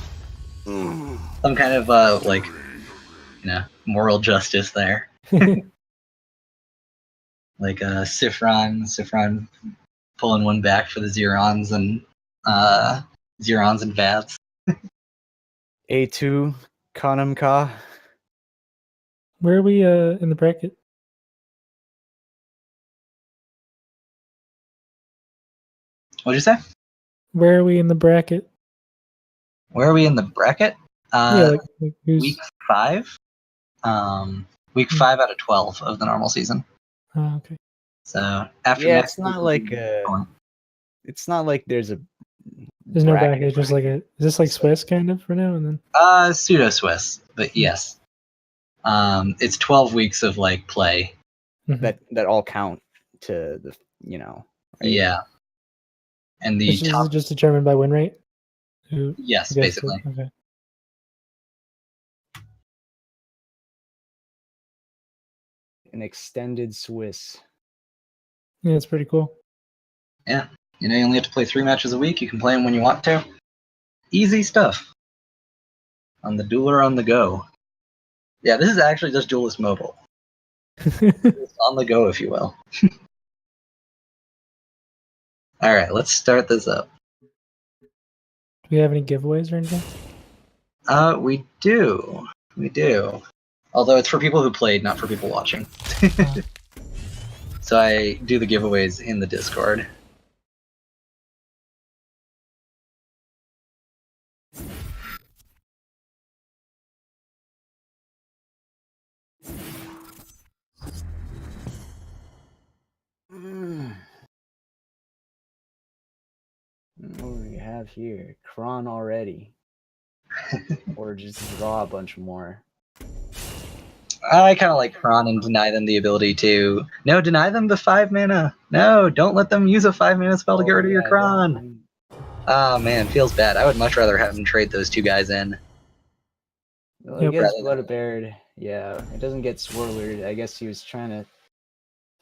Some kind of moral justice there. Like Sifron pulling one back for the Zerons and Vats. A2 Kanamka. Where are we in the bracket? What'd you say? Where are we in the bracket? Where are we in the bracket? Yeah, like who's Week 5. week 5 out of 12 of the normal season. Oh, okay. So after Yeah, next it's not week, like it's not like there's a. There's no bracket bracket. Just like a. Is this like Swiss kind of for now and then? pseudo Swiss, but yes. It's 12 weeks of like play. Mhm. that all count to the right? Yeah. And the Is top, it just determined by win rate? Who yes, gets to- basically. Okay. An extended Swiss. Yeah, it's pretty cool. Yeah. You only have to play 3 matches a week. You can play them when you want to. Easy stuff. On the Dueler on the go. Yeah, this is actually just Duelist Mobile. It's on the go, if you will. All right, let's start this up. Do we have any giveaways or anything? We do. We do. Although it's for people who played, not for people watching. So I do the giveaways in the Discord. What do we have here? Kron already. Or just draw a bunch more. I kind of like Kron and deny them the ability to. No, deny them the 5 mana. No, don't let them use a 5 mana spell to get rid of your Kron. Oh man, feels bad. I would much rather have them trade those 2 guys in. Well, I Yep. guess Bloodbared, yeah, it doesn't get Swirler. I guess he was trying to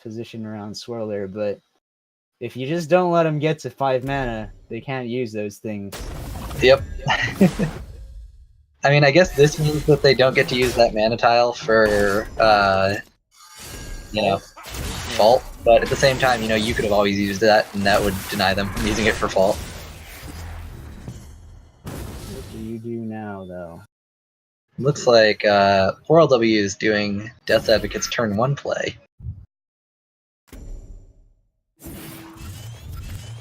position around Swirler, but if you just don't let them get to 5 mana, they can't use those things. Yep. I mean, I guess this means that they don't get to use that mana tile for, Fault. But at the same time, you could have always used that, and that would deny them from using it for Fault. What do you do now, though? Looks like 4LW is doing Death Advocate's turn 1 play.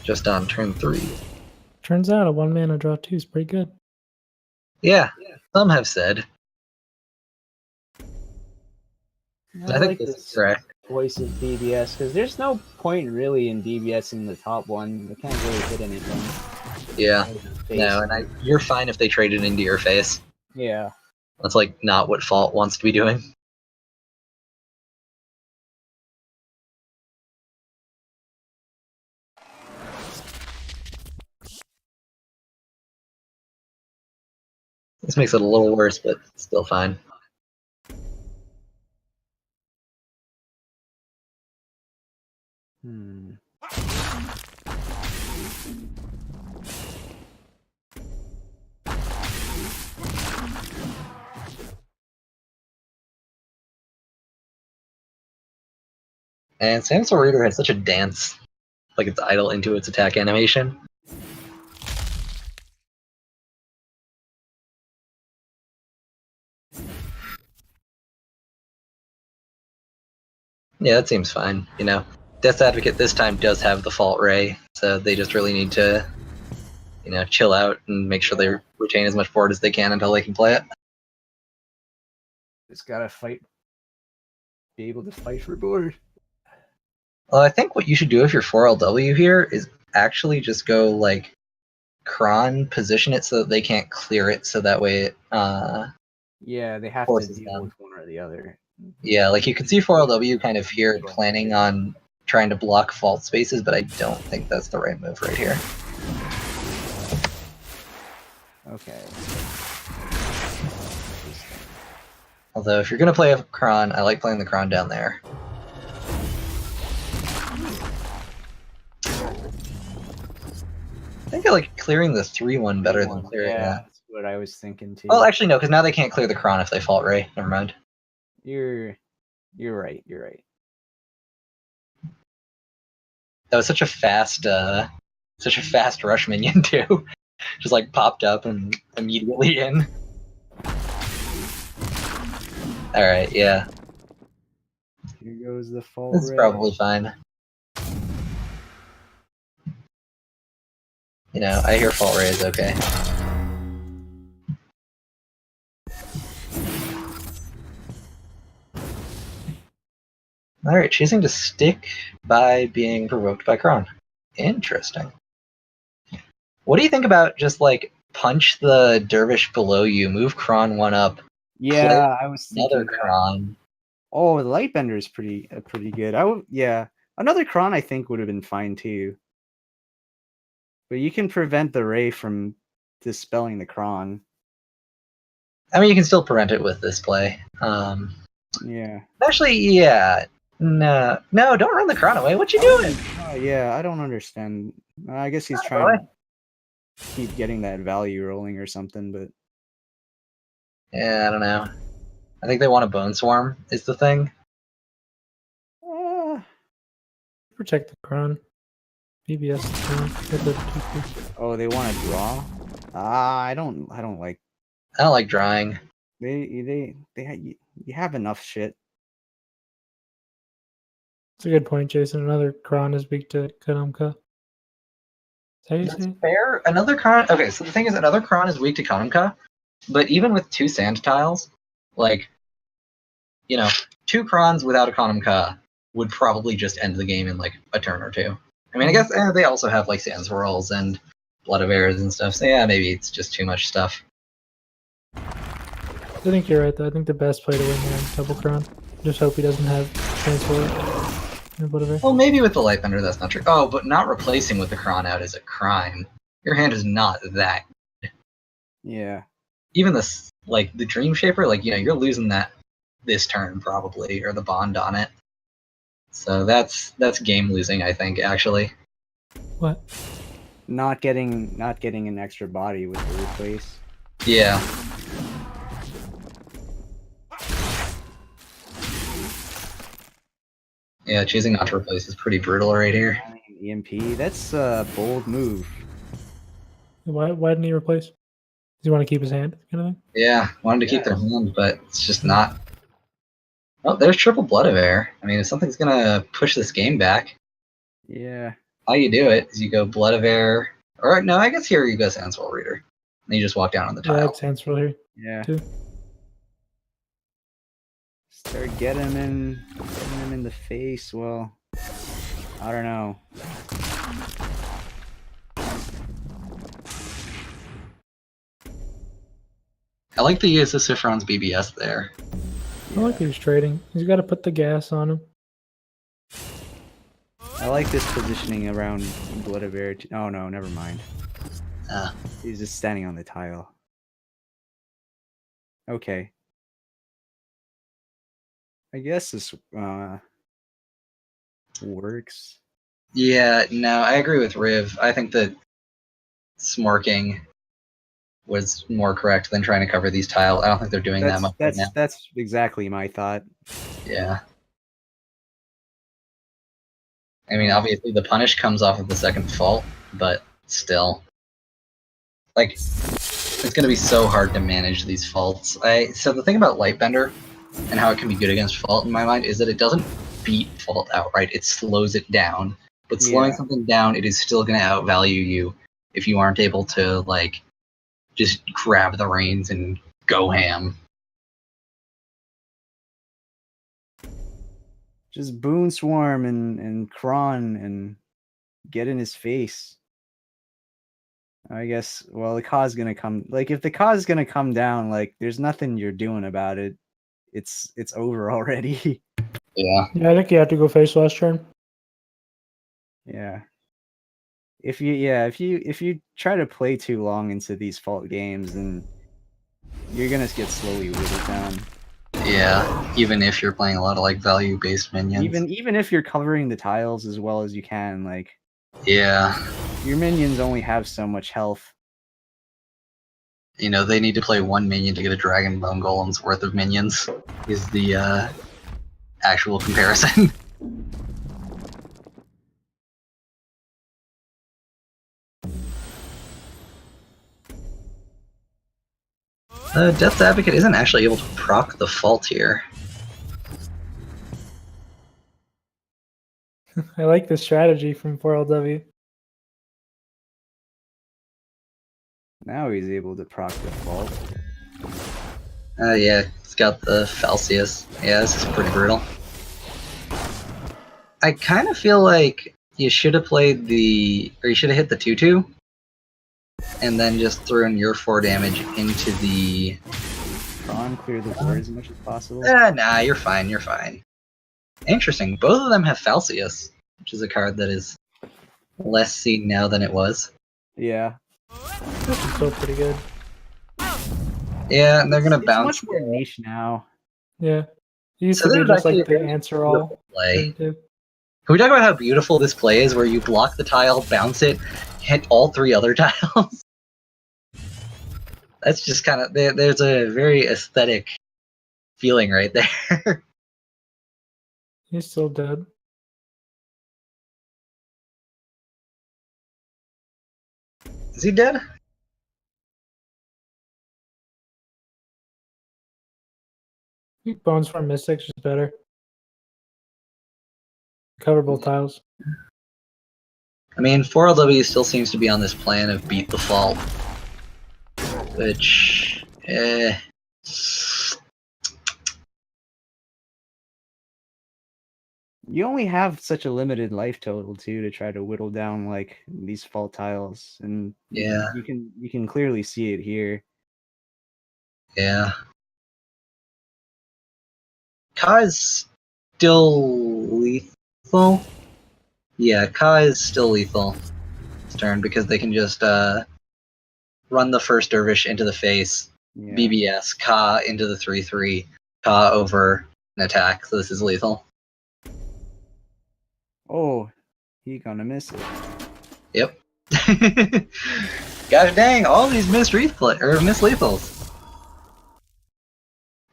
Just on turn 3. Turns out a 1 mana draw 2 is pretty good. Yeah, some have said. I think this is correct. Voice of DBS, because there's no point really in DBS in the top one. They can't really hit anything. Yeah. No, and you're fine if they trade it into your face. Yeah. That's like not what Fault wants to be doing. This makes it a little worse, but still fine. And Samsung Reader has such a dance, like it's idle into its attack animation. Yeah, that seems fine. Death Advocate this time does have the Fault Ray, so they just really need to, chill out and make sure they retain as much board as they can until they can play it. Just gotta be able to fight for board. Well, I think what you should do if you're 4LW here is actually just go, like, Kron, position it so that they can't clear it, so that way it, yeah, they have to forces deal them. with one or the other. Yeah, like you can see 4LW kind of here planning on trying to block fault spaces, but I don't think that's the right move right here. Okay. Although if you're gonna play a Kron, I like playing the Kron down there. I think I like clearing the 3-1 better than clearing that. That's what I was thinking too. Well, actually no, because now they can't clear the Kron if they Fault Ray. Never mind. You're right. You're right. That was such a fast rush minion too. Just like popped up and immediately in. Alright, yeah. Here goes the fall. This is probably fine. I hear Fault Ray is okay. Alright, choosing to stick by being provoked by Kron. Interesting. What do you think about just like punch the dervish below you, move Kron one up, Yeah, I was another thinking that. Kron? Oh, the Lightbender is pretty good. Another Kron I think would have been fine too. But you can prevent the Ray from dispelling the Kron. I mean, you can still prevent it with this play. Yeah. Actually, yeah. No, don't run the Kron away. What you doing? Oh, yeah, I don't understand. I guess he's Boy. trying to keep getting that value rolling or something, but Yeah, I don't know. I think they want a Bone Swarm, is the thing. Protect the Kron. BBS the Kron. Get the 2-3. oh, they want to draw. I don't like. I don't like drawing. You have enough shit. It's a good point, Jason. Another Kron is weak to Kanamka. Is that how you say it? Fair. Another Kron. Okay, so the thing is, another Kron is weak to Kanamka, but even with 2 sand tiles, like, you know, 2 Krons without a Kanamka would probably just end the game in like a turn or 2. I mean, I guess they also have like sand swirls and blood of errors and stuff. So yeah, maybe it's just too much stuff. I think you're right, though. I think the best play to win there is double Kron. Just hope he doesn't have transfer and whatever. Well, maybe with the Lightbender, that's not true. Oh, but not replacing with the Kron out is a crime. Your hand is not that. Yeah. Even this, like the Dream Shaper, like, you know, you're losing that this turn probably, or the bond on it. So that's game losing, I think, actually. What? Not getting an extra body with the replace. Yeah. Yeah, choosing not to replace is pretty brutal right here. EMP, that's a bold move. Why didn't he replace? Does he want to keep his hand, kind of thing? Yeah, wanted to keep their hand, but it's just not. Oh, there's triple blood of air. I mean, if something's gonna push this game back, Yeah. how you do it is you go blood of air, or no, I guess here you go Sandswell Reader, and you just walk down on the Yeah, tile. that's Hansel here, Yeah. too. Start getting him in the face. Well, I don't know. I like the use of Sifron's BBS there. I like he's trading. He's got to put the gas on him. I like this positioning around Blood of Air. Oh no, never mind. Ah. He's just standing on the tile. Okay. I guess this works. Yeah, no, I agree with Riv. I think that smorking was more correct than trying to cover these tiles. I don't think they're doing that much right now. That's exactly my thought. Yeah. I mean, obviously the punish comes off of the second fault, but still. Like, it's going to be so hard to manage these faults. So the thing about Lightbender and how it can be good against fault in my mind is that it doesn't beat fault outright. It slows it down. But slowing something down, it is still going to outvalue you if you aren't able to, like, just grab the reins and go ham. Just Boon Swarm and Kron and get in his face. I guess, well, the Ka's gonna come. Like, if the Ka's gonna come down, like, there's nothing you're doing about it. It's over already. Yeah. Yeah, I think you have to go face last turn. Yeah. If you try to play too long into these fault games, then you're gonna get slowly whittled down. Yeah, even if you're playing a lot of like value-based minions. Even if you're covering the tiles as well as you can, like, yeah, your minions only have so much health. You know, they need to play one minion to get a Dragon Bone Golem's worth of minions. Is the actual comparison. Death's Advocate isn't actually able to proc the fault here. I like the strategy from 4LW. Now he's able to proc the fault. Yeah, it's got the Falcius. Yeah, this is pretty brutal. I kind of feel like you should have played or you should have hit the 2/2, and then just thrown your 4 damage into the. Try and clear the board as much as possible. Nah, you're fine. You're fine. Interesting. Both of them have Falcius, which is a card that is less seen now than it was. Yeah. This is still pretty good. Yeah, and they're gonna It's bounce. much more niche now. Yeah. It used So to be this is just actually like a the very answer all play. thing too. Can we talk about how beautiful this play is, where you block the tile, bounce it, hit all 3 other tiles? That's just kind of there's a very aesthetic feeling right there. He's still dead. Is he dead? I think Bones for Mystics is better. Cover both tiles. I mean, 4LW still seems to be on this plan of beat the fault, which, You only have such a limited life total too to try to whittle down like these fault tiles, and yeah, you can clearly see it here. yeah. Ka is still lethal. Yeah, Ka is still lethal this turn because they can just run the first dervish into the face, Yeah. BBS, Ka into the 3/3, Ka over an attack. So this is lethal. Oh, he gonna miss it. Yep. Gosh dang, all these missed lethals.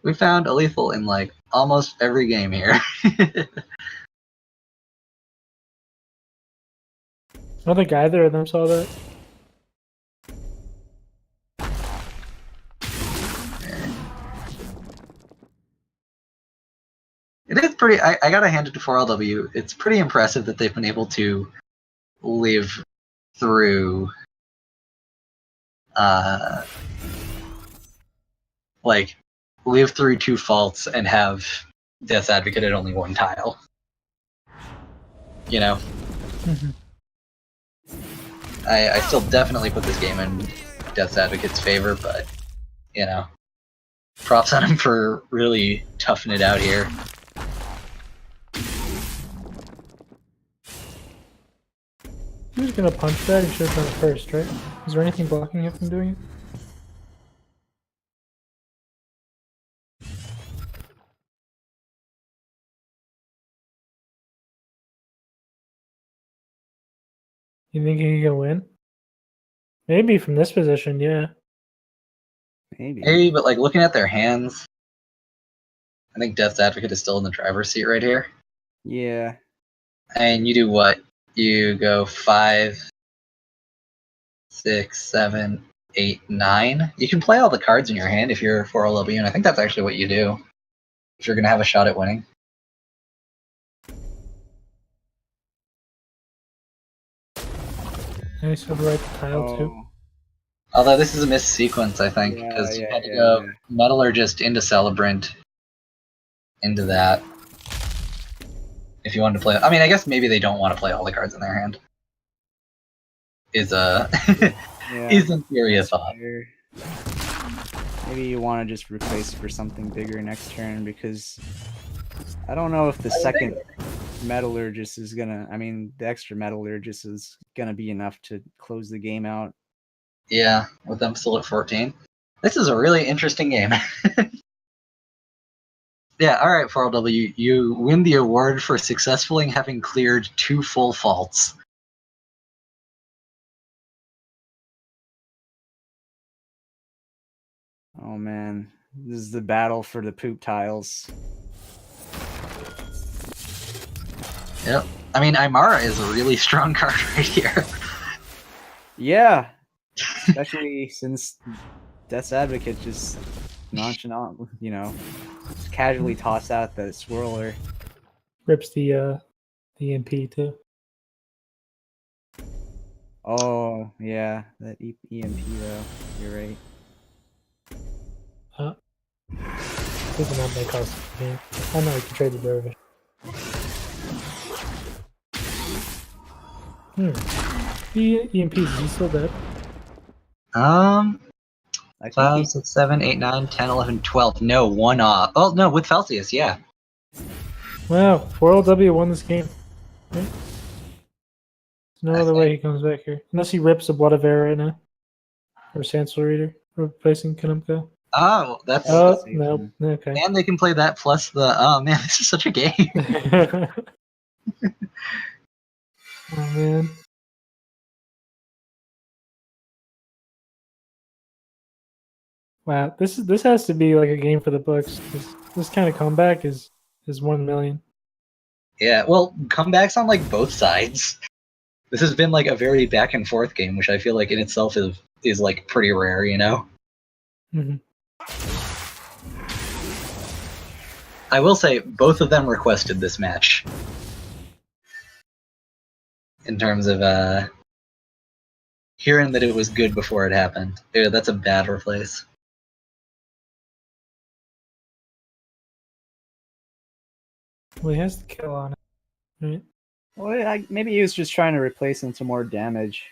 We found a lethal in like almost every game here. I don't think either of them saw that. It is pretty. I gotta hand it to 4LW. It's pretty impressive that they've been able to live through, live through 2 faults and have Death's Advocate at only 1 tile. You know, I still definitely put this game in Death's Advocate's favor, but you know, props on him for really toughing it out here. He was gonna punch that, he should have done it first, right? Is there anything blocking him from doing it? You think he can win? Maybe from this position, yeah. Maybe. Maybe, but like looking at their hands, I think Death's Advocate is still in the driver's seat right here. Yeah. And you do what? You go 5, 6, 7, 8, 9. You can play all the cards in your hand if you're 4LW, and I think that's actually what you do if you're going to have a shot at winning. Nice override the tile too. Oh, Although this is a missed sequence, I think, because you had to go Metallurgist into Celebrant into that. If you wanted to play, I mean, I guess maybe they don't want to play all the cards in their hand. Is yeah. is in theory a thought. Fair. Maybe you want to just replace for something bigger next turn, because I don't know if the second Metallurgist is gonna. I mean, the extra Metallurgist is gonna be enough to close the game out. Yeah, with them still at 14. This is a really interesting game. Yeah, alright, 4LW, you win the award for successfully having cleared 2 full faults. Oh man, this is the battle for the poop tiles. Yep. I mean, Aymara is a really strong card right here. Yeah, especially since Death's Advocate just nonchalant, you know, just casually toss out the swirler. Rips the EMP too. Oh yeah, that EMP though. You're right. Doesn't that make us game? I know we can trade the dervish. The EMPs, is he still dead? I think 5, 6, 7, 8, 9, 10, 11, 12. No, one off. Oh, no, with Celsius, yeah. Wow, 4LW won this game. Right? There's no I other think- way he comes back here. Unless he rips a Blood of Air right now. Or Sancel Reader, replacing Kanumko. Oh, that's... Oh, safe no. Okay. And they can play that plus the... Oh, man, this is such a game. Oh, man. Wow, this has to be like a game for the books. This kind of comeback is 1 million. Yeah, well, comebacks on, like, both sides. This has been, like, a very back-and-forth game, which I feel like in itself is like, pretty rare, you know? Mhm. I will say, both of them requested this match. In terms of, hearing that it was good before it happened. Dude, that's a bad replace. Well, he has the kill on it, right? Well, maybe he was just trying to replace into more damage.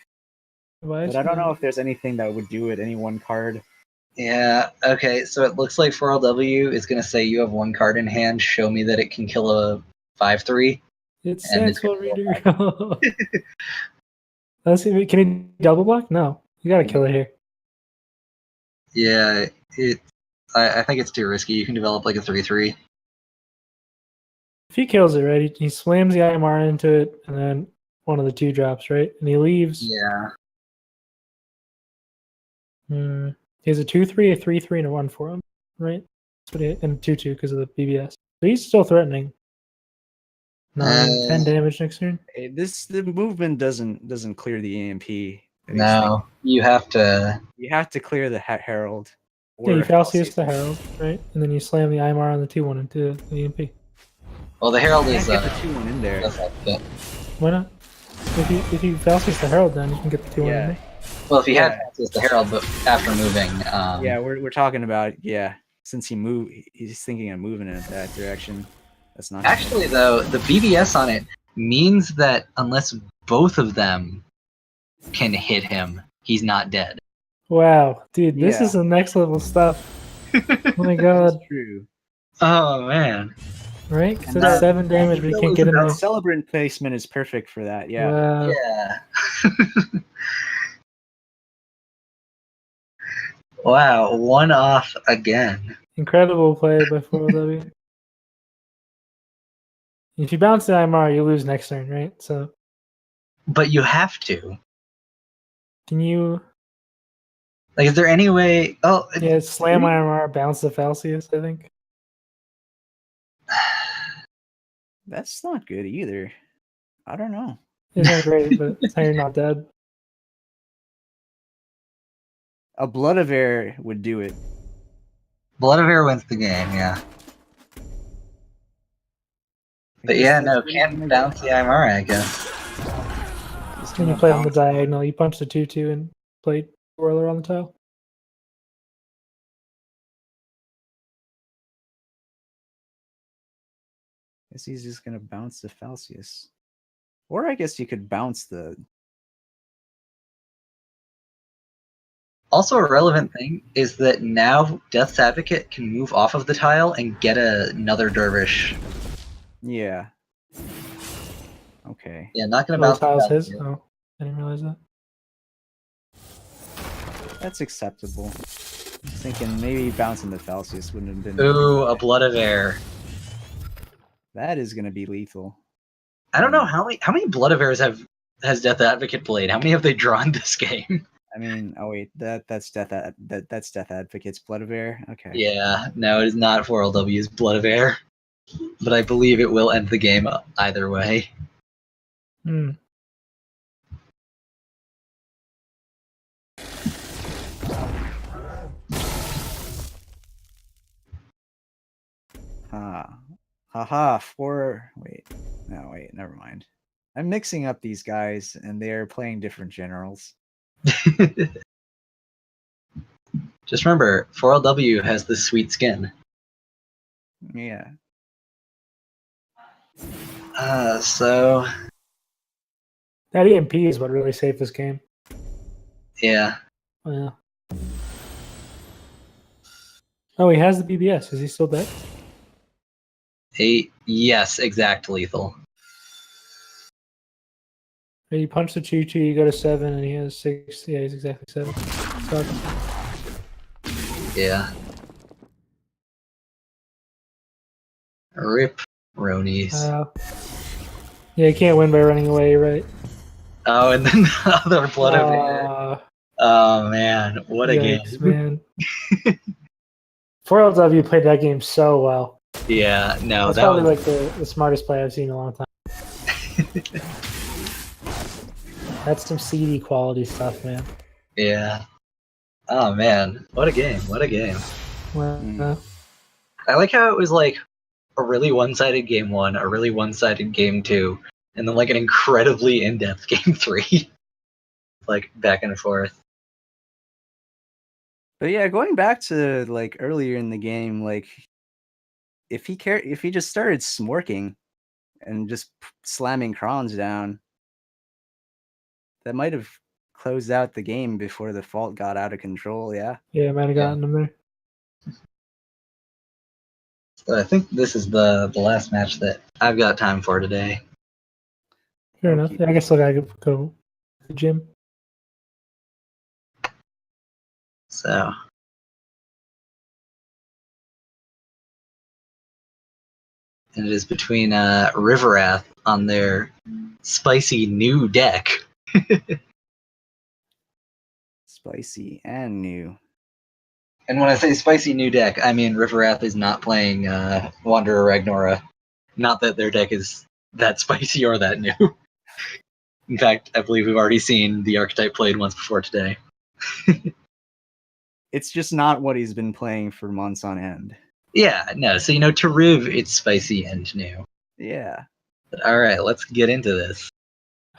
Why is But I don't he- know if there's anything that would do it, any one card. Yeah, okay, so it looks like 4LW is going to say you have one card in hand, show me that it can kill a 5-3. It's and it's Sancel Reader. Let's see. Can he double block? No. You gotta kill it here. Yeah, I think it's too risky. You can develop like a 3-3. If he kills it, right, he slams the IMR into it, and then one of the 2 drops, right? And he leaves. Yeah. He has a 2-3, a 3-3, and a 1 for him, right? That's what he, and 2-2 because of the BBS. So he's still threatening. 10 damage next turn. The movement doesn't clear the EMP. No, you have to... You have to clear the Herald. Yeah, you or Falsius the Herald, right? And then you slam the IMR on the 2-1 into the EMP. Well, the Herald You is... can't get the 2-1 in there. that's not good. Why not? If you Falsius the Herald, then you can get the 2-1 in Yeah. there. Well, if he had Francis the Herald, but after moving... Yeah, we're talking about since he moved, he's thinking of moving in that direction. That's not Actually, though, the BBS on it means that unless both of them can hit him, he's not dead. Wow, dude, this Yeah. is the next level stuff. Oh my god, That's true. Oh, man. right? So And that's that- 7 damage, but he can't get in That there. Celebrant placement is perfect for that. Yeah. Wow. Yeah. Wow, one off again. Incredible play by 4LW. If you bounce the IMR, you lose next turn, right? So But you have to. can you Like, is there any way... Oh, slam IMR, bounce the Falsius, I think. That's not good either. I don't know. It's not great, but it's how you're not dead. A Blood of Air would do it. Blood of Air wins the game, yeah. But yeah, no, can't bounce the IMR, I guess. When you play on the diagonal, you punch the 2-2 and play Whirler on the tile. Guess he's just gonna bounce the Falsius. Or I guess you could bounce the... Also, a relevant thing is that now Death's Advocate can move off of the tile and get another Dervish. Yeah. Okay. Yeah, not gonna Oh, the bounce tile's the his? Falsius. Oh, I didn't realize that. That's acceptable. I was thinking maybe bouncing the Falsius wouldn't have been... Ooh, a Blood of Air. That is gonna be lethal. I don't know how many Blood of Airs has Death Advocate played. How many have they drawn this game? I mean, oh wait, that's Death Advocate's Blood of Air. Okay. Yeah, no, it is not 4LW's Blood of Air, but I believe it will end the game either way. Hmm. Haha, wait, never mind. I'm mixing up these guys, and they are playing different generals. Just remember, 4LW has the sweet skin. Yeah. So That EMP is what really saved this game. Yeah. Yeah. Oh, he has the BBS. Is he still dead? Yes, exact lethal. You punch the Choo-Choo, you go to 7, and he has 6. Yeah, he's exactly 7. Sucks. Yeah. Rip Ronies. Yeah, you can't win by running away, you're right? Oh, and then the other blood of Oh man, what a yikes, game. Man. 4LW played that game so well. Yeah, no, That's that probably was like the smartest play I've seen in a long time. That's some seedy quality stuff, man. Yeah. Oh man, what a game! What a game! Well, I like how it was like a really one-sided game 1, a really one-sided game 2, and then like an incredibly in-depth game 3, like back and forth. But yeah, going back to like earlier in the game, like if he just started smorking and just slamming crons down, that might have closed out the game before the fault got out of control. Yeah. yeah, might have gotten him there. So I think this is the last match that I've got time for today. Fair enough. Yeah, I guess I gotta go to the gym. So and it is between Riverath on their spicy new deck. Spicy and new. And when I say spicy new deck, I mean Riverath is not playing Wanderer Ragnora. Not that their deck is that spicy or that new. In fact, I believe we've already seen the archetype played once before today. It's just not what he's been playing for months on end. Yeah, no. So, to Riv, it's spicy and new. Yeah. But, all right, let's get into this.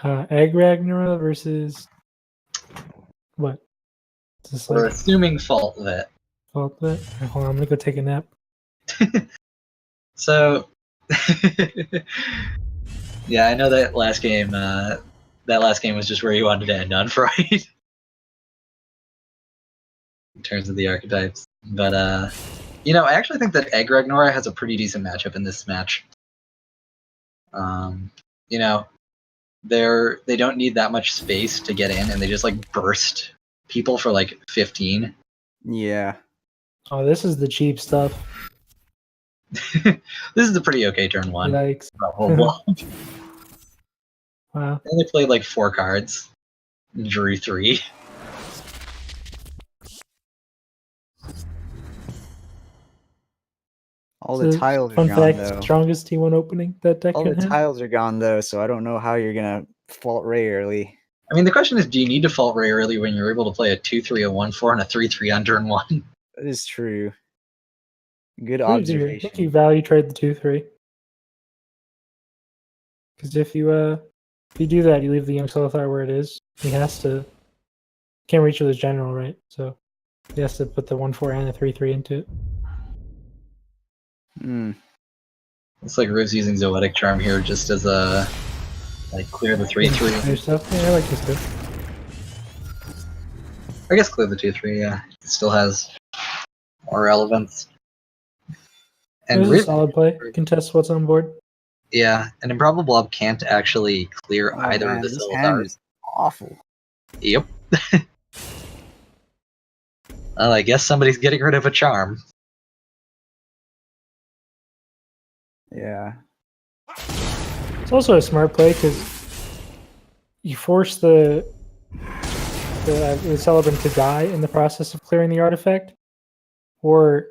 Egg Ragnarok versus what? Is this We're like assuming Fault Vet. Fault Vet? Hold on, I'm gonna go take a nap. So, yeah, I know that last game. That last game was just where you wanted to end on Freud. In terms of the archetypes, but I actually think that Egg Ragnora has a pretty decent matchup in this match. They don't need that much space to get in, and they just like burst people for like 15. Yeah. Oh, this is the cheap stuff. This is a pretty okay turn 1. Yikes. Wow. They only played like 4 cards, drew 3. All the tiles are Fun gone, fact, though. strongest T1 opening that deck All can the have. tiles are gone, though, so I don't know how you're going to fault Ray early. I mean, the question is, do you need to fault Ray early when you're able to play a 2-3, a 1-4, and a 3-3 on turn 1? That is true. Good I observation. think you value trade the 2-3. Because if you do that, you leave the young Solithar where it is. He has to. Can't reach with his general, right? So he has to put the 1-4 and the 3-3 into it. Looks like Riv's using Zoetic Charm here just as a clear the 3-3. Stuff. Yeah, I like this too. I guess clear the 2-3. Yeah, it still has more relevance. And And a Riv, solid play. Contest what's on board. yeah, and Improbable Blob can't actually clear Oh, either man, of the this hand Silithars. is awful. Yep. Well, I guess somebody's getting rid of a charm. Yeah. It's also a smart play because you force the celebrant to die in the process of clearing the artifact, or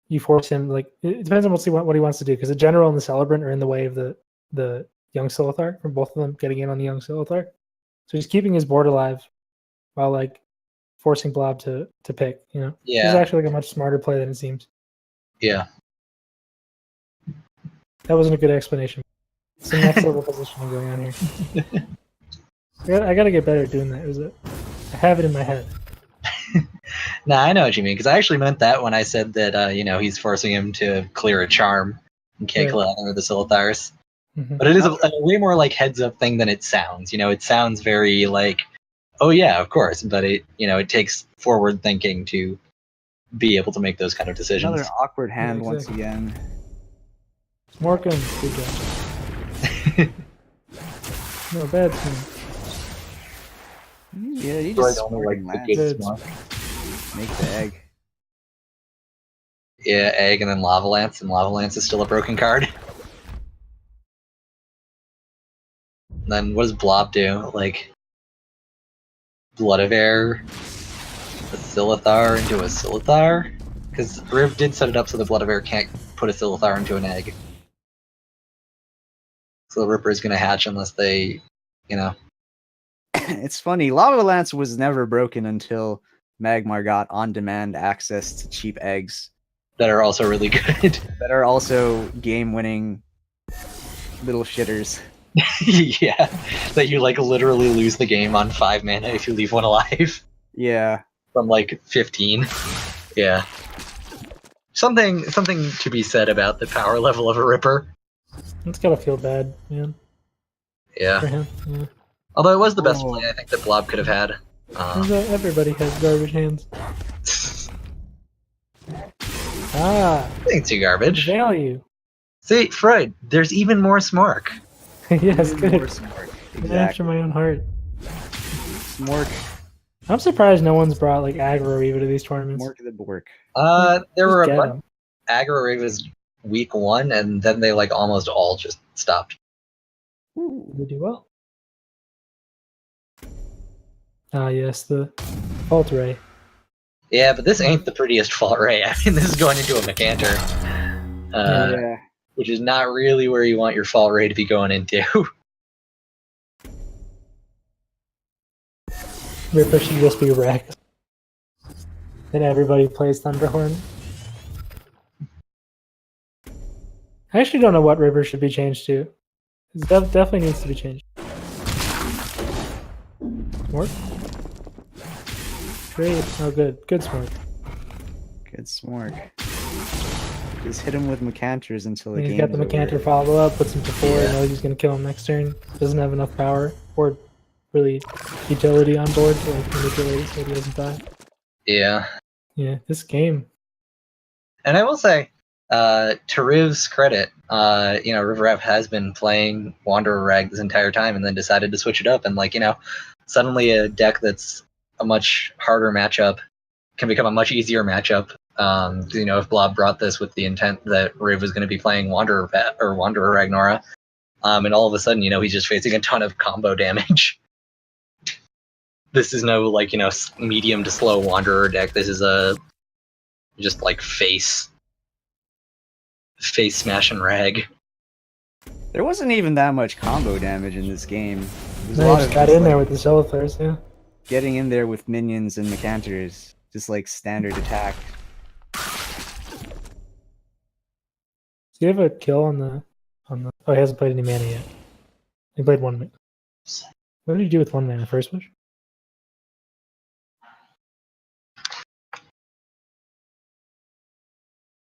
you force him. Like it depends on what he wants to do. Because the general and the celebrant are in the way of the young Silithar from both of them getting in on the young Silithar. So he's keeping his board alive while like forcing Blob to pick. Yeah. It's actually like a much smarter play than it seems. Yeah. That wasn't a good explanation. Some next level positioning going on here. I gotta get better at doing that. I have it in my head. Nah, I know what you mean, because I actually meant that when I said that, he's forcing him to clear a charm and can't Right. kill either of the Silithars. Mhm. But it is a way more like heads up thing than it sounds. It sounds very like, oh yeah, of course, but it takes forward thinking to be able to make those kind of decisions. Another awkward hand Yeah, once exactly. again. Morgan, good job. No bad team. Yeah, you Freud just only likes smarting the lance. good Good. smart. Make the egg. Yeah, egg and then lava lance, and lava lance is still a broken card. And then what does blob do? Like blood of air, a Silithar into a Silithar? Because Riv did set it up so the blood of air can't put a Silithar into an egg. So the Ripper is going to hatch unless they, It's funny, Lava Lance was never broken until Magmar got on-demand access to cheap eggs that are also really good. that are also game-winning little shitters. Yeah, that you literally lose the game on 5 mana if you leave one alive. Yeah. From 15. Yeah. Something to be said about the power level of a Ripper. It's gotta feel bad, man, for Yeah. him. Yeah. Although it was the best Oh. play I think that Blob could have had. Turns out everybody has garbage hands. Ah, Nothing too garbage. value. See, Freud, there's even more Smork. Yes, Even more good. Smork. After Exactly. my own heart. Smork. I'm surprised no one's brought aggro Eva to these tournaments. Smork the Bork. There Just were a get bunch 'em. aggro Ravens week 1, and then they almost all just stopped. They do well. Ah, yes, the fault ray. Yeah, but this ain't the prettiest fault ray. I mean, this is going into a Mecanter. Yeah. Which is not really where you want your fault ray to be going into. Ripper should just be wrecked. Then everybody plays Thunderhorn. I actually don't know what Ripper should be changed to. It definitely needs to be changed. Smart? Great. Oh, good. Good smart. Good Smork. Just hit him with Mecanters until the He's game's got the Mecanter over. follow up, puts him to 4, Yeah. knows he's going to kill him next turn. Doesn't have enough power or really utility on board to manipulate it so he doesn't die. Yeah. Yeah, this game. And I will say, to Riv's credit, River has been playing Wanderer Rag this entire time and then decided to switch it up. And, suddenly a deck that's a much harder matchup can become a much easier matchup. If Blob brought this with the intent that Riv was going to be playing Wanderer Ragnora, and all of a sudden, he's just facing a ton of combo damage. This is no, medium to slow Wanderer deck. This is a just face smash and rag. There wasn't even that much combo damage in this game. There's They just got in there with the Silithars, yeah. getting in there with minions and Mecanters. Just standard attack. Does he have a kill on the oh, he hasn't played any mana yet. He played 1 mana. What did he do with 1 mana? First wish?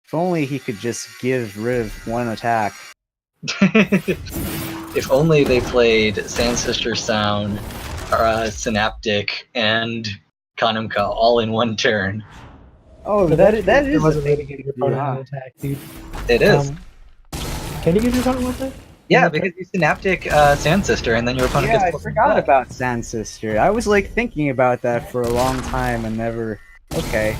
If only he could just give Riv one attack. If only they played Sand Sister Sound, Synaptic, and Kanumka all in one turn. Oh, But that it is a wasn't big to get your opponent huh? an attack, dude. It is. Can you give your opponent 1 attack? Yeah, because you Synaptic Sand Sister, and then your opponent Yeah, I gets forgot about Sand Sister. I was thinking about that for a long time and never. Okay,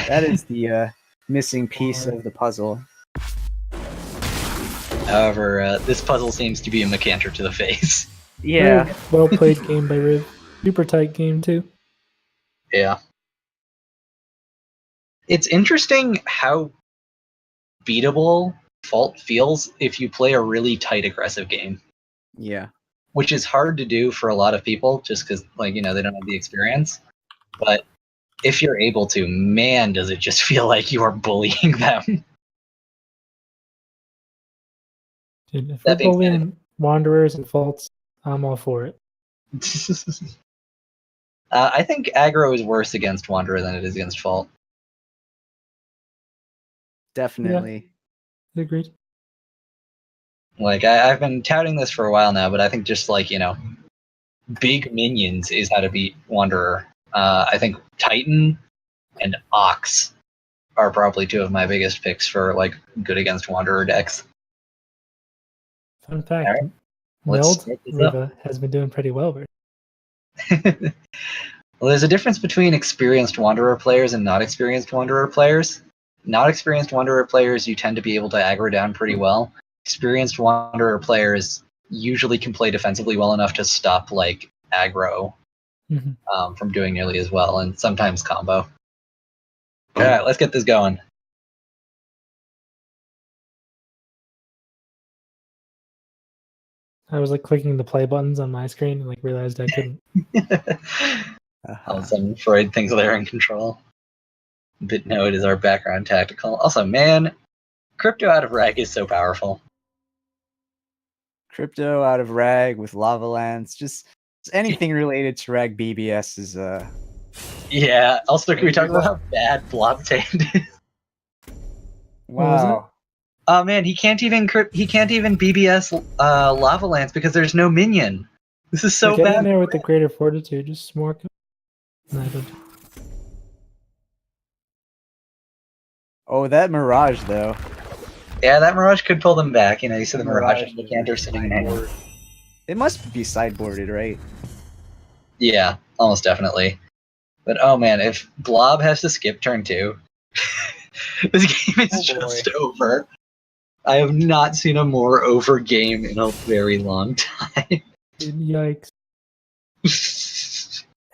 that is the missing piece of the puzzle. However, this puzzle seems to be a Mecanter to the face. Yeah, Well played game by Riv. Super tight game, too. Yeah. It's interesting how beatable Fault feels if you play a really tight, aggressive game. yeah. Which is hard to do for a lot of people, just because, they don't have the experience. But if you're able to, man, does it just feel like you are bullying them. Dude, if That we're being bullying Wanderers and Faults, I'm all for it. I think aggro is worse against Wanderer than it is against Fault. Definitely. Agreed. Like, I've been touting this for a while now, but I think just like, big minions is how to beat Wanderer. I think Titan and Ox are probably two of my biggest picks for like good against Wanderer decks. Fun fact: Alright, let's start this up. Riva has been doing pretty well. Well, there's a difference between experienced Wanderer players and not experienced Wanderer players. Not experienced Wanderer players, you tend to be able to aggro down pretty well. Experienced Wanderer players usually can play defensively well enough to stop like aggro from doing nearly as well, and sometimes combo. All right, let's get this going. I was like clicking the play buttons on my screen and like realized I couldn't. All of a sudden, Freud thinks they're in control. But no, it is our background tactical. Also, man, Crypto out of Rag is so powerful. Crypto out of Rag with Lava Lance, just anything related to Rag BBS is Yeah. Also, can we talk about how bad Blobtail is? wow. Oh man, he can't even BBS Lava Lance because there's no minion. This is so Get bad. in there with the greater fortitude, just smork him. No, I don't. Oh, that Mirage though. Yeah, that Mirage could pull them back. You see the Mirage and the Cantor sitting in hand. It must be sideboarded, right? Yeah, almost definitely. But oh man, if Blob has to skip turn 2, this game is just over. I have not seen a more over game in a very long time. Yikes.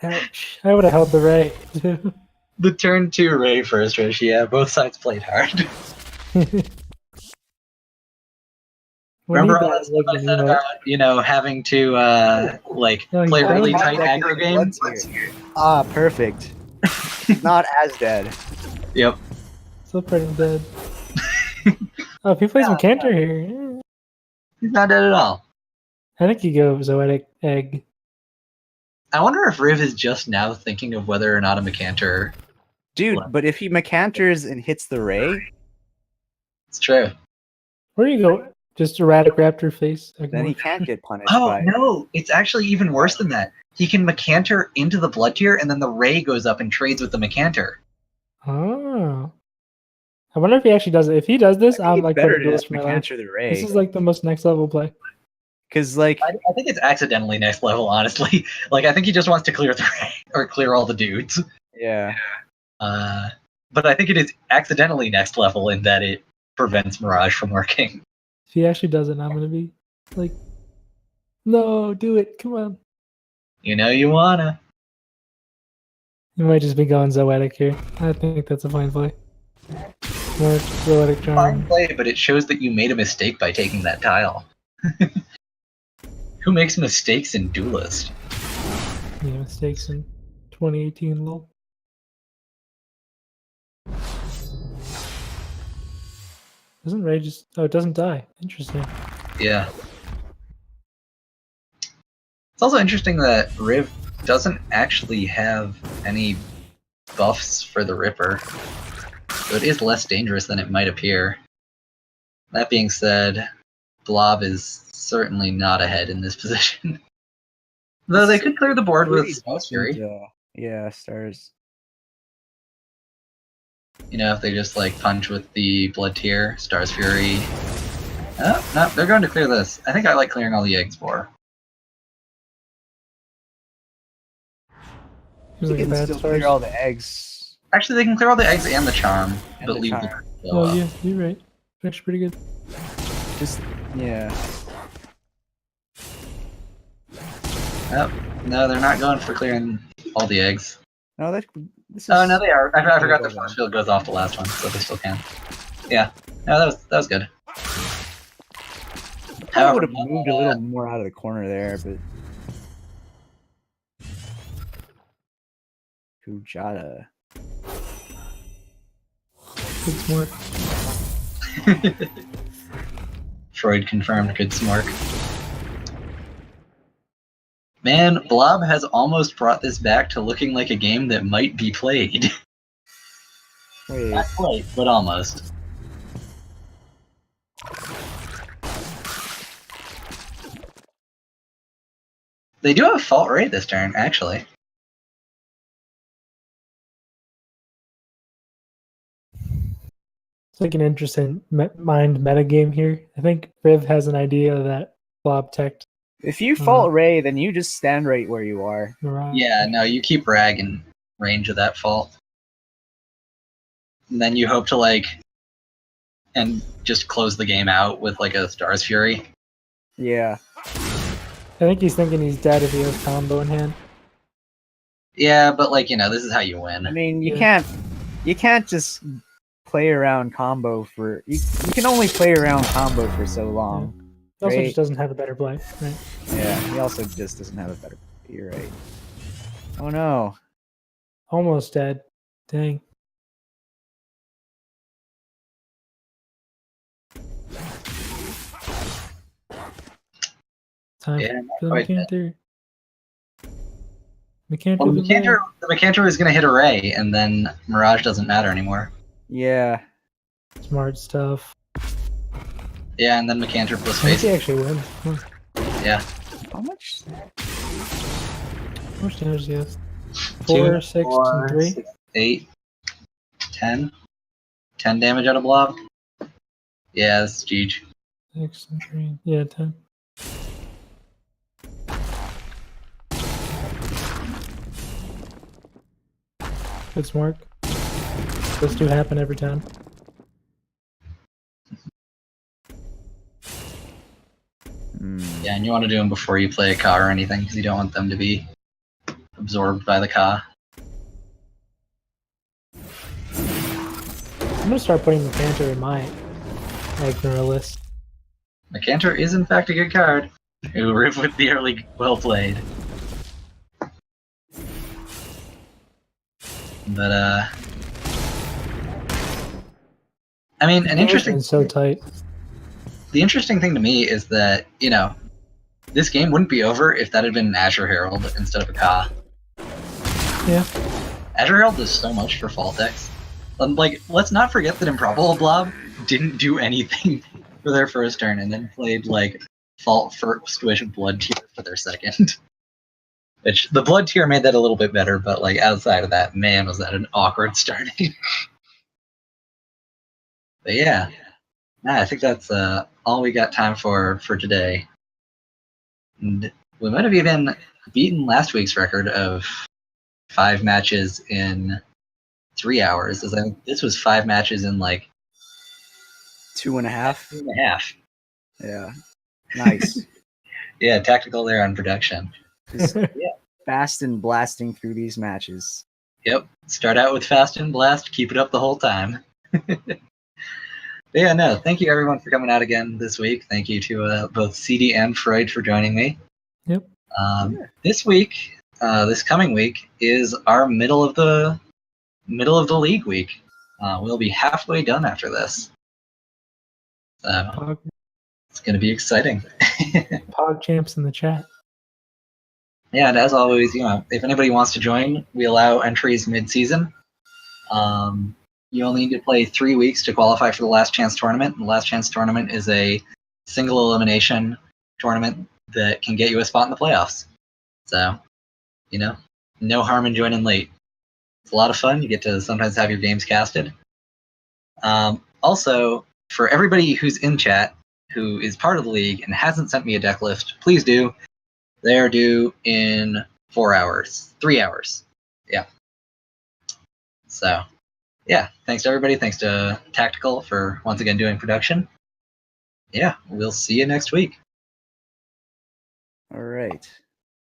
Ouch. I would have held the Ray, too. The turn 2 Ray first rush, yeah, both sides played hard. Remember all that stuff I said about, having to, play really tight aggro games? Ah, perfect. Not as dead. Yep. Still pretty dead. Oh, if he plays some Cantor here, he's not dead at all. I think you go Zoetic Egg. I wonder if Riv is just now thinking of whether or not a Mecantor. Dude, but if he Mecantors and hits the Ray, it's true. Where do you go? Just Erratic Raptor face? Then he can't get punished. Oh, no, it's actually even worse than that. He can Mecantor into the Blood Tier, and then the Ray goes up and trades with the Mecantor. Oh. I wonder if he actually does it. If he does this, I'm like better putting to this for my life. the Ray. This is like the most next level play. Because like I think it's accidentally next level, honestly. Like, I think he just wants to clear the Ray, or clear all the dudes. Yeah. But I think it is accidentally next level in that it prevents Mirage from working. If he actually does it, I'm gonna be like, no, do it, come on. You know you wanna. You might just be going Zoetic here. I think that's a fine play. More Zoetic Charm. Fine play, but it shows that you made a mistake by taking that tile. Who makes mistakes in Duelist? Yeah, mistakes in 2018 lol. Doesn't Ray just... Oh, it doesn't die. Interesting. Yeah. It's also interesting that Riv doesn't actually have any buffs for the Ripper. So it is less dangerous than it might appear. That being said, Blob is certainly not ahead in this position. Though they could clear the board with Stars Fury. Yeah, Stars. If they just punch with the Blood Tier, Stars Fury. Oh, no, they're going to clear this. I think I like clearing all the eggs for. You can still clear all the eggs. Actually, they can clear all the eggs and the charm, but leave the Oh yeah, you're right. Actually pretty good. Just, yeah. Oh, no, they're not going for clearing all the eggs. No, this is... Oh, no, they are. I forgot the flash field goes off the last one, so they still can. Yeah. No, that was good. I would have moved a little more out of the corner there, but... Kujata. Good smart. Freud confirmed good smork. Man, Blob has almost brought this back to looking like a game that might be played. Wait. Not quite, but almost. They do have Fault Ray this turn, actually. It's like an interesting mind metagame here. I think Riv has an idea that Blob Tech If you fault Ray, then you just stand right where you are. Mirage. Yeah, no, you keep Rag in range of that Fault. And then you hope to, like, and just close the game out with, like, a Star's Fury. Yeah. I think he's thinking he's dead if he has combo in hand. Yeah, but, like, you know, this is how you win. I mean, you Yeah. can't just play around combo for you can only play around combo for so long. He also Right. just doesn't have a better play, right? Yeah, he also just doesn't have a better. You're right. Oh no. Almost dead. Dang. Time Yeah, for the quite bad. Mechanter. Mechanter. Well, the the Mechanter is going to hit a Ray, and then Mirage doesn't matter anymore. Yeah. Smart stuff. Yeah, and then Mechanter plus I think face. he actually wins. Yeah. How much? How much damage does he have? 2, 4, 6, 4, and 3. 6, 8, 10. 10 damage out of Blob. Yeah, that's GG. 6 and 3. Yeah, 10. Good smart. Those two happen every time. Yeah, and you want to do them before you play a Ka or anything, because you don't want them to be absorbed by the Ka. I'm gonna start putting Mechanter in my Agner list. Mechanter is in fact a good card. Ooh, Riv with the early well played. But I mean, an interesting It's so tight. the interesting thing to me is that, you know, this game wouldn't be over if that had been an Azure Herald instead of a Ka. Yeah. Azure Herald does so much for Fault decks. Like, let's not forget that Improbable Blob didn't do anything for their first turn and then played, like, Fault first wish Blood Tier for their second. Which, the Blood Tier made that a little bit better, but, like, outside of that, man, was that an awkward starting. But yeah. Nah, I think that's all we got time for today. And we might have even beaten last week's record of 5 matches in 3 hours. As I think this was 5 matches in like 2.5. 2.5. Yeah. Nice. Yeah, tactical there on production. Just fast and blasting through these matches. Yep. Start out with fast and blast, keep it up the whole time. Yeah, no, thank you everyone for coming out again this week. Thank you to both Seedy and Freud for joining me. Yep. This week, this coming week, is our middle of the league week. We'll be halfway done after this. So Pog, it's going to be exciting. Pog champs in the chat. Yeah, and as always, you know, if anybody wants to join, we allow entries mid-season. You only need to play 3 weeks to qualify for the Last Chance tournament. The Last Chance tournament is a single elimination tournament that can get you a spot in the playoffs. So, you know, no harm in joining late. It's a lot of fun. You get to sometimes have your games casted. Also, for everybody who's in chat who is part of the league and hasn't sent me a deck list, please do. They are due in 4 hours. 3 hours. Yeah. So, yeah, thanks to everybody. Thanks to Tactical for once again doing production. Yeah, we'll see you next week. All right.